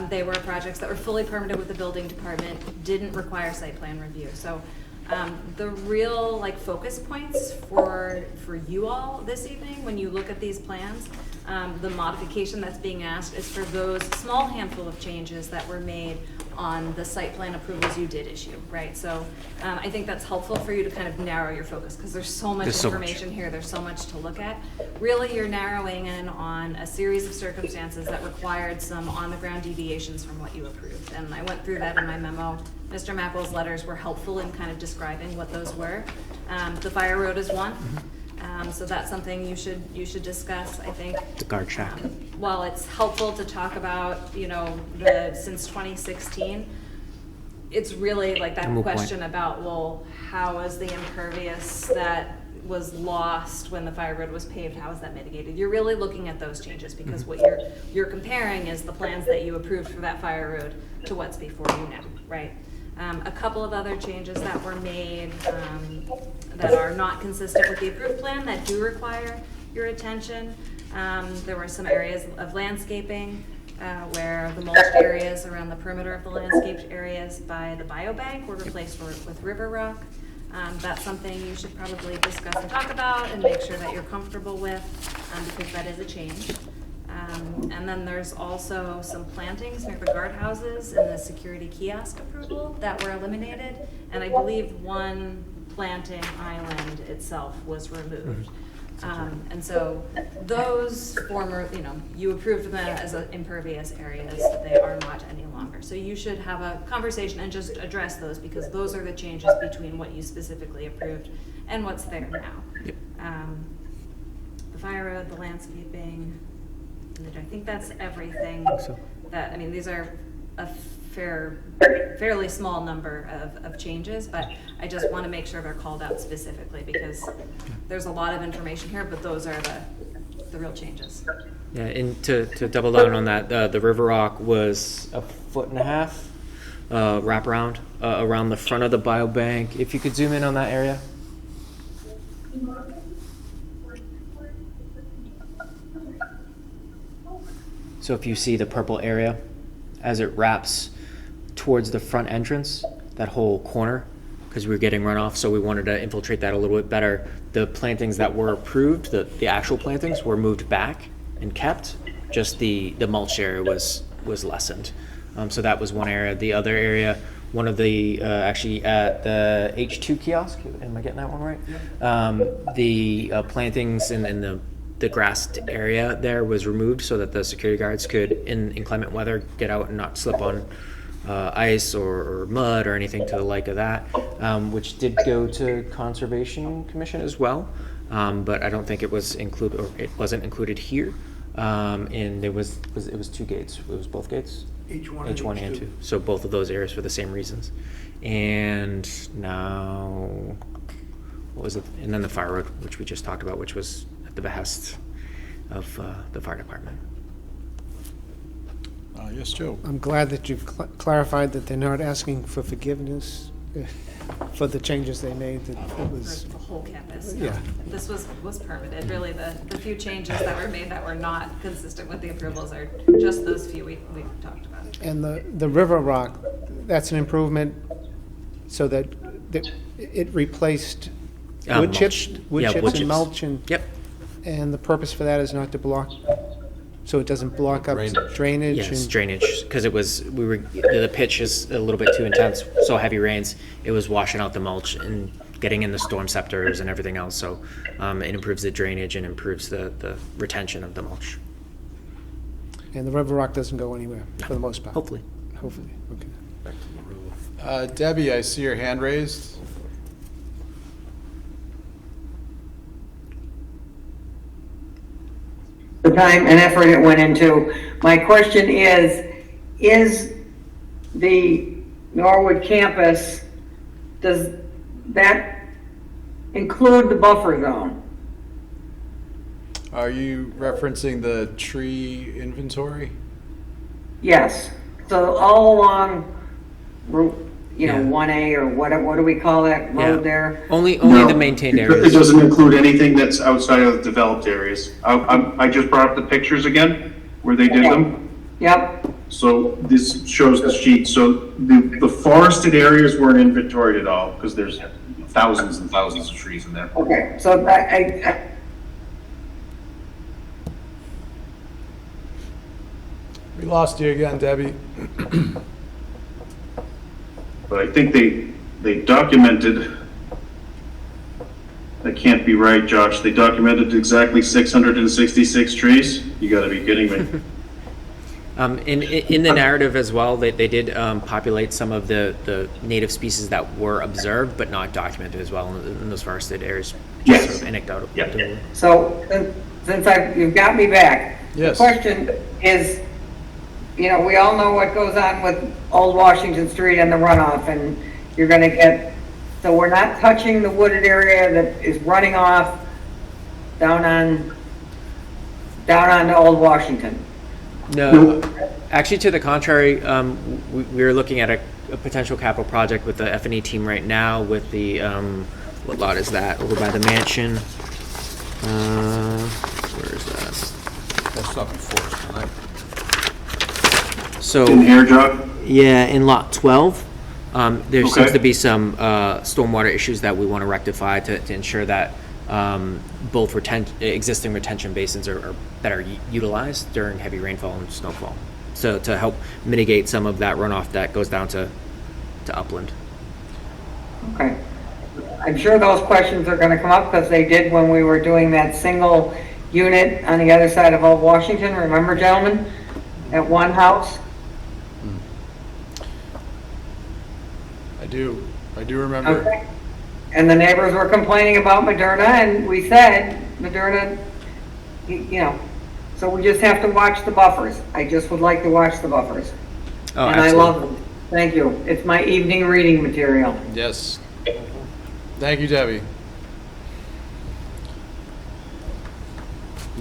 they were projects that were fully permitted with the building department, didn't require site plan review. So the real focus points for you all this evening when you look at these plans, the modification that's being asked is for those small handful of changes that were made on the site plan approvals you did issue, right? So I think that's helpful for you to kind of narrow your focus because there's so much information here, there's so much to look at. Really, you're narrowing in on a series of circumstances that required some on-the-ground deviations from what you approved. And I went through that in my memo. Mr. Mackwell's letters were helpful in kind of describing what those were. The fire road is one. So that's something you should discuss, I think. The guard shack. While it's helpful to talk about, since 2016, it's really like that question about, well, how is the impervious that was lost when the fire road was paved, how is that mitigated? You're really looking at those changes because what you're comparing is the plans that you approved for that fire road to what's before you now, right? A couple of other changes that were made that are not consistent with the approved plan that do require your attention. There were some areas of landscaping where the mulched areas around the perimeter of the landscaped areas by the biobank were replaced with river rock. That's something you should probably discuss and talk about and make sure that you're comfortable with, because that is a change. And then there's also some plantings near the guardhouses and the security kiosk approval that were eliminated. And I believe one planting island itself was removed. And so those former, you approved them as impervious areas, they are not any longer. So you should have a conversation and just address those, because those are the changes between what you specifically approved and what's there now. Yep. The fire road, the landscaping, and I think that's everything. These are a fairly small number of changes, but I just want to make sure they're called out specifically, because there's a lot of information here, but those are the real changes. Yeah, and to double down on that, the River Rock was 1.5 foot wraparound around the front of the biobank. If you could zoom in on that area. So if you see the purple area as it wraps towards the front entrance, that whole corner, because we were getting runoff, so we wanted to infiltrate that a little bit better. The plantings that were approved, the actual plantings, were moved back and kept. Just the mulch area was lessened. So that was one area. The other area, one of the, actually at the H2 kiosk, am I getting that one right? Yeah. The plantings in the grassed area there was removed so that the security guards could, in inclement weather, get out and not slip on ice or mud or anything to the like of that, which did go to Conservation Commission as well, but I don't think it was included, or it wasn't included here. And it was 2 gates. It was both gates. H1 and 2. So both of those areas for the same reasons. And now, what was it? And then the fire road, which we just talked about, which was at the behest of the fire department. Yes, Joe. I'm glad that you've clarified that they're not asking for forgiveness for the changes they made, that it was... For the whole campus. Yeah. This was permitted. Really, the few changes that were made that were not consistent with the approvals are just those few we've talked about. And the River Rock, that's an improvement so that it replaced wood chips? Wood chips and mulch and... Yep. And the purpose for that is not to block, so it doesn't block up drainage? Yes, drainage, because the pitch is a little bit too intense, so heavy rains, it was washing out the mulch and getting in the storm scepters and everything else, so it improves the drainage and improves the retention of the mulch. And the River Rock doesn't go anywhere, for the most part? Hopefully. Hopefully, okay. Debbie, I see your hand raised. The time and effort it went into. My question is the Norwood campus, does that include the buffer zone? Are you referencing the tree inventory? Yes. So all along Route, 1A or what do we call that road there? Only No, the maintained It areas. doesn't include anything that's outside of the developed areas. I just brought up the pictures again, where they did them. Yep. So this shows the sheet. So the forested areas weren't inventoried at all, because there's thousands and thousands of trees in there. Okay, so I We lost you again, Debbie. But I think they documented, that can't be right, Josh, they documented exactly 666 trees? You gotta be kidding me. In the narrative as well, they did populate some of the native species that were observed but not documented as well in those forested areas. Yes. Sort of anecdotal. Yeah. So since you've got me back, Yes. the question is, we all know what goes on with Old Washington Street and the runoff, and you're gonna get, so we're not touching the wooded area that is running off down on to Old Washington. No, actually, to the contrary, we are looking at a potential capital project with the F&E team right now with the, what lot is that? Over by the mansion. Where is that? That's not before us tonight. So. In air jog? Yeah, in lot 12, there seems Okay. to be some stormwater issues that we want to rectify to ensure that both existing retention basins are better utilized during heavy rainfall and snowfall. So to help mitigate some of that runoff that goes down to upland. Okay. I'm sure those questions are gonna come up, because they did when we were doing that single unit on the other side of Old Washington, remember, gentlemen? At one house? I do remember. Okay. And the neighbors were complaining about Moderna, and we said, Moderna, you know, so we just have to watch the buffers. I just would like to watch the buffers. Oh, And I absolutely. love them. Thank you. It's my evening reading material. Yes. Thank you, Debbie.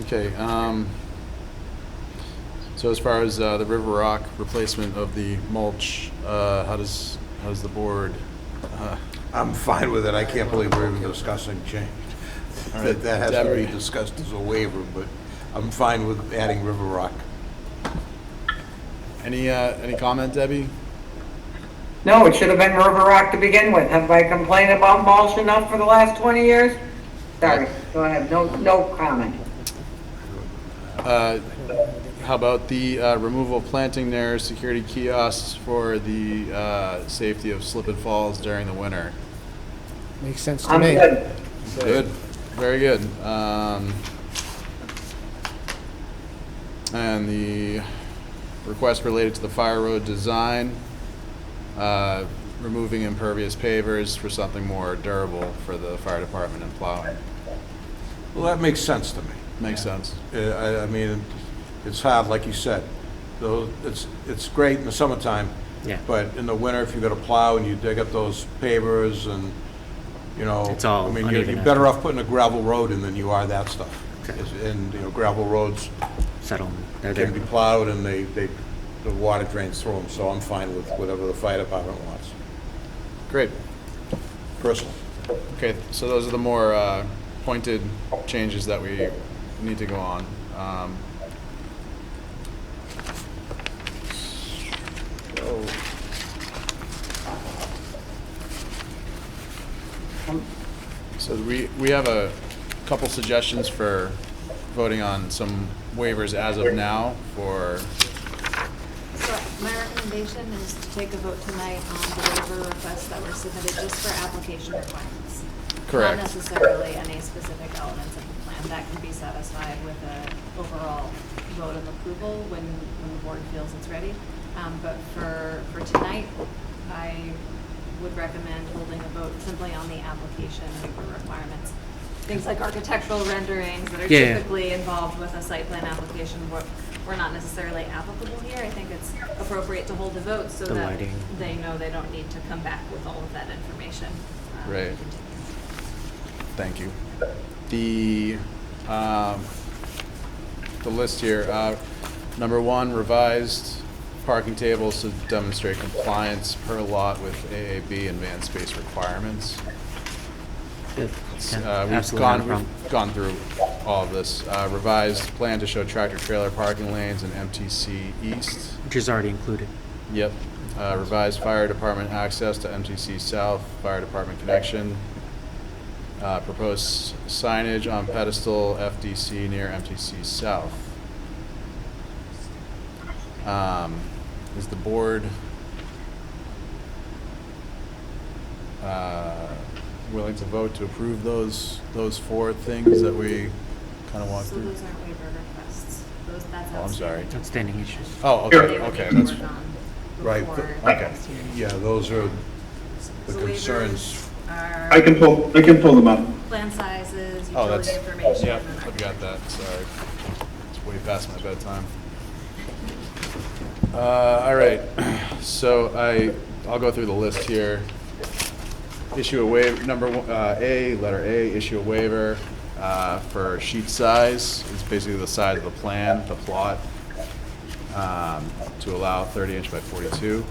Okay, so as far as the River Rock replacement of the mulch, how does the board? I'm fine with it. I can't believe we're even discussing change. All right, That has to be Deborah. discussed as a waiver, but I'm fine with adding River Rock. Any comment, Debbie? No, it should have been River Rock to begin with. Have I complained about mulch enough for the last 20 years? Sorry, go ahead. No comment. How about the removal of planting near security kiosks for the safety of slip and falls during the winter? Makes sense to I'm me. good. Good. Very good. And the request related to the fire road design, removing impervious pavers for something more durable for the fire department and plowing. Well, that makes sense to me. Makes sense. I mean, it's hard, like you said. Though it's great in the summertime. Yeah. But in the winter, if you got to plow and you dig up those pavers and, you know. It's all I mean, uneven you're better off putting a gravel road in than you are that stuff. Okay. And, you know, gravel roads Settlement. They're can be there. plowed and the water drains through them, so I'm fine with whatever the fire department wants, Great. personally. Okay, so those are the more pointed changes that we need to go on. So we have a couple suggestions for voting on some waivers as of now for, So my recommendation is to take a vote tonight on the waiver requests that were submitted just for application requirements. Correct. Not necessarily any specific elements of the plan. That can be satisfied with an overall vote of approval when the board feels it's ready. But for tonight, I would recommend holding a vote simply on the application waiver requirements. Things like architectural renderings that are Yeah. typically involved with a site plan application were not necessarily applicable here. I think it's appropriate to hold a vote so The that lighting. they know they don't need to come back with all of that information. Right. to continue. thank you. The list here, number 1, revised parking tables to demonstrate compliance per lot with AAB and van space requirements. Good. It's, Yeah, absolutely not a problem. we've gone through all of this. Revised plan to show tractor-trailer parking lanes in MTC East. Which is already included. Yep. Revised fire department access to MTC South, fire department connection. Proposed signage on pedestal FDC near MTC South. Is the board willing to vote to approve those 4 things that we kind of walked So through? those aren't waiver requests. That's Oh, I'm sorry. outstanding. Outstanding issues. Oh, They okay, would okay, need to that's, work on Right, before but- okay. next year. Yeah, those are the So concerns. waivers are I can pull them up. plan sizes, Oh, utility that's, information. yep, and I've got that, sorry. It's way past my bedtime. All right, so I'll go through the list here. Issue a waiver, letter A, issue a waiver for sheet size. It's basically the size of the plan, the plot, to allow 30 inch by 42.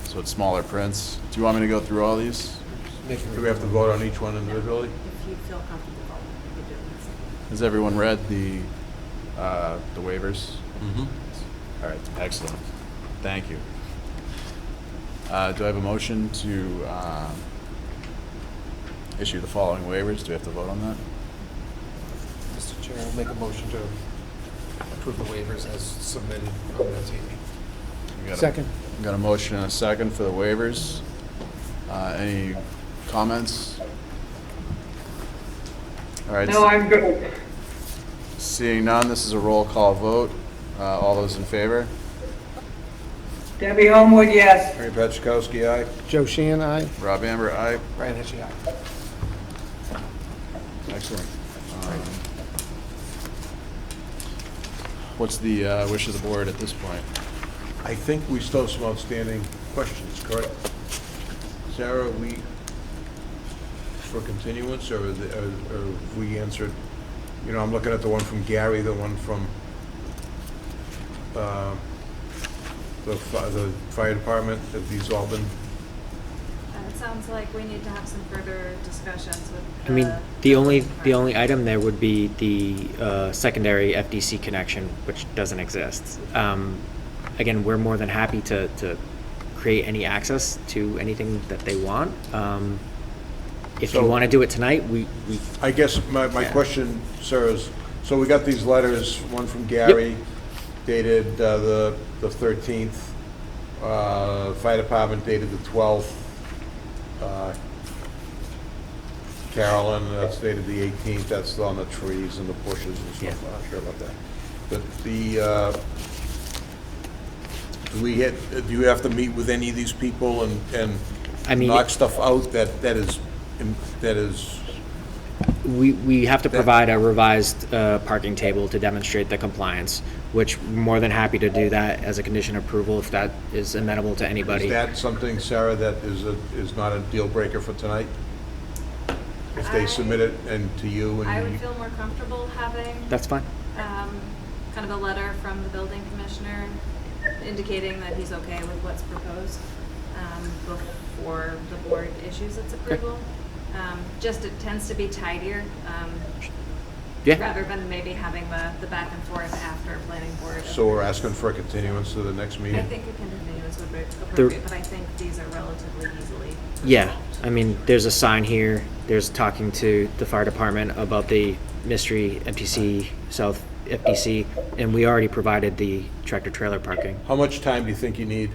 So it's smaller prints. Do you want me to go through all these? Do we have to vote on each one individually? If you feel comfortable, you could do it. Has everyone read the waivers? Mm-hmm. All right, excellent. Thank you. Do I have a motion to issue the following waivers? Do we have to vote on that? Mr. Chair, I'll make a motion to approve the waivers as submitted on this evening. We got a- Second. Got a motion and a second for the waivers. Any comments? All right. No, I'm good. Seeing none, this is a roll call vote. All those in favor? Debbie Homewood, yes. Ernie Petchakowski, aye. Joe Sheehan, aye. Rob Amber, aye. Brian Hitchie, aye. Excellent. What's the wish of the board at this point? I think we still have some outstanding questions, correct? Sarah, we, for continuance, or have we answered? You know, I'm looking at the one from Gary, the one from the fire department. Have these all been? It sounds like we need to have some further discussions with I mean, the only item there would be the secondary FDC connection, which doesn't exist. Again, we're more than happy to create any access to anything that they want. If you So- want to do it tonight, we I guess my question, sir, is, so we got these letters, one from Gary dated the 13th, fire department dated the 12th, Carolyn, that's dated the 18th, that's on the trees and the bushes and stuff, I'm not sure about that. But the, do you have to meet with any of these people and I mean- knock stuff out that is, we have to provide a revised parking table to demonstrate the compliance, which we're more than happy to do that as a condition of approval if that is amenable to anybody. is that something, Sarah, that is not a deal breaker for tonight? If they submit it and to you and I you? would feel more comfortable having That's fine. kind of a letter from the building commissioner indicating that he's okay with what's proposed before the board issues its approval. Just it tends to be tidier. Yeah. Rather than maybe having the back and forth after planning board. So we're asking for a continuance to the next I meeting? think a continuance would be appropriate, but I think these are relatively easily. Yeah, I mean, there's a sign here, there's talking to the fire department about the Mystery FTC, South FTC, and we already provided the tractor trailer parking, How much time do you think you need?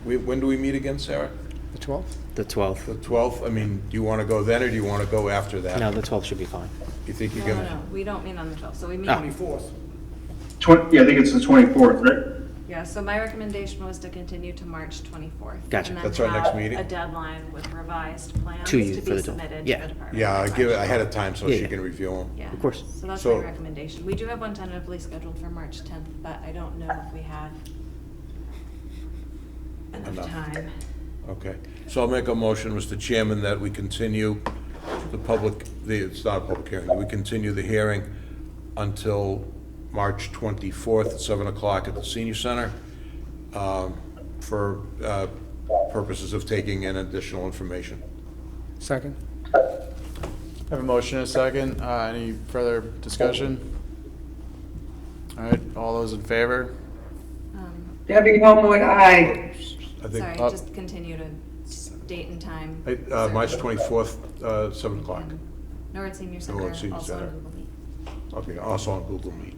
When do we meet again, Sarah? The 12th? the 12th. The 12th? I mean, do you want to go then, or do you want to go after that? No, the 12th should be fine. You think you're No, gonna? we don't meet on the 12th, so we meet. 24th. Yeah, I think it's the 24th, right? Yeah, so my recommendation was to continue to March 24th. Gotcha. And then That's our next have meeting? a deadline with revised plans To to you for be the- submitted to yeah. the department. Yeah, I give it ahead of time so Yeah, she yeah. can review them. Yeah. Of course. So that's So- my recommendation. We do have one tentatively scheduled for March 10th, but I don't know if we have enough Enough. time. Okay. So I'll make a motion, Mr. Chairman, that we continue it's not a public hearing, that we continue the hearing until March 24th at 7 o'clock at the Senior Center for purposes of taking in additional information. Second? I have a motion and a second. Any further discussion? All right, all those in favor? Debbie Homewood, aye. I think, Sorry, just continue to date and time. March 24th, 7 o'clock. Norwood Senior Norwood Center, Senior also Center. on Google Meet. Okay, also on Google Meet.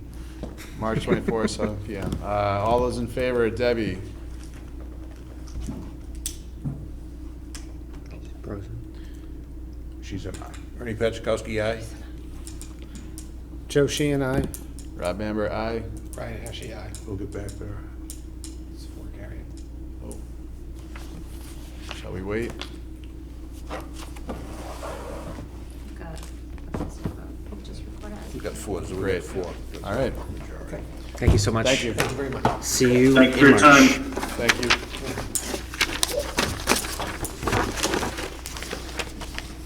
March 24th, 7 PM. All those in favor, Debbie? She's an aye. Ernie Petchakowski, aye. Joe Sheehan, aye. Rob Amber, aye. Brian Hitchie, aye. We'll get back there. It's for Gary. Shall we wait? Got it. Just report out. We got four, so we Great. got four. All right. Thank you so much. Thank you. Thank you very much. See you Thank you for in your March. time. Thank you.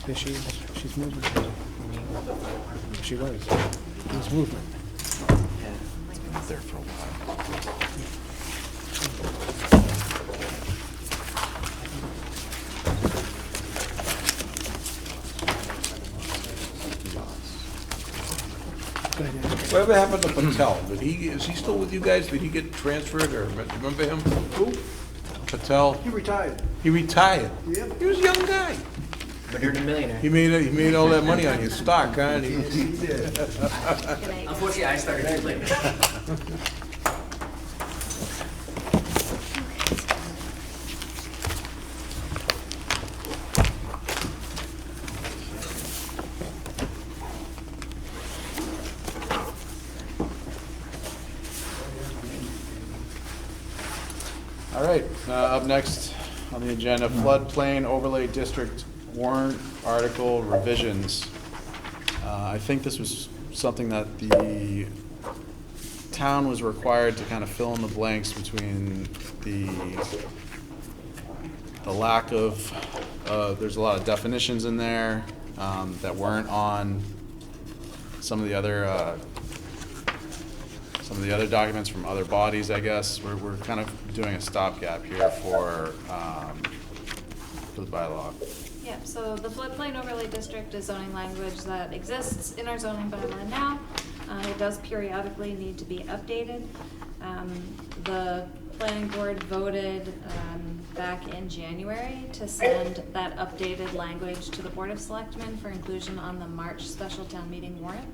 Is she's moving. She was. There's movement. There for a while. Good idea. Whatever happened to Patel? Is he still with you guys? Did he get transferred, or remember him? Who? Patel? He retired. He retired. Yep. He was a young guy. Moderna millionaire. He made all that money on your stock, huh? And he- Good night. Unfortunately, I started too late. All right, up next on the agenda, floodplain overlay district warrant article revisions. I think this was something that the town was required to kind of fill in the blanks between the lack of, there's a lot of definitions in there that weren't on some of the other documents from other bodies, I guess. We're kind of doing a stopgap here for the bylaw. Yeah, so the floodplain overlay district is zoning language that exists in our zoning bylaw now. It does periodically need to be updated. The planning board voted back in January to send that updated language to the Board of Selectmen for inclusion on the March special town meeting warrant.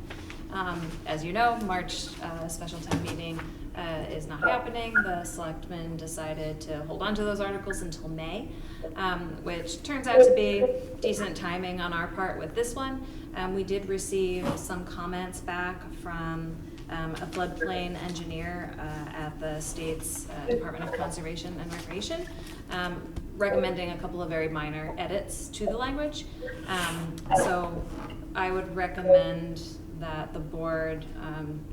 As you know, March special town meeting is not happening. The selectmen decided to hold on to those articles until May, which turns out to be decent timing on our part with this one. We did receive some comments back from a floodplain engineer at the state's Department of Conservation and Recreation, recommending a couple of very minor edits to the language. So I would recommend that the board,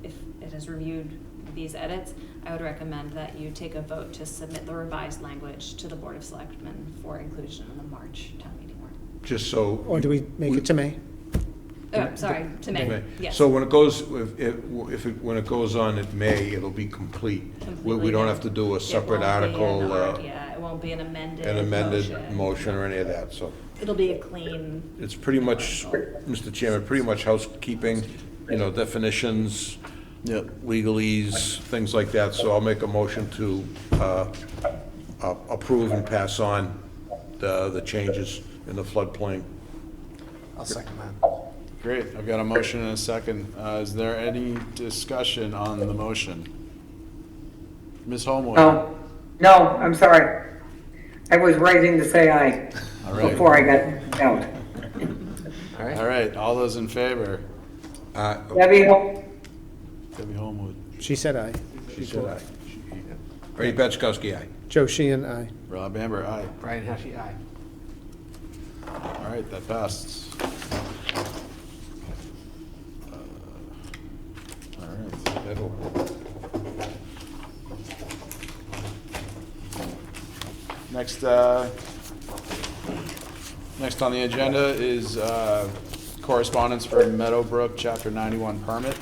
if it has reviewed these edits, I would recommend that you take a vote to submit the revised language to the Board of Selectmen for inclusion in the March town meeting warrant. Just so. Or do we make it to May? Sorry, to May, yes. So when it goes, when it goes on in May, it'll be complete. We don't have to do a separate article. Yeah, it won't be an amended motion or any of that, so. It'll be a clean. It's pretty much, Mr. Chairman, pretty much housekeeping, definitions, legalese, things like that. So I'll make a motion to approve and pass on the changes in the floodplain. I'll second that. Great, I've got a motion and a second. Is there any discussion on the motion? Ms. Homewood? No, I'm sorry. I was raising to say aye All right. before I got out. All right, all those in favor? Debbie, Homewood. She said aye. She said aye. Ernie Petchakowski, aye. Joe Sheehan, aye. Rob Amber, aye. Brian Heskey, aye. All right, that passed. All right. Next on the agenda is correspondence for Meadowbrook Chapter 91 permit.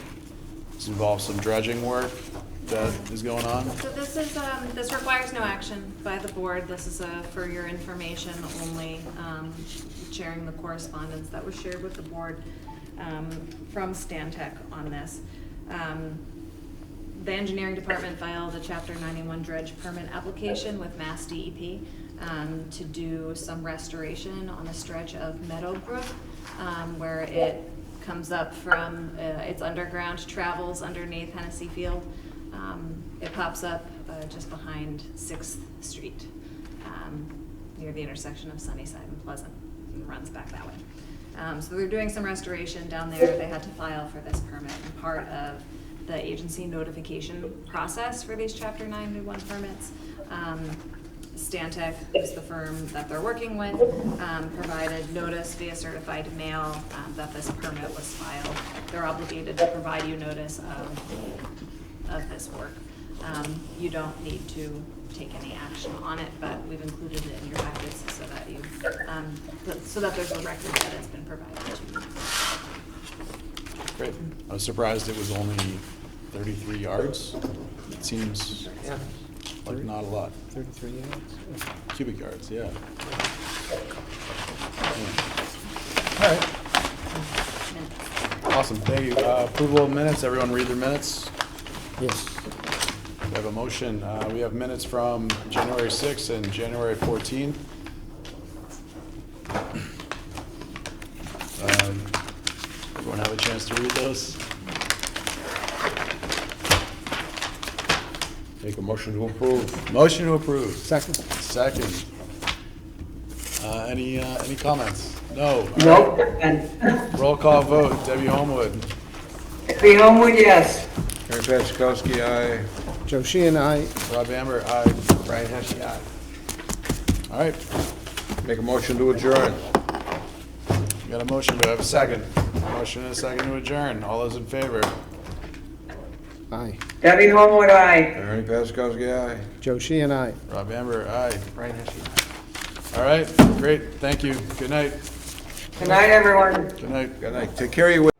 This involves some dredging work that is going on. So this is, this requires no action by the board. This is for your information only, sharing the correspondence that was shared with the board from Stantec on this. The engineering department filed a Chapter 91 dredge permit application with Mass DEP to do some restoration on a stretch of Meadowbrook where it comes up from, it's underground, travels underneath Hennessy Field. It pops up just behind 6th Street near the intersection of Sunnyside and Pleasant and runs back that way. So they're doing some restoration down there. They had to file for this permit, and part of the agency notification process for these Chapter 91 permits. Stantec is the firm that they're working with, provided notice via certified mail that this permit was filed. They're obligated to provide you notice of this work. You don't need to take any action on it, but we've included it in your packets so that you, so that there's a record that it's been provided to you. Great. I was surprised it was only 33 yards. It seems like not a lot. 33 yards. Cubic yards, yeah. All right. Awesome, thank you. Approval of minutes, everyone read their minutes. Yes. We have a motion. We have minutes from January 6th and January 14th. Everyone have a chance to read those? Make a motion to approve. Motion to approve. Second? Second. Any comments? No. Nope. And Roll call vote. Debbie Homewood. Debbie Homewood, yes. Mary Petchakowski, aye. Joe Sheehan, aye. Rob Amber, aye. Brian Heskey, aye. All right. Make a motion to adjourn. We got a motion. Do I have a second? Motion and a second to adjourn. All those in favor? Aye. Debbie Homewood, aye. Mary Petchakowski, aye. Joe Sheehan, aye. Rob Amber, aye. Brian Heskey, aye. All right. Great. Thank you. Good night. Good night, everyone. Good night. Good night. Take care of your